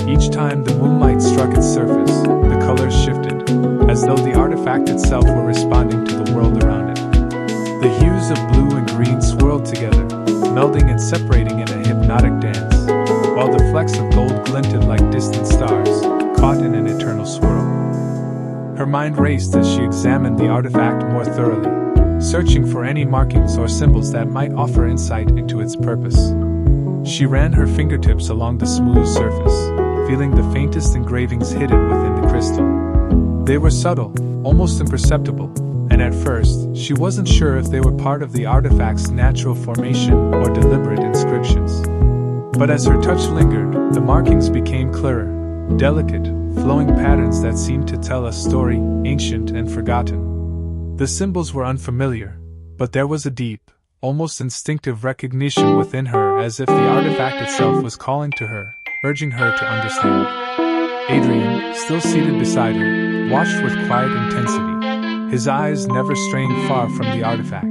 Each time the moonlight struck its surface, the colors shifted, as though the artifact itself were responding to the world around it. The hues of blue and green swirled together, melding and separating in a hypnotic dance, while the flecks of gold glinted like distant stars, caught in an eternal swirl. Her mind raced as she examined the artifact more thoroughly, searching for any markings or symbols that might offer insight into its purpose. She ran her fingertips along the smooth surface, feeling the faintest engravings hidden within the crystal. They were subtle, almost imperceptible, and at first, she wasn't sure if they were part of the artifact's natural formation or deliberate inscriptions. But as her touch lingered, the markings became clearer, delicate, flowing patterns that seemed to tell a story, ancient and forgotten. The symbols were unfamiliar, but there was a deep, almost instinctive recognition within her, as if the artifact itself was calling to her, urging her to understand. Adrian, still seated beside her, watched with quiet intensity, his eyes never straying far from the artifact.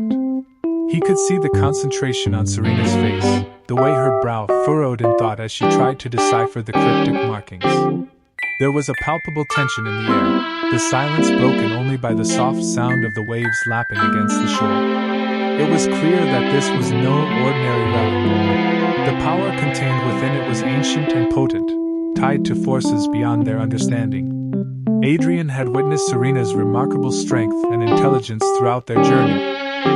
He could see the concentration on Serena's face, the way her brow furrowed in thought as she tried to decipher the cryptic markings. There was a palpable tension in the air, the silence broken only by the soft sound of the waves lapping against the shore. It was clear that this was no ordinary relic. The power contained within it was ancient and potent, tied to forces beyond their understanding. Adrian had witnessed Serena's remarkable strength and intelligence throughout their journey,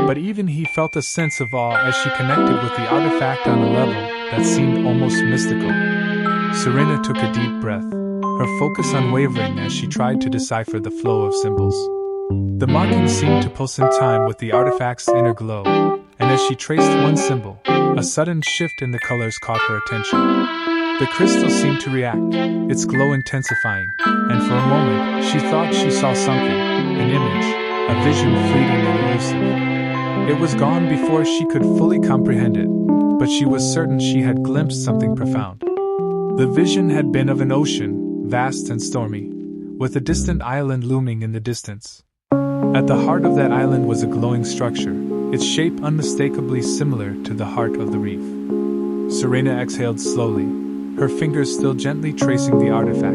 but even he felt a sense of awe as she connected with the artifact on a level that seemed almost mystical. Serena took a deep breath, her focus unwavering as she tried to decipher the flow of symbols. The markings seemed to pulse in time with the artifact's inner glow, and as she traced one symbol, a sudden shift in the colors caught her attention. The crystal seemed to react, its glow intensifying, and for a moment she thought she saw something, an image, a vision fleeting and elusive. It was gone before she could fully comprehend it, but she was certain she had glimpsed something profound. The vision had been of an ocean, vast and stormy, with a distant island looming in the distance. At the heart of that island was a glowing structure, its shape unmistakably similar to the heart of the reef. Serena exhaled slowly, her fingers still gently tracing the artifact.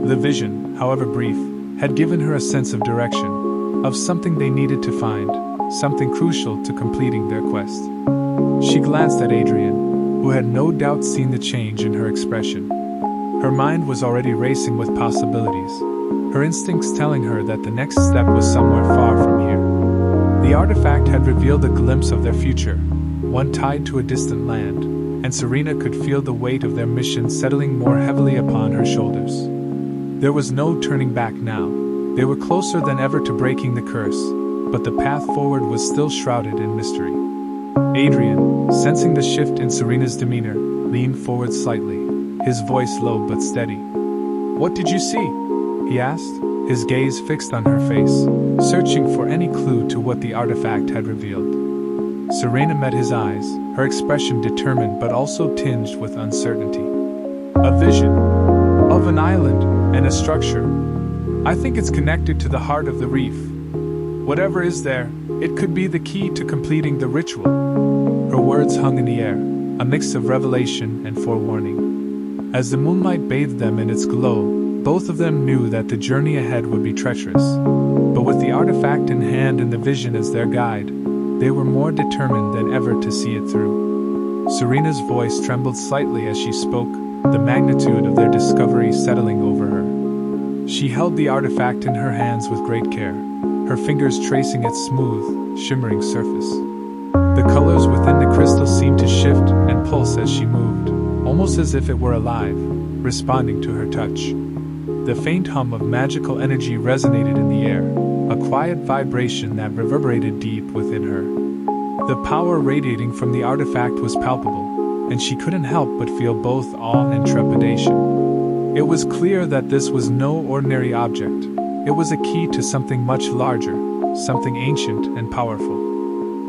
The vision, however brief, had given her a sense of direction, of something they needed to find, something crucial to completing their quest. She glanced at Adrian, who had no doubt seen the change in her expression. Her mind was already racing with possibilities, her instincts telling her that the next step was somewhere far from here. The artifact had revealed a glimpse of their future, one tied to a distant land, and Serena could feel the weight of their mission settling more heavily upon her shoulders. There was no turning back now. They were closer than ever to breaking the curse, but the path forward was still shrouded in mystery. Adrian, sensing the shift in Serena's demeanor, leaned forward slightly, his voice low but steady. "What did you see?" he asked, his gaze fixed on her face, searching for any clue to what the artifact had revealed. Serena met his eyes, her expression determined but also tinged with uncertainty. "A vision of an island and a structure. I think it's connected to the heart of the reef. Whatever is there, it could be the key to completing the ritual." Her words hung in the air, a mix of revelation and forewarning. As the moonlight bathed them in its glow, both of them knew that the journey ahead would be treacherous. But with the artifact in hand and the vision as their guide, they were more determined than ever to see it through. Serena's voice trembled slightly as she spoke, the magnitude of their discovery settling over her. She held the artifact in her hands with great care, her fingers tracing its smooth, shimmering surface. The colors within the crystal seemed to shift and pulse as she moved, almost as if it were alive, responding to her touch. The faint hum of magical energy resonated in the air, a quiet vibration that reverberated deep within her. The power radiating from the artifact was palpable, and she couldn't help but feel both awe and trepidation. It was clear that this was no ordinary object. It was a key to something much larger, something ancient and powerful.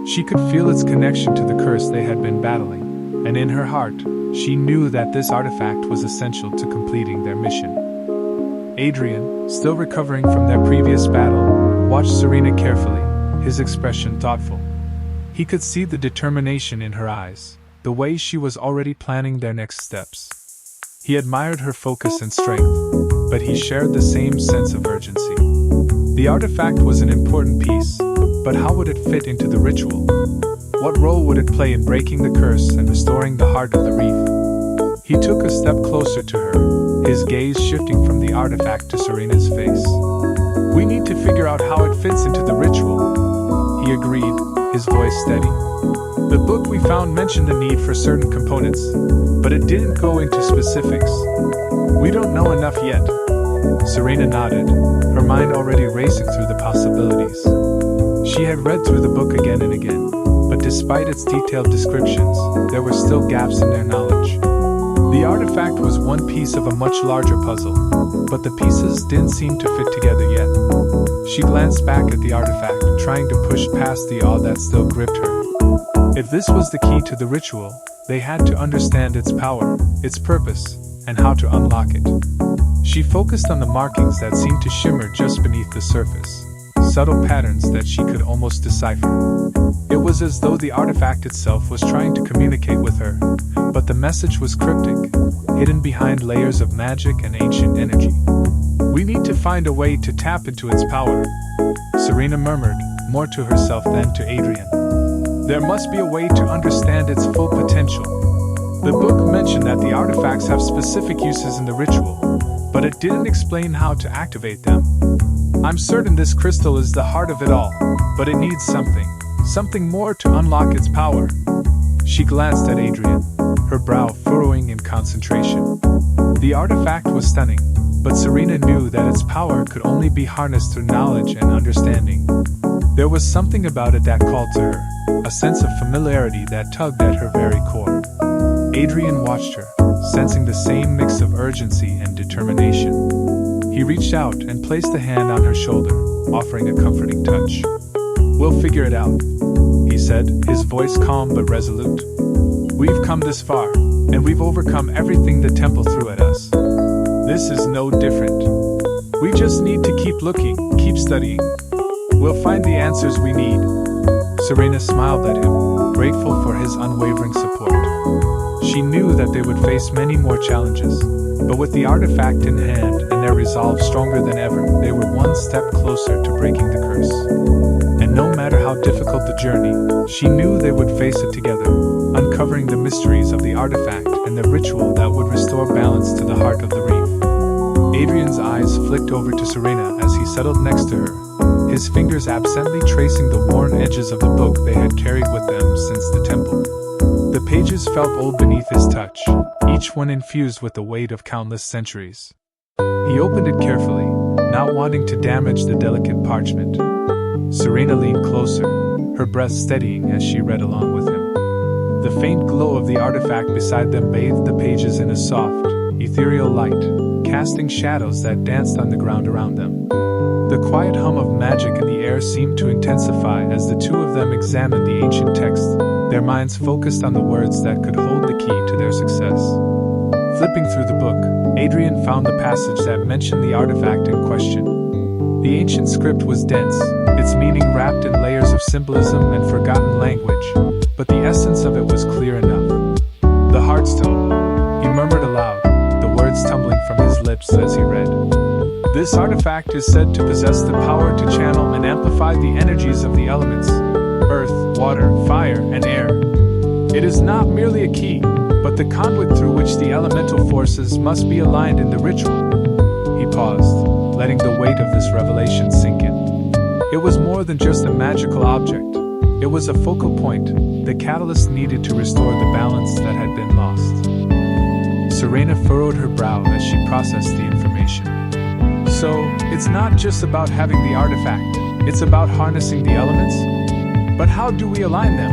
She could feel its connection to the curse they had been battling, and in her heart, she knew that this artifact was essential to completing their mission. Adrian, still recovering from their previous battle, watched Serena carefully, his expression thoughtful. He could see the determination in her eyes, the way she was already planning their next steps. He admired her focus and strength, but he shared the same sense of urgency. The artifact was an important piece, but how would it fit into the ritual? What role would it play in breaking the curse and restoring the heart of the reef? He took a step closer to her, his gaze shifting from the artifact to Serena's face. "We need to figure out how it fits into the ritual," he agreed, his voice steady. "The book we found mentioned the need for certain components, but it didn't go into specifics. We don't know enough yet." Serena nodded, her mind already racing through the possibilities. She had read through the book again and again, but despite its detailed descriptions, there were still gaps in their knowledge. The artifact was one piece of a much larger puzzle, but the pieces didn't seem to fit together yet. She glanced back at the artifact, trying to push past the awe that still gripped her. If this was the key to the ritual, they had to understand its power, its purpose, and how to unlock it. She focused on the markings that seemed to shimmer just beneath the surface, subtle patterns that she could almost decipher. It was as though the artifact itself was trying to communicate with her, but the message was cryptic, hidden behind layers of magic and ancient energy. We need to find a way to tap into its power, Serena murmured, more to herself than to Adrian. There must be a way to understand its full potential. The book mentioned that the artifacts have specific uses in the ritual, but it didn't explain how to activate them. I'm certain this crystal is the heart of it all, but it needs something more to unlock its power. She glanced at Adrian, her brow furrowing in concentration. The artifact was stunning, but Serena knew that its power could only be harnessed through knowledge and understanding. There was something about it that called to her, a sense of familiarity that tugged at her very core. Adrian watched her, sensing the same mix of urgency and determination. He reached out and placed a hand on her shoulder, offering a comforting touch. "We'll figure it out," he said, his voice calm but resolute. "We've come this far, and we've overcome everything the temple threw at us. This is no different. We just need to keep looking, keep studying. We'll find the answers we need." Serena smiled at him, grateful for his unwavering support. She knew that they would face many more challenges, but with the artifact in hand and their resolve stronger than ever, they were one step closer to breaking the curse. And no matter how difficult the journey, she knew they would face it together, uncovering the mysteries of the artifact and the ritual that would restore balance to the heart of the reef. Adrian's eyes flicked over to Serena as he settled next to her, his fingers absently tracing the worn edges of the book they had carried with them since the temple. The pages felt old beneath his touch, each one infused with the weight of countless centuries. He opened it carefully, not wanting to damage the delicate parchment. Serena leaned closer, her breath steadying as she read along with him. The faint glow of the artifact beside them bathed the pages in a soft, ethereal light, casting shadows that danced on the ground around them. The quiet hum of magic in the air seemed to intensify as the two of them examined the ancient text, their minds focused on the words that could hold the key to their success. Flipping through the book, Adrian found the passage that mentioned the artifact in question. The ancient script was dense, its meaning wrapped in layers of symbolism and forgotten language, but the essence of it was clear enough. "The Heartstone," he murmured aloud, the words tumbling from his lips as he read. "This artifact is said to possess the power to channel and amplify the energies of the elements, earth, water, fire, and air. It is not merely a key, but the conduit through which the elemental forces must be aligned in the ritual." He paused, letting the weight of this revelation sink in. It was more than just a magical object. It was a focal point, the catalyst needed to restore the balance that had been lost. Serena furrowed her brow as she processed the information. "So, it's not just about having the artifact, it's about harnessing the elements? But how do we align them?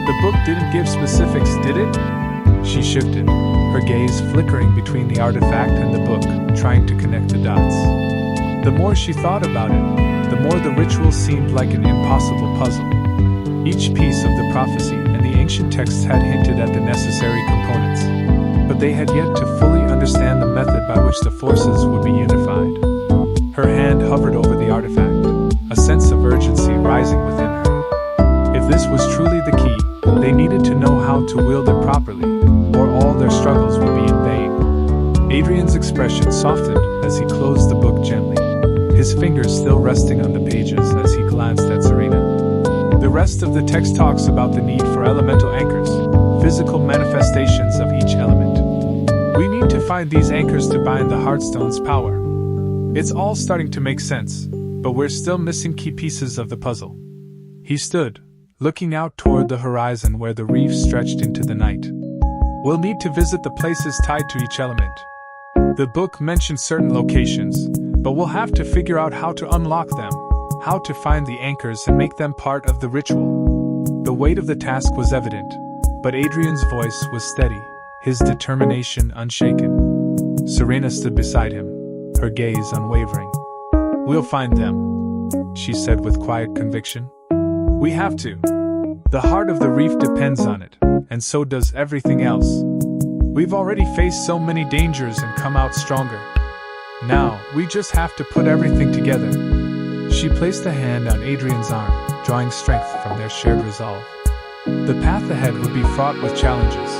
The book didn't give specifics, did it?" She shifted, her gaze flickering between the artifact and the book, trying to connect the dots. The more she thought about it, the more the ritual seemed like an impossible puzzle. Each piece of the prophecy and the ancient texts had hinted at the necessary components, but they had yet to fully understand the method by which the forces would be unified. Her hand hovered over the artifact, a sense of urgency rising within her. If this was truly the key, they needed to know how to wield it properly, or all their struggles would be in vain. Adrian's expression softened as he closed the book gently, his fingers still resting on the pages as he glanced at Serena. The rest of the text talks about the need for elemental anchors, physical manifestations of each element. We need to find these anchors to bind the Heartstone's power. It's all starting to make sense, but we're still missing key pieces of the puzzle. He stood, looking out toward the horizon where the reef stretched into the night. "We'll need to visit the places tied to each element. The book mentioned certain locations, but we'll have to figure out how to unlock them, how to find the anchors and make them part of the ritual." The weight of the task was evident, but Adrian's voice was steady, his determination unshaken. Serena stood beside him, her gaze unwavering. "We'll find them," she said with quiet conviction. "We have to. The heart of the reef depends on it, and so does everything else. We've already faced so many dangers and come out stronger. Now, we just have to put everything together." She placed a hand on Adrian's arm, drawing strength from their shared resolve. The path ahead would be fraught with challenges,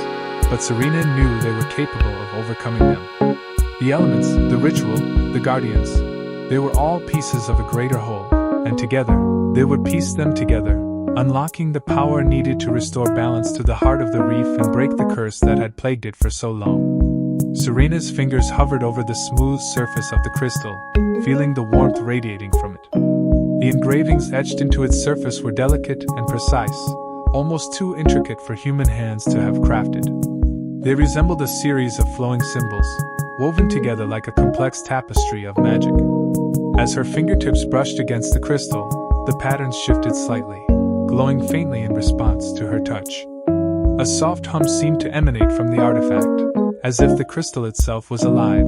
but Serena knew they were capable of overcoming them. The elements, the ritual, the guardians, they were all pieces of a greater whole, and together, they would piece them together, unlocking the power needed to restore balance to the heart of the reef and break the curse that had plagued it for so long. Serena's fingers hovered over the smooth surface of the crystal, feeling the warmth radiating from it. The engravings etched into its surface were delicate and precise, almost too intricate for human hands to have crafted. They resembled a series of flowing symbols, woven together like a complex tapestry of magic. As her fingertips brushed against the crystal, the patterns shifted slightly, glowing faintly in response to her touch. A soft hum seemed to emanate from the artifact, as if the crystal itself was alive,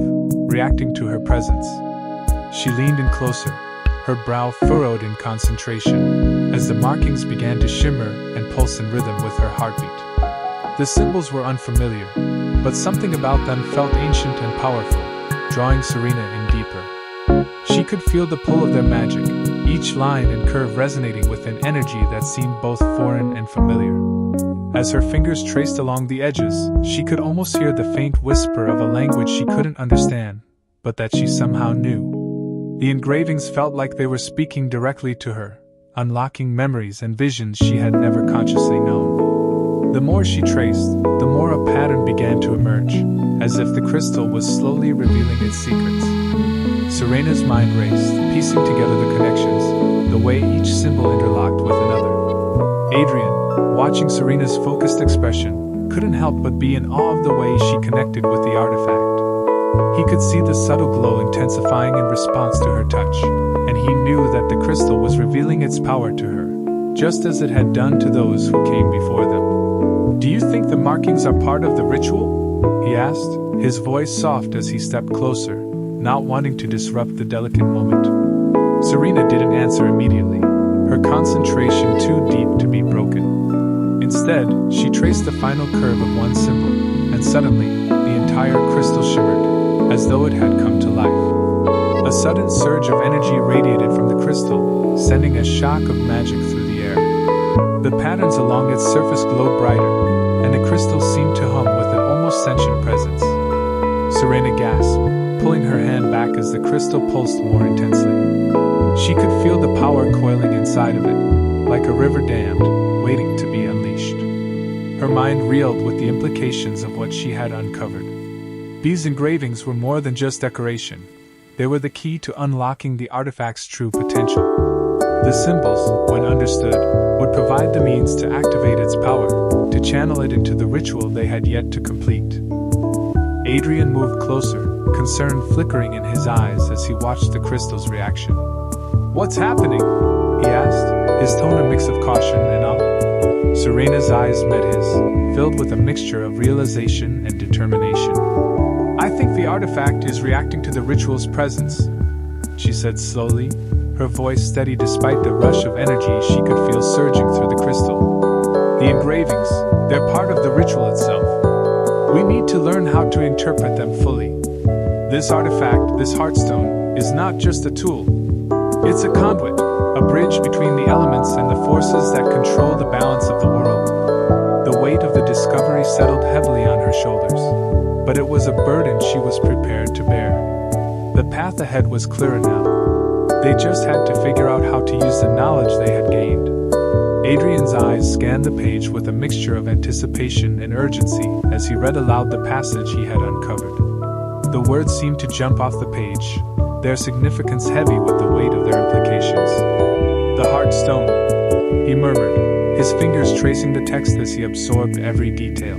reacting to her presence. She leaned in closer, her brow furrowed in concentration, as the markings began to shimmer and pulse in rhythm with her heartbeat. The symbols were unfamiliar, but something about them felt ancient and powerful, drawing Serena in deeper. She could feel the pull of their magic, each line and curve resonating with an energy that seemed both foreign and familiar. As her fingers traced along the edges, she could almost hear the faint whisper of a language she couldn't understand, but that she somehow knew. The engravings felt like they were speaking directly to her, unlocking memories and visions she had never consciously known. The more she traced, the more a pattern began to emerge, as if the crystal was slowly revealing its secrets. Serena's mind raced, piecing together the connections, the way each symbol interlocked with another. Adrian, watching Serena's focused expression, couldn't help but be in awe of the way she connected with the artifact. He could see the subtle glow intensifying in response to her touch, and he knew that the crystal was revealing its power to her, just as it had done to those who came before them. "Do you think the markings are part of the ritual?" he asked, his voice soft as he stepped closer, not wanting to disrupt the delicate moment. Serena didn't answer immediately, her concentration too deep to be broken. Instead, she traced the final curve of one symbol, and suddenly, the entire crystal shimmered, as though it had come to life. A sudden surge of energy radiated from the crystal, sending a shock of magic through the air. The patterns along its surface glowed brighter, and the crystal seemed to hum with an almost sentient presence. Serena gasped, pulling her hand back as the crystal pulsed more intensely. She could feel the power coiling inside of it, like a river dammed, waiting to be unleashed. Her mind reeled with the implications of what she had uncovered. These engravings were more than just decoration. They were the key to unlocking the artifact's true potential. The symbols, when understood, would provide the means to activate its power, to channel it into the ritual they had yet to complete. Adrian moved closer, concern flickering in his eyes as he watched the crystal's reaction. "What's happening?" he asked, his tone a mix of caution and awe. Serena's eyes met his, filled with a mixture of realization and determination. "I think the artifact is reacting to the ritual's presence," she said slowly, her voice steady despite the rush of energy she could feel surging through the crystal. "The engravings, they're part of the ritual itself. We need to learn how to interpret them fully. This artifact, this heartstone, is not just a tool. It's a conduit, a bridge between the elements and the forces that control the balance of the world." The weight of the discovery settled heavily on her shoulders, but it was a burden she was prepared to bear. The path ahead was clearer now. They just had to figure out how to use the knowledge they had gained. Adrian's eyes scanned the page with a mixture of anticipation and urgency as he read aloud the passage he had uncovered. The words seemed to jump off the page, their significance heavy with the weight of their implications. "The Heartstone," he murmured, his fingers tracing the text as he absorbed every detail.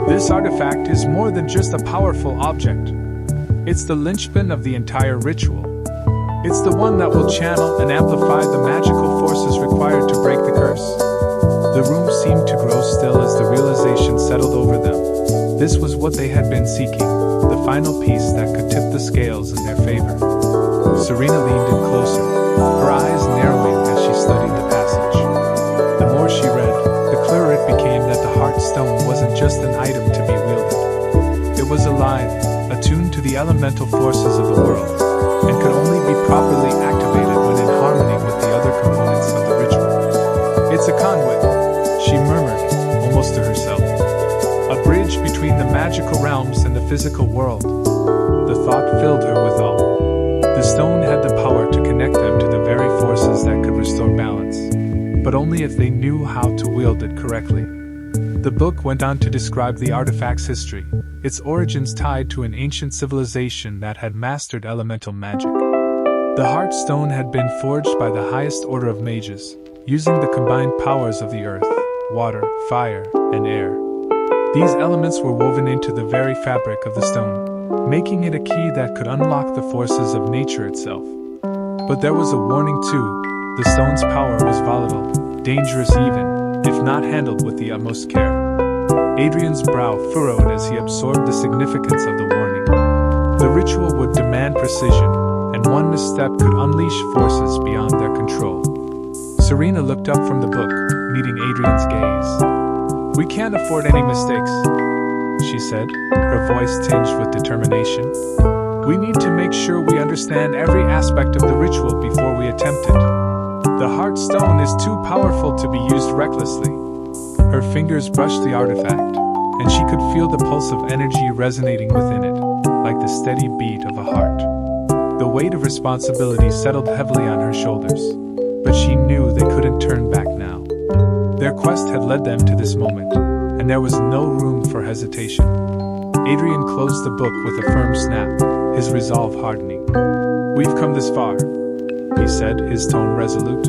"This artifact is more than just a powerful object. It's the linchpin of the entire ritual. It's the one that will channel and amplify the magical forces required to break the curse." The room seemed to grow still as the realization settled over them. This was what they had been seeking, the final piece that could tip the scales in their favor. Serena leaned in closer, her eyes narrowing as she studied the passage. The more she read, the clearer it became that the Heartstone wasn't just an item to be wielded. It was alive, attuned to the elemental forces of the world, and could only be properly activated when in harmony with the other components of the ritual. "It's a conduit," she murmured, almost to herself. "A a bridge between the magical realms and the physical world. The thought filled her with awe. The stone had the power to connect them to the very forces that could restore balance, but only if they knew how to wield it correctly. The book went on to describe the artifact's history, its origins tied to an ancient civilization that had mastered elemental magic. The Heart Stone had been forged by the highest order of mages, using the combined powers of the earth, water, fire, and air. These elements were woven into the very fabric of the stone, making it a key that could unlock the forces of nature itself. But there was a warning too. The stone's power was volatile, dangerous even, if not handled with the utmost care. Adrian's brow furrowed as he absorbed the significance of the warning. The ritual would demand precision, and one misstep could unleash forces beyond their control. Serena looked up from the book, meeting Adrian's gaze. "We can't afford any mistakes," she said, her voice tinged with determination. "We need to make sure we understand every aspect of the ritual before we attempt it. The Heart Stone is too powerful to be used recklessly." Her fingers brushed the artifact, and she could feel the pulse of energy resonating within it, like the steady beat of a heart. The weight of responsibility settled heavily on her shoulders, but she knew they couldn't turn back now. Their quest had led them to this moment, and there was no room for hesitation. Adrian closed the book with a firm snap, his resolve hardening. "We've come this far," he said, his tone resolute.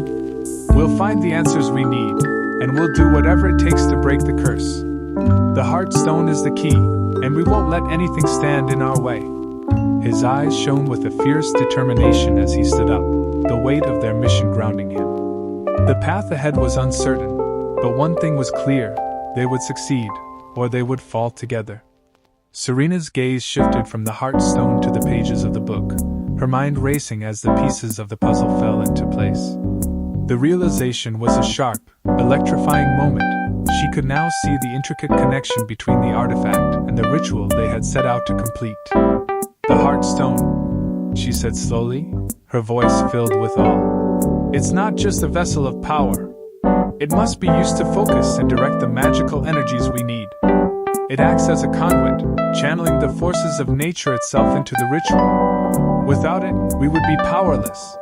"We'll find the answers we need, and we'll do whatever it takes to break the curse. The Heart Stone is the key, and we won't let anything stand in our way." His eyes shone with a fierce determination as he stood up, the weight of their mission grounding him. The path ahead was uncertain, but one thing was clear: they would succeed, or they would fall together. Serena's gaze shifted from the Heart Stone to the pages of the book, her mind racing as the pieces of the puzzle fell into place. The realization was a sharp, electrifying moment. She could now see the intricate connection between the artifact and the ritual they had set out to complete. "The Heart Stone," she said slowly, her voice filled with awe. "It's not just a vessel of power. It must be used to focus and direct the magical energies we need. It acts as a conduit, channeling the forces of nature itself into the ritual. Without it, we would be powerless."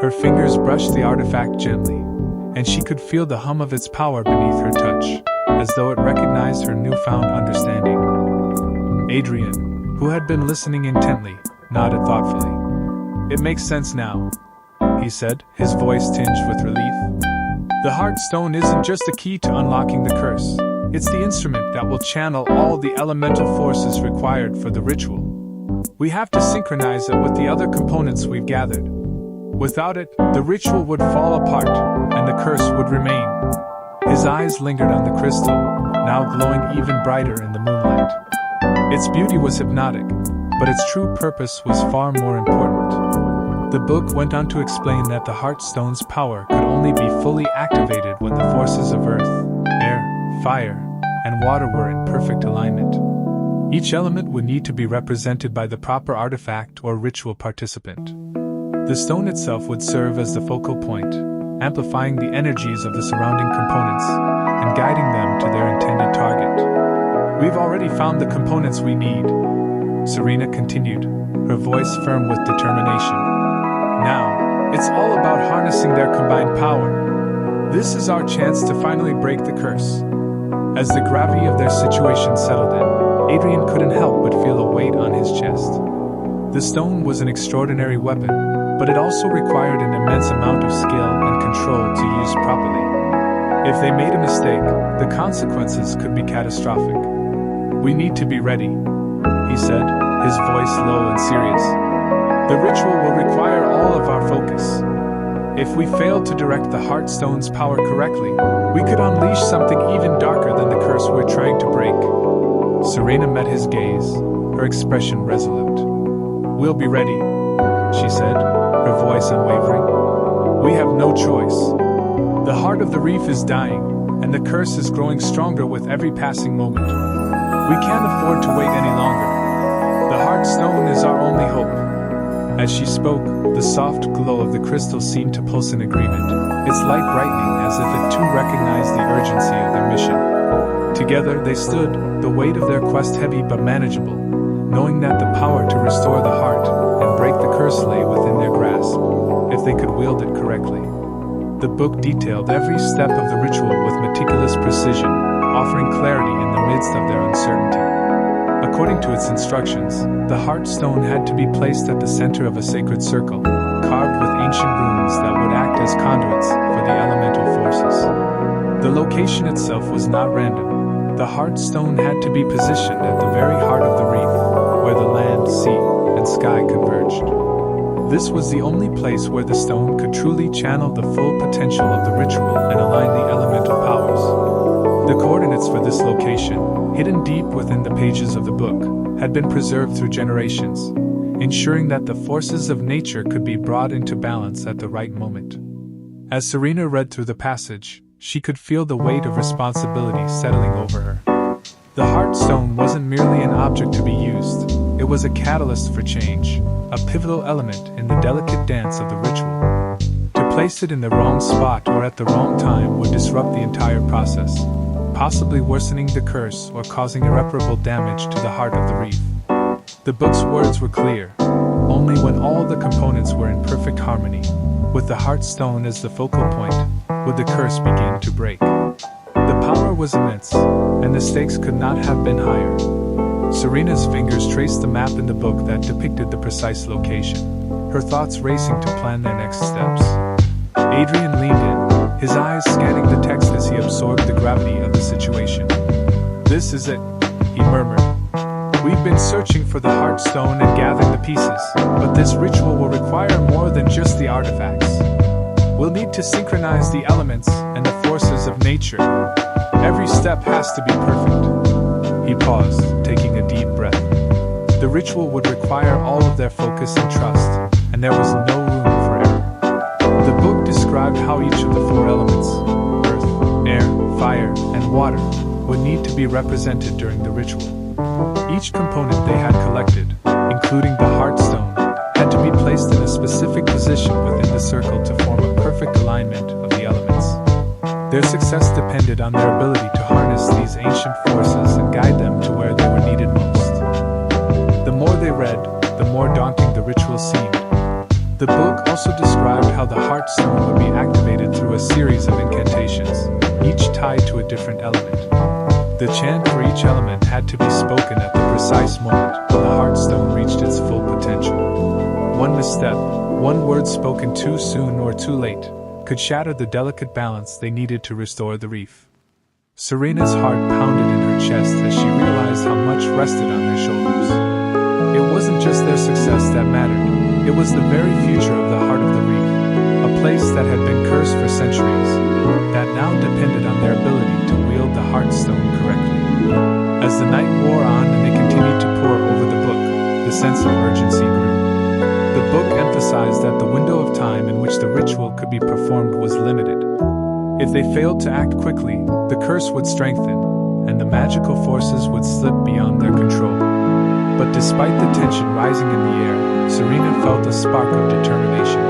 Her fingers brushed the artifact gently, and she could feel the hum of its power beneath her touch, as though it recognized her newfound understanding. Adrian, who had been listening intently, nodded thoughtfully. "It makes sense now," he said, his voice tinged with relief. "The Heart Stone isn't just a key to unlocking the curse. It's the instrument that will channel all the elemental forces required for the ritual. We have to synchronize it with the other components we've gathered. Without it, the ritual would fall apart, and the curse would remain." His eyes lingered on the crystal, now glowing even brighter in the moonlight. Its beauty was hypnotic, but its true purpose was far more important. The book went on to explain that the Heart Stone's power could only be fully activated when the forces of earth, air, fire, and water were in perfect alignment. Each element would need to be represented by the proper artifact or ritual participant. The stone itself would serve as the focal point, amplifying the energies of the surrounding components and guiding them to their intended target. "We've already found the components we need," Serena continued, her voice firm with determination. "Now, it's all about harnessing their combined power. This is our chance to finally break the curse." As the gravity of their situation settled in, Adrian couldn't help but feel a weight on his chest. The stone was an extraordinary weapon, but it also required an immense amount of skill and control to use properly. If they made a mistake, the consequences could be catastrophic. "We need to be ready," he said, his voice low and serious. "The ritual will require all of our focus. If we fail to direct the Heart Stone's power correctly, we could unleash something even darker than the curse we're trying to break." Serena met his gaze, her expression resolute. "We'll be ready," she said, her voice unwavering. "We have no choice. The heart of the reef is dying, and the curse is growing stronger with every passing moment. We can't afford to wait any longer. The Heart Stone is our only hope." As she spoke, the soft glow of the crystal seemed to pulse in agreement, its light brightening as if it too recognized the urgency of their mission. Together they stood, the weight of their quest heavy but manageable, knowing that the power to restore the heart and break the curse lay within their grasp, if they could wield it correctly. The book detailed every step of the ritual with meticulous precision, offering clarity in the midst of their uncertainty. According to its instructions, the heart stone had to be placed at the center of a sacred circle, carved with ancient runes that would act as conduits for the elemental forces. The location itself was not random. The heart stone had to be positioned at the very heart of the reef, where the land, sea, and sky converged. This was the only place where the stone could truly channel the full potential of the ritual and align the elemental powers. The coordinates for this location, hidden deep within the pages of the book, had been preserved through generations, ensuring that the forces of nature could be brought into balance at the right moment. As Serena read through the passage, she could feel the weight of responsibility settling over her. The heart stone wasn't merely an object to be used, it was a catalyst for change, a pivotal element in the delicate dance of the ritual. To place it in the wrong spot or at the wrong time would disrupt the entire process, possibly worsening the curse or causing irreparable damage to the heart of the reef. The book's words were clear. Only when all the components were in perfect harmony, with the heart stone as the focal point, would the curse begin to break. The power was immense, and the stakes could not have been higher. Serena's fingers traced the map in the book that depicted the precise location, her thoughts racing to plan their next steps. Adrian leaned in, his eyes scanning the text as he absorbed the gravity of the situation. "This is it," he murmured. "We've been searching for the heart stone and gathering the pieces, but this ritual will require more than just the artifacts. We'll need to synchronize the elements and the forces of nature. Every step has to be perfect." He paused, taking a deep breath. The ritual would require all of their focus and trust, and there was no room for error. The book described how each of the four elements, earth, air, fire, and water, would need to be represented during the ritual. Each component they had collected, including the heart stone, had to be placed in a specific position within the circle to form a perfect alignment of the elements. Their success depended on their ability to harness these ancient forces and guide them to where they were needed most. The more they read, the more daunting the ritual seemed. The book also described how the heart stone would be activated through a series of incantations, each tied to a different element. The chant for each element had to be spoken at the precise moment when the heart stone reached its full potential. One misstep, one word spoken too soon or too late, could shatter the delicate balance they needed to restore the reef. Serena's heart pounded in her chest as she realized how much rested on their shoulders. It wasn't just their success that mattered, it was the very future of the heart of the reef, a place that had been cursed for centuries, that now depended on their ability to wield the heart stone correctly. As the night wore on and they continued to pore over the book, the sense of urgency grew. The book emphasized that the window of time in which the ritual could be performed was limited. If they failed to act quickly, the curse would strengthen, and the magical forces would slip beyond their control. But despite the tension rising in the air, Serena felt a spark of determination.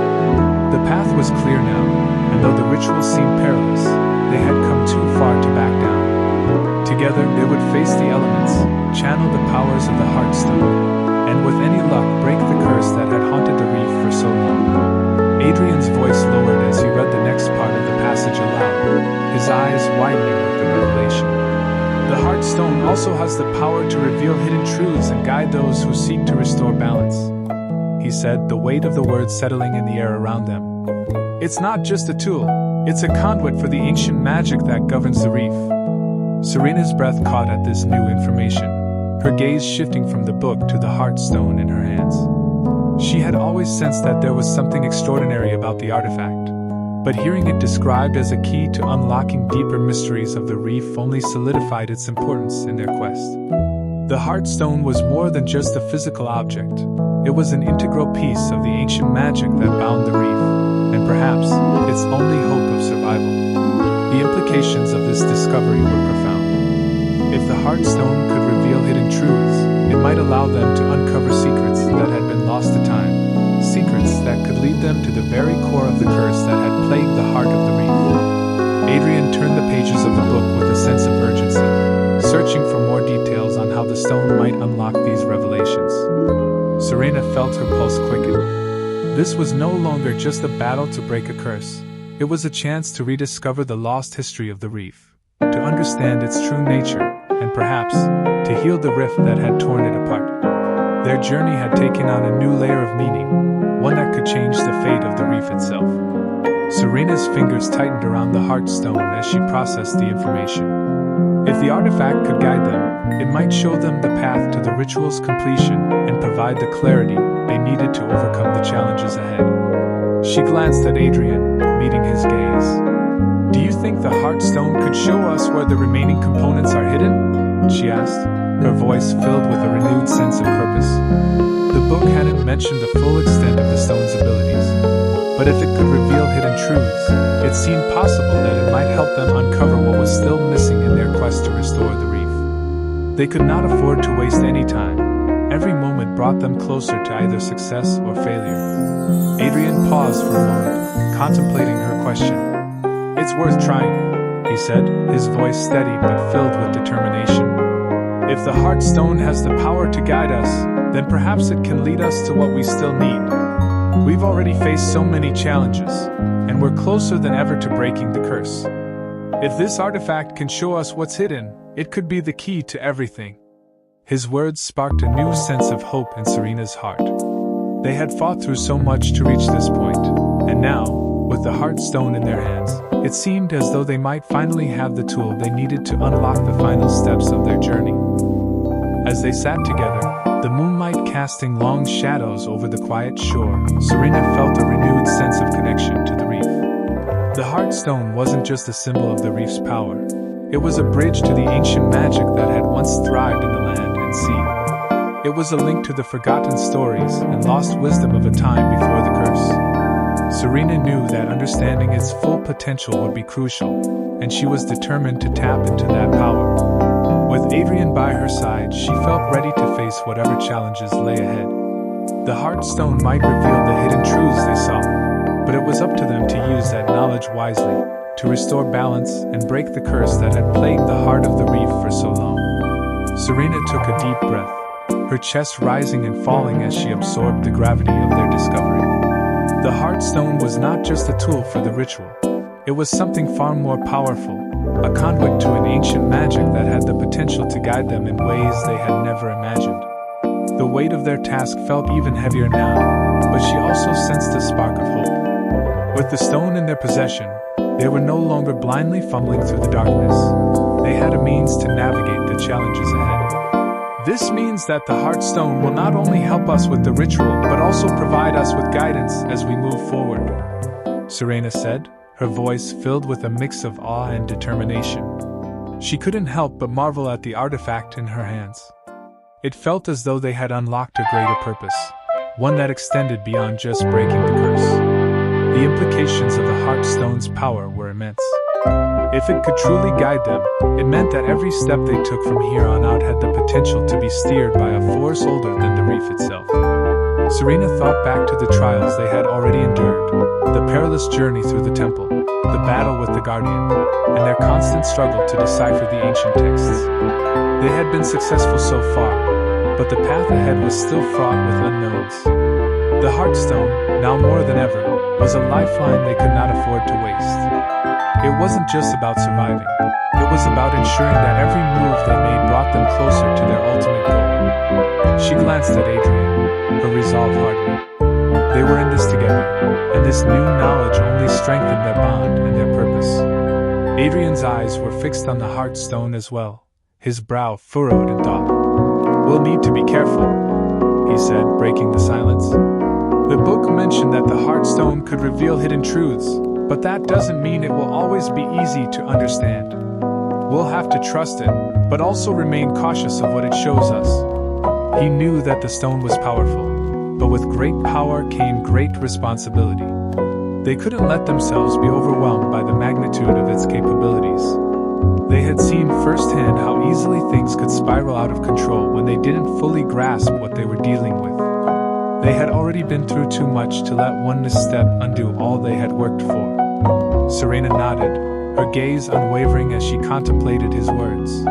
The path was clear now, and though the ritual seemed perilous, they had come too far to back down. Together they would face the elements, channel the powers of the heart stone, and with any luck break the curse that had haunted the reef for so long. Adrian's voice lowered as he read the next part of the passage aloud, his eyes widening with the revelation. "The heart stone also has the power to reveal hidden truths and guide those who seek to restore balance," he said, the weight of the words settling in the air around them. "It's not just a tool, it's a conduit for the ancient magic that governs the reef." Serena's breath caught at this new information, her gaze shifting from the book to the heart stone in her hands. She had always sensed that there was something extraordinary about the artifact, but hearing it described as a key to unlocking deeper mysteries of the reef only solidified its importance in their quest. The heart stone was more than just a physical object, it was an integral piece of the ancient magic that bound the reef, and perhaps its only hope of survival. The implications of this discovery were profound. If the heart stone could reveal hidden truths, it might allow them to uncover secrets that had been lost to time, secrets that could lead them to the very core of the curse that had plagued the heart of the reef. Adrian turned the pages of the book with a sense of urgency. searching for more details on how the stone might unlock these revelations. Serena felt her pulse quicken. This was no longer just a battle to break a curse. It was a chance to rediscover the lost history of the reef, to understand its true nature, and perhaps, to heal the rift that had torn it apart. Their journey had taken on a new layer of meaning, one that could change the fate of the reef itself. Serena's fingers tightened around the heartstone as she processed the information. If the artifact could guide them, it might show them the path to the ritual's completion and provide the clarity they needed to overcome the challenges ahead. She glanced at Adrian, meeting his gaze. "Do you think the heartstone could show us where the remaining components are hidden?" she asked, her voice filled with a renewed sense of purpose. The book hadn't mentioned the full extent of the stone's abilities, but if it could reveal hidden truths, it seemed possible that it might help them uncover what was still missing in their quest to restore the reef. They could not afford to waste any time. Every moment brought them closer to either success or failure. Adrian paused for a moment, contemplating her question. "It's worth trying," he said, his voice steady but filled with determination. "If the heartstone has the power to guide us, then perhaps it can lead us to what we still need. We've already faced so many challenges, and we're closer than ever to breaking the curse. If this artifact can show us what's hidden, it could be the key to everything." His words sparked a new sense of hope in Serena's heart. They had fought through so much to reach this point, and now, with the heartstone in their hands, it seemed as though they might finally have the tool they needed to unlock the final steps of their journey. As they sat together, the moonlight casting long shadows over the quiet shore, Serena felt a renewed sense of connection to the reef. The heartstone wasn't just a symbol of the reef's power. It was a bridge to the ancient magic that had once thrived in the land and sea. It was a link to the forgotten stories and lost wisdom of a time before the curse. Serena knew that understanding its full potential would be crucial, and she was determined to tap into that power. With Adrian by her side, she felt ready to face whatever challenges lay ahead. The heartstone might reveal the hidden truths they sought, but it was up to them to use that knowledge wisely, to restore balance and break the curse that had plagued the heart of the reef for so long. Serena took a deep breath, her chest rising and falling as she absorbed the gravity of their discovery. The heartstone was not just a tool for the ritual. It was something far more powerful, a conduit to an ancient magic that had the potential to guide them in ways they had never imagined. The weight of their task felt even heavier now, but she also sensed a spark of hope. With the stone in their possession, they were no longer blindly fumbling through the darkness. They had a means to navigate the challenges ahead. This means that the heartstone will not only help us with the ritual but also provide us with guidance as we move forward, Serena said, her voice filled with a mix of awe and determination. She couldn't help but marvel at the artifact in her hands. It felt as though they had unlocked a greater purpose, one that extended beyond just breaking the curse. The implications of the heartstone's power were immense. If it could truly guide them, it meant that every step they took from here on out had the potential to be steered by a force older than the reef itself. Serena thought back to the trials they had already endured, the perilous journey through the temple, the battle with the Guardian, and their constant struggle to decipher the ancient texts. They had been successful so far, but the path ahead was still fraught with unknowns. The heartstone, now more than ever, was a lifeline they could not afford to waste. It wasn't just about surviving. It was about ensuring that every move they made brought them closer to their ultimate goal. She glanced at Adrian, her resolve hardening. They were in this together, and this new knowledge only strengthened their bond and their purpose. Adrian's eyes were fixed on the heartstone as well, his brow furrowed in thought. "We'll need to be careful," he said, breaking the silence. "The book mentioned that the heartstone could reveal hidden truths, but that doesn't mean it will always be easy to understand. We'll have to trust it, but also remain cautious of what it shows us." He knew that the stone was powerful, but with great power came great responsibility. They couldn't let themselves be overwhelmed by the magnitude of its capabilities. They had seen firsthand how easily things could spiral out of control when they didn't fully grasp what they were dealing with. They had already been through too much to let one misstep undo all they had worked for. Serena nodded, her gaze unwavering as she contemplated his words.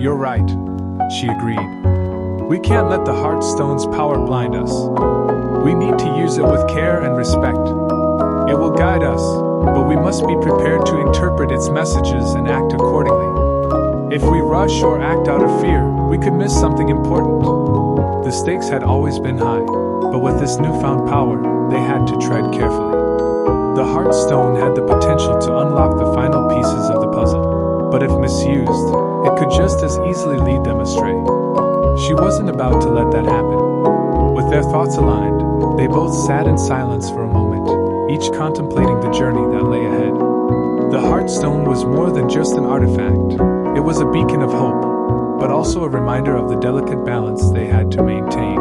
You're right, she agreed. We can't let the Heartstone's power blind us. We need to use it with care and respect. It will guide us, but we must be prepared to interpret its messages and act accordingly. If we rush or act out of fear, we could miss something important. The stakes had always been high, but with this newfound power, they had to tread carefully. The Heartstone had the potential to unlock the final pieces of the puzzle, but if misused, it could just as easily lead them astray. She wasn't about to let that happen. With their thoughts aligned, they both sat in silence for a moment, each contemplating the journey that lay ahead. The Heartstone was more than just an artifact. It was a beacon of hope, but also a reminder of the delicate balance they had to maintain.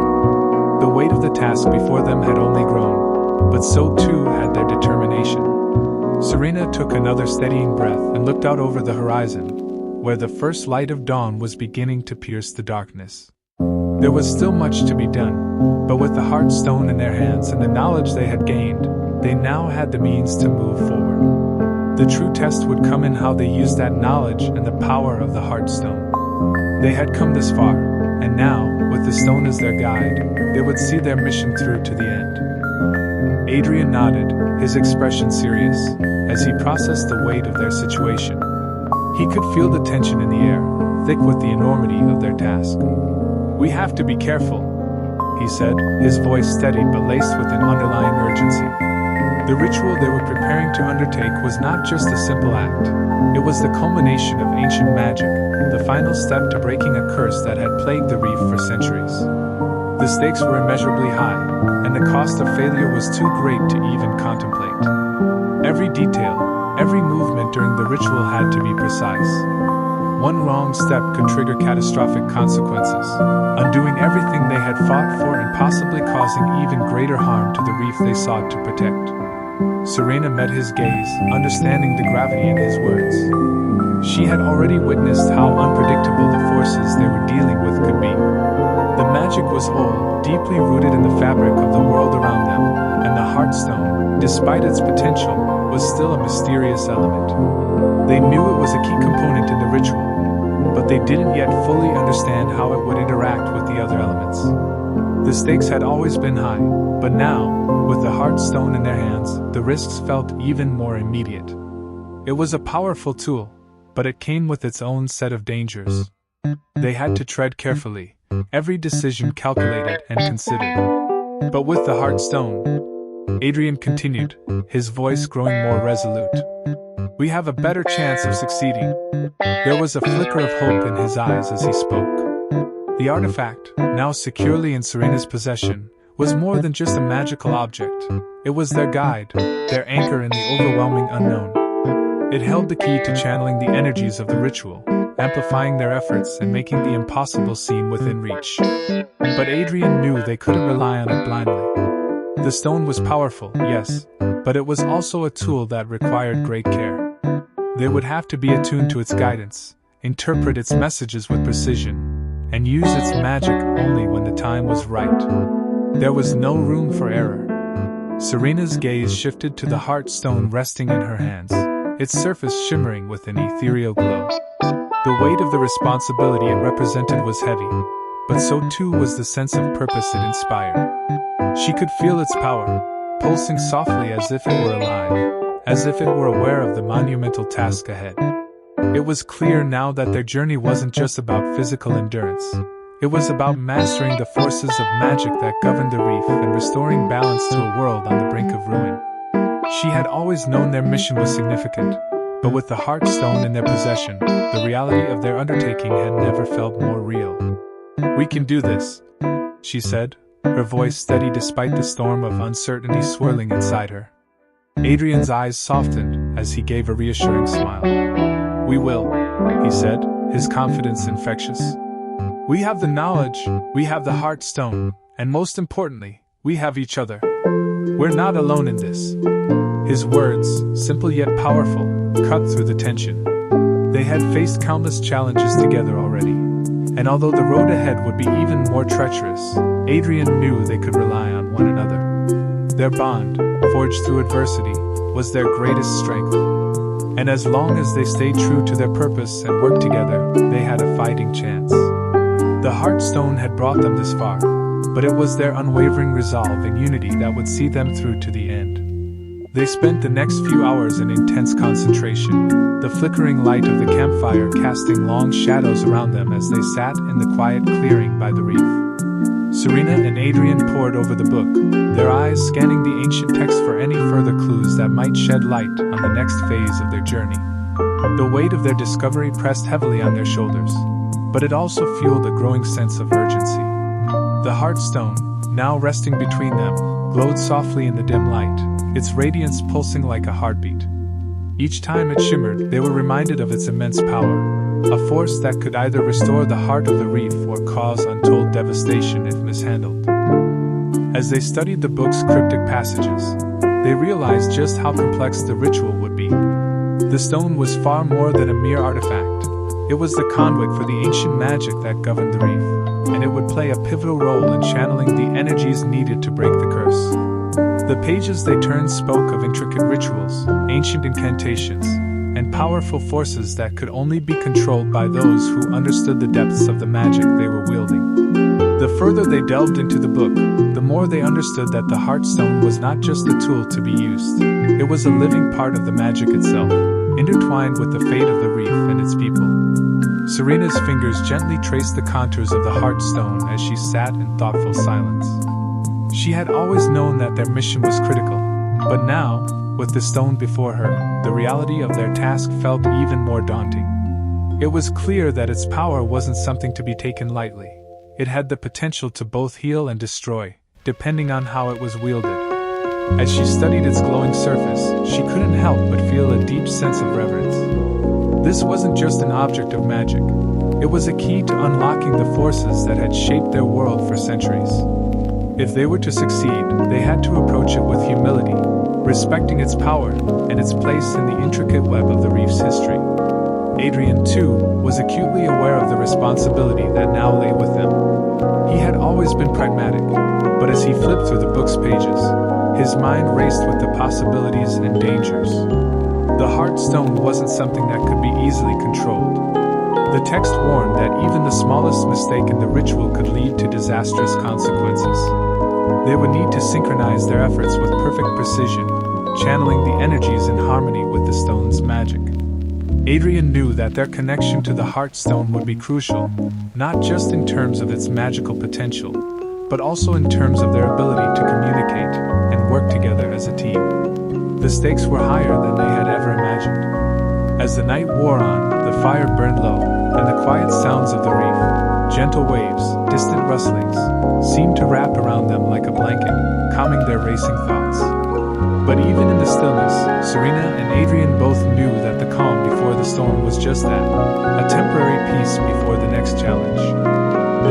The weight of the task before them had only grown, but so too had their determination. Serena took another steadying breath and looked out over the horizon, where the first light of dawn was beginning to pierce the darkness. There was still much to be done, but with the Heartstone in their hands and the knowledge they had gained, they now had the means to move forward. The true test would come in how they used that knowledge and the power of the Heartstone. They had come this far, and now, with the stone as their guide, they would see their mission through to the end. Adrian nodded, his expression serious, as he processed the weight of their situation. He could feel the tension in the air, thick with the enormity of their task. "We have to be careful," he said, his voice steady but laced with an underlying urgency. The ritual they were preparing to undertake was not just a simple act. It was the culmination of ancient magic, the final step to breaking a curse that had plagued the reef for centuries. The stakes were immeasurably high, and the cost of failure was too great to even contemplate. Every detail, every movement during the ritual had to be precise. One wrong step could trigger catastrophic consequences, undoing everything they had fought for and possibly causing even greater harm to the reef they sought to protect. Serena met his gaze, understanding the gravity in his words. She had already witnessed how unpredictable the forces they were dealing with could be. The magic was old, deeply rooted in the fabric of the world around them, and the Heartstone, despite its potential, was still a mysterious element. They knew it was a key component in the ritual, but they didn't yet fully understand how it would interact with the other elements. The stakes had always been high, but now, with the Heartstone in their hands, the risks felt even more immediate. It was a powerful tool, but it came with its own set of dangers. They had to tread carefully, every decision calculated and considered. But with the Heartstone, Adrian continued, his voice growing more resolute, "We have a better chance of succeeding." There was a flicker of hope in his eyes as he spoke. The artifact, now securely in Serena's possession, was more than just a magical object. It was their guide, their anchor in the overwhelming unknown. It held the key to channeling the energies of the ritual, amplifying their efforts and making the impossible seem within reach. But Adrian knew they couldn't rely on it blindly. The stone was powerful, yes, but it was also a tool that required great care. They would have to be attuned to its guidance, interpret its messages with precision, and use its magic only when the time was right. There was no room for error. Serena's gaze shifted to the Heartstone resting in her hands, its surface shimmering with an ethereal glow. The weight of the responsibility it represented was heavy, but so too was the sense of purpose it inspired. She could feel its power, pulsing softly as if it were alive, as if it were aware of the monumental task ahead. It was clear now that their journey wasn't just about physical endurance. It was about mastering the forces of magic that governed the reef and restoring balance to a world on the brink of ruin. She had always known their mission was significant, but with the Heartstone in their possession, the reality of their undertaking had never felt more real. "We can do this," she said, her voice steady despite the storm of uncertainty swirling inside her. Adrian's eyes softened as he gave a reassuring smile. "We will," he said, his confidence infectious. "We have the knowledge, we have the Heartstone, and most importantly, we have each other. We're not alone in this." His words, simple yet powerful, cut through the tension. They had faced countless challenges together already, and although the road ahead would be even more treacherous, Adrian knew they could rely on one another. Their bond, forged through adversity, was their greatest strength. And as long as they stayed true to their purpose and worked together, they had a fighting chance. The Heartstone had brought them this far, but it was their unwavering resolve and unity that would see them through to the end. They spent the next few hours in intense concentration, the flickering light of the campfire casting long shadows around them as they sat in the quiet clearing by the reef. Serena and Adrian pored over the book, their eyes scanning the ancient text for any further clues that might shed light on the next phase of their journey. The weight of their discovery pressed heavily on their shoulders, but it also fueled a growing sense of urgency. The Heartstone, now resting between them, glowed softly in the dim light, its radiance pulsing like a heartbeat. Each time it shimmered, they were reminded of its immense power, a force that could either restore the heart of the reef or cause untold devastation if mishandled. As they studied the book's cryptic passages, they realized just how complex the ritual would be. The stone was far more than a mere artifact. It was the conduit for the ancient magic that governed the reef, and it would play a pivotal role in channeling the energies needed to break the curse. The pages they turned spoke of intricate rituals, ancient incantations, and powerful forces that could only be controlled by those who understood the depths of the magic they were wielding. The further they delved into the book, the more they understood that the Heartstone was not just a tool to be used. It was a living part of the magic itself, intertwined with the fate of the reef and its people. Serena's fingers gently traced the contours of the Heartstone as she sat in thoughtful silence. She had always known that their mission was critical, but now, with the stone before her, the reality of their task felt even more daunting. It was clear that its power wasn't something to be taken lightly. It had the potential to both heal and destroy, depending on how it was wielded. As she studied its glowing surface, she couldn't help but feel a deep sense of reverence. This wasn't just an object of magic. It was a key to unlocking the forces that had shaped their world for centuries. If they were to succeed, they had to approach it with humility, respecting its power and its place in the intricate web of the reef's history. Adrian, too, was acutely aware of the responsibility that now lay with them. He had always been pragmatic, but as he flipped through the book's pages, his mind raced with the possibilities and dangers. The Heartstone wasn't something that could be easily controlled. The text warned that even the smallest mistake in the ritual could lead to disastrous consequences. They would need to synchronize their efforts with perfect precision, channeling the energies in harmony with the stone's magic. Adrian knew that their connection to the Heartstone would be crucial, not just in terms of its magical potential, but also in terms of their ability to communicate and work together as a team. The stakes were higher than they had ever imagined. As the night wore on, the fire burned low, and the quiet sounds of the reef, gentle waves, distant rustlings, seemed to wrap around them like a blanket, calming their racing thoughts. But even in the stillness, Serena and Adrian both knew that the calm before the storm was just that, a temporary peace before the next challenge.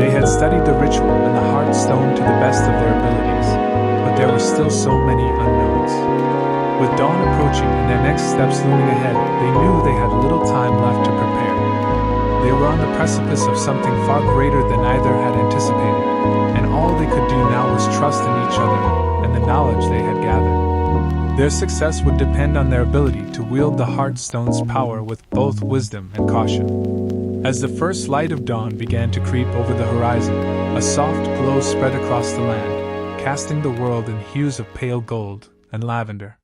They had studied the ritual and the Heartstone to the best of their abilities, but there were still so many unknowns. With dawn approaching and their next steps looming ahead, they knew they had little time left to prepare. They were on the precipice of something far greater than either had anticipated, and all they could do now was trust in each other and the knowledge they had gathered. Their success would depend on their ability to wield the Heartstone's power with both wisdom and caution. As the first light of dawn began to creep over the horizon, a soft glow spread across the land, casting the world in hues of pale gold and lavender.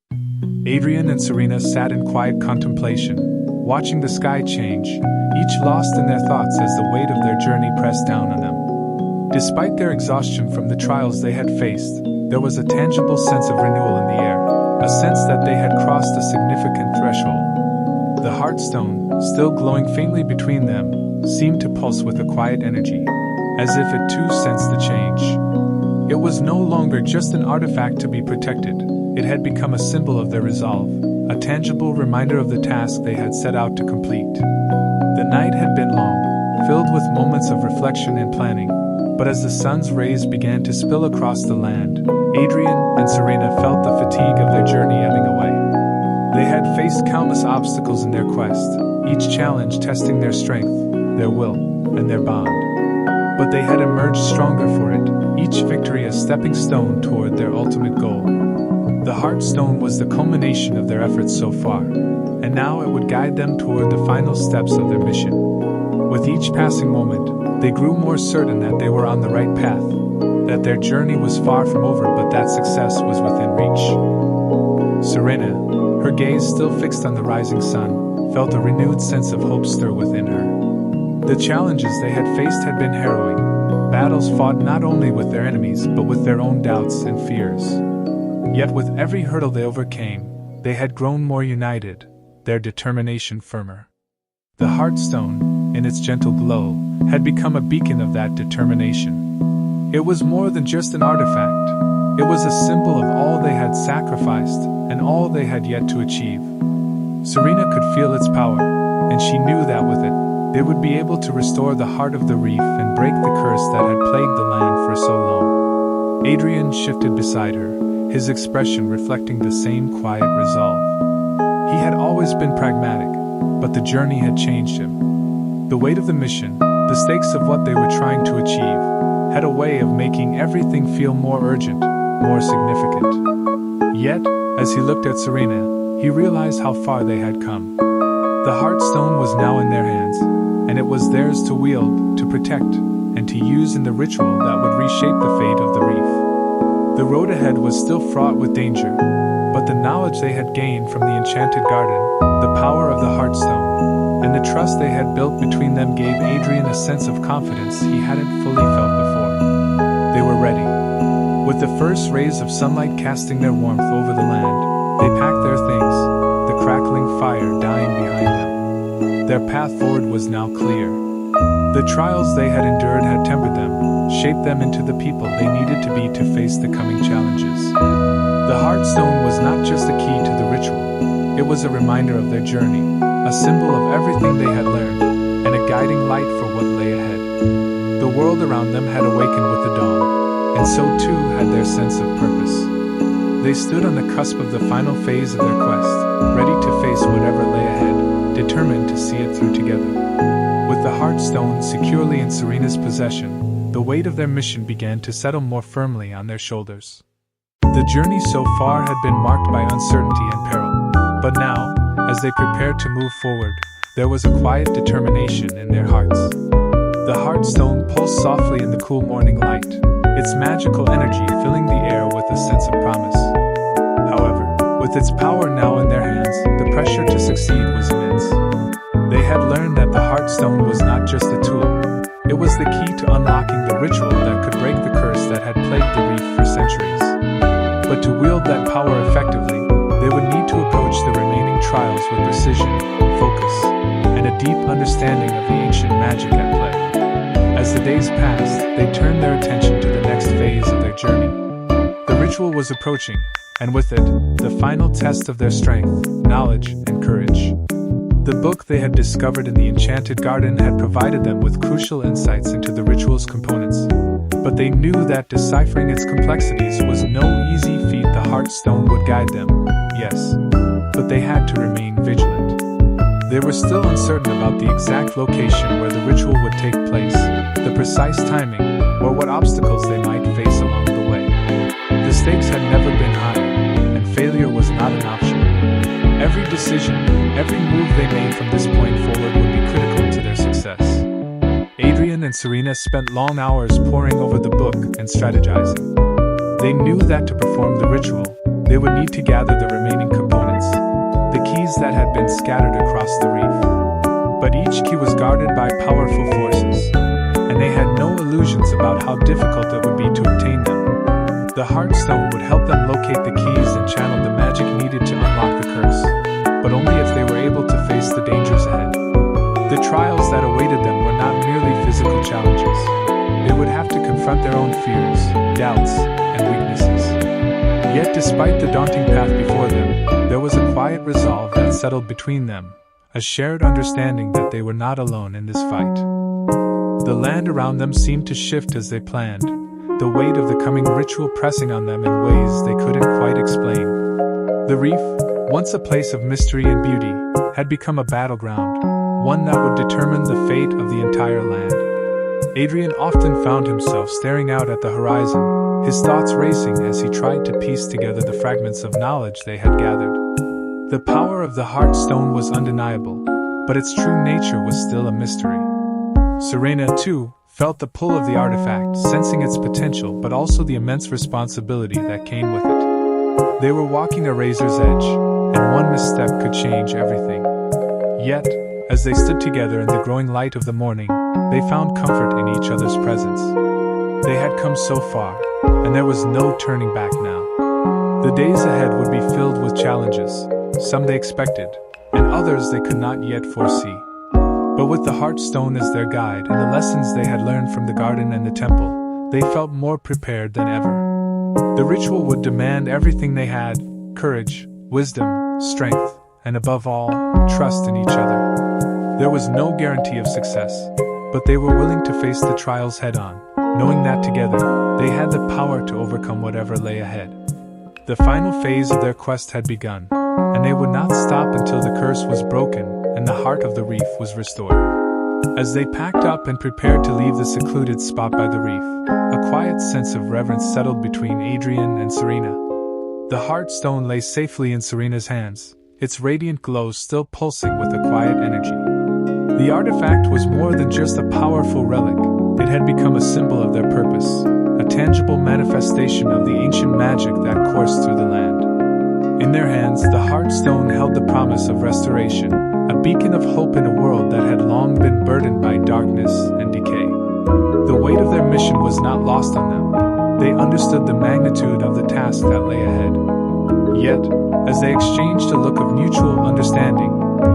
Adrian and Serena sat in quiet contemplation, watching the sky change, each lost in their thoughts as the weight of their journey pressed down on them. Despite their exhaustion from the trials they had faced, there was a tangible sense of renewal in the air, a sense that they had crossed a significant threshold. The Heartstone, still glowing faintly between them, seemed to pulse with a quiet energy, as if it too sensed the change. It was no longer just an artifact to be protected. It had become a symbol of their resolve, a tangible reminder of the task they had set out to complete. The night had been long, filled with moments of reflection and planning, but as the sun's rays began to spill across the land, Adrian and Serena felt the fatigue of their journey ebbing away. They had faced countless obstacles in their quest, each challenge testing their strength, their will, and their bond. But they had emerged stronger for it, each victory a stepping stone toward their ultimate goal. The Heartstone was the culmination of their efforts so far, and now it would guide them toward the final steps of their mission. With each passing moment, they grew more certain that they were on the right path, that their journey was far from over but that success was within reach. Serena, her gaze still fixed on the rising sun, felt a renewed sense of hope stir within her. The challenges they had faced had been harrowing, battles fought not only with their enemies but with their own doubts and fears. Yet with every hurdle they overcame, they had grown more united, their determination firmer. The Heartstone, in its gentle glow, had become a beacon of that determination. It was more than just an artifact. It was a symbol of all they had sacrificed and all they had yet to achieve. Serena could feel its power, and she knew that with it, they would be able to restore the heart of the reef and break the curse that had plagued the land for so long. Adrian shifted beside her, his expression reflecting the same quiet resolve. He had always been pragmatic, but the journey had changed him. The weight of the mission, the stakes of what they were trying to achieve, had a way of making everything feel more urgent, more significant. Yet, as he looked at Serena, he realized how far they had come. The Heartstone was now in their hands, and it was theirs to wield, to protect, and to use in the ritual that would reshape the fate of the reef. The road ahead was still fraught with danger, but the knowledge they had gained from the enchanted garden, the power of the Heartstone, and the trust they had built between them gave Adrian a sense of confidence he hadn't fully felt before. They were ready. With the first rays of sunlight casting their warmth over the land, they packed their things, the crackling fire dying behind them. Their path forward was now clear. The trials they had endured had tempered them, shaped them into the people they needed to be to face the coming challenges. The Heartstone was not just a key to the ritual, it was a reminder of their journey, a symbol of everything they had learned, and a guiding light for what lay ahead. The world around them had awakened with the dawn, and so too had their sense of purpose. They stood on the cusp of the final phase of their quest, ready to face whatever lay ahead, determined to see it through together. With the Heartstone securely in Serena's possession, the weight of their mission began to settle more firmly on their shoulders. The journey so far had been marked by uncertainty and peril, but now, as they prepared to move forward, there was a quiet determination in their hearts. The Heartstone pulsed softly in the cool morning light, its magical energy filling the air with a sense of promise. However, with its power now in their hands, the pressure to succeed was immense. They had learned that the Heartstone was not just a tool, it was the key to unlocking the ritual that could break the curse that had plagued the reef for centuries. But to wield that power effectively, they would need to approach the remaining trials with precision, focus, and a deep understanding of the ancient magic at play. As the days passed, they turned their attention to the next phase of their journey. The ritual was approaching, and with it, the final test of their strength, knowledge, and courage. The book they had discovered in the enchanted garden had provided them with crucial insights into the ritual's components, but they knew that deciphering its complexities was no easy feat. The Heartstone would guide them, yes, but they had to remain vigilant. They were still uncertain about the exact location where the ritual would take place, the precise timing, or what obstacles they might face along the way. The stakes had never been higher, and failure was not an option. Every decision, every move they made from this point forward would be critical to their success. Adrian and Serena spent long hours poring over the book and strategizing. They knew that to perform the ritual, they would need to gather the remaining components, the keys that had been scattered across the reef. But each key was guarded by powerful forces, and they had no illusions about how difficult it would be to obtain them. The Heartstone would help them locate the keys and channel the magic needed to unlock the curse, but only if they were able to face the dangers ahead. The trials that awaited them were not merely physical challenges. They would have to confront their own fears, doubts, and weaknesses. Yet despite the daunting path before them, there was a quiet resolve that settled between them, a shared understanding that they were not alone in this fight. The land around them seemed to shift as they planned, the weight of the coming ritual pressing on them in ways they couldn't quite explain. The reef, once a place of mystery and beauty, had become a battleground, one that would determine the fate of the entire land. Adrian often found himself staring out at the horizon, his thoughts racing as he tried to piece together the fragments of knowledge they had gathered. The power of the heart stone was undeniable, but its true nature was still a mystery. Serena, too, felt the pull of the artifact, sensing its potential but also the immense responsibility that came with it. They were walking a razor's edge, and one misstep could change everything. Yet, as they stood together in the growing light of the morning, they found comfort in each other's presence. They had come so far, and there was no turning back now. The days ahead would be filled with challenges, some they expected, and others they could not yet foresee. But with the heart stone as their guide and the lessons they had learned from the garden and the temple, they felt more prepared than ever. The ritual would demand everything they had: courage, wisdom, strength, and above all, trust in each other. There was no guarantee of success, but they were willing to face the trials head-on, knowing that together, they had the power to overcome whatever lay ahead. The final phase of their quest had begun, and they would not stop until the curse was broken and the heart of the reef was restored. As they packed up and prepared to leave the secluded spot by the reef, a quiet sense of reverence settled between Adrian and Serena. The heart stone lay safely in Serena's hands, its radiant glow still pulsing with a quiet energy. The artifact was more than just a powerful relic, it had become a symbol of their purpose, a tangible manifestation of the ancient magic that coursed through the land. In their hands, the heart stone held the promise of restoration, a beacon of hope in a world that had long been burdened by darkness and decay. The weight of their mission was not lost on them. They understood the magnitude of the task that lay ahead. Yet, as they exchanged a look of mutual understanding,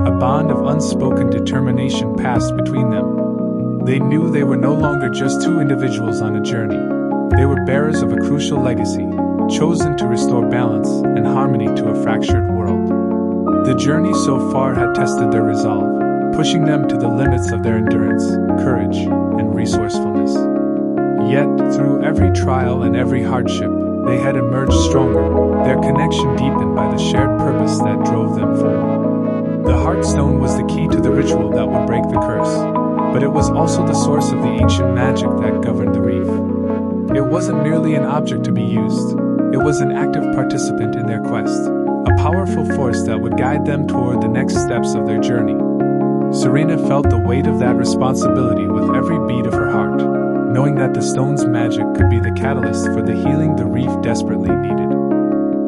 a bond of unspoken determination passed between them. They knew they were no longer just two individuals on a journey. They were bearers of a crucial legacy, chosen to restore balance and harmony to a fractured world. The journey so far had tested their resolve, pushing them to the limits of their endurance, courage, and resourcefulness. Yet, through every trial and every hardship, they had emerged stronger, their connection deepened by the shared purpose that drove them forward. The heart stone was the key to the ritual that would break the curse, but it was also the source of the ancient magic that governed the reef. It wasn't merely an object to be used, it was an active participant in their quest, a powerful force that would guide them toward the next steps of their journey. Serena felt the weight of that responsibility with every beat of her heart, knowing that the stone's magic could be the catalyst for the healing the reef desperately needed.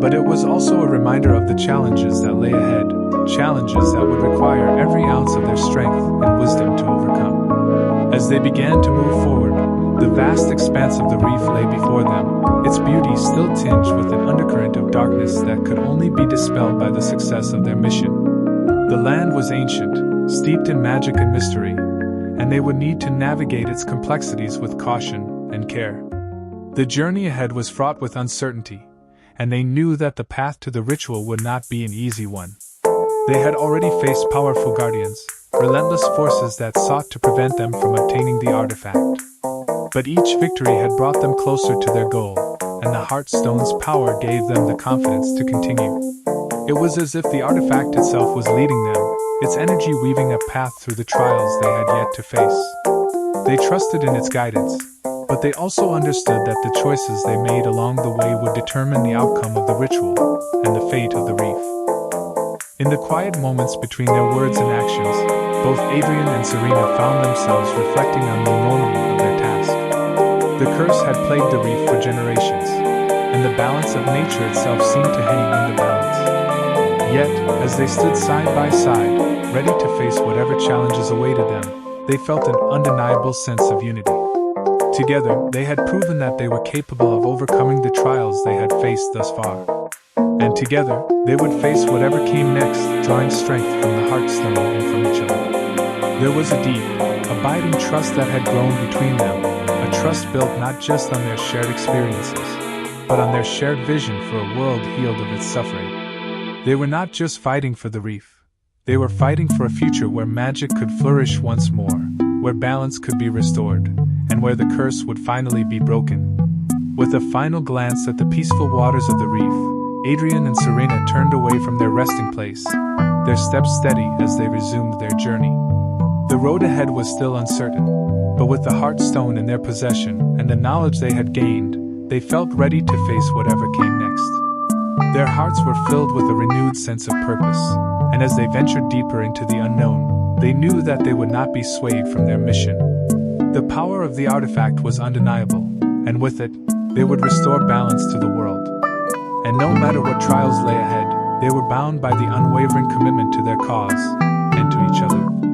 But it was also a reminder of the challenges that lay ahead, challenges that would require every ounce of their strength and wisdom to overcome. As they began to move forward, the vast expanse of the reef lay before them, its beauty still tinged with an undercurrent of darkness that could only be dispelled by the success of their mission. The land was ancient, steeped in magic and mystery, and they would need to navigate its complexities with caution and care. The journey ahead was fraught with uncertainty, and they knew that the path to the ritual would not be an easy one. They had already faced powerful guardians, relentless forces that sought to prevent them from obtaining the artifact. But each victory had brought them closer to their goal, and the Heartstone's power gave them the confidence to continue. It was as if the artifact itself was leading them, its energy weaving a path through the trials they had yet to face. They trusted in its guidance, but they also understood that the choices they made along the way would determine the outcome of the ritual and the fate of the reef. In the quiet moments between their words and actions, both Adrian and Serena found themselves reflecting on the enormity of their task. The curse had plagued the reef for generations, and the balance of nature itself seemed to hang in the balance. Yet, as they stood side by side, ready to face whatever challenges awaited them, they felt an undeniable sense of unity. Together, they had proven that they were capable of overcoming the trials they had faced thus far. And together, they would face whatever came next, drawing strength from the Heartstone and from each other. There was a deep, abiding trust that had grown between them, a trust built not just on their shared experiences, but on their shared vision for a world healed of its suffering. They were not just fighting for the reef. They were fighting for a future where magic could flourish once more, where balance could be restored, and where the curse would finally be broken. With a final glance at the peaceful waters of the reef, Adrian and Serena turned away from their resting place, their steps steady as they resumed their journey. The road ahead was still uncertain, but with the Heartstone in their possession and the knowledge they had gained, They felt ready to face whatever came next. Their hearts were filled with a renewed sense of purpose, and as they ventured deeper into the unknown, they knew that they would not be swayed from their mission. The power of the artifact was undeniable, and with it, they would restore balance to the world. And no matter what trials lay ahead, they were bound by the unwavering commitment to their cause and to each other.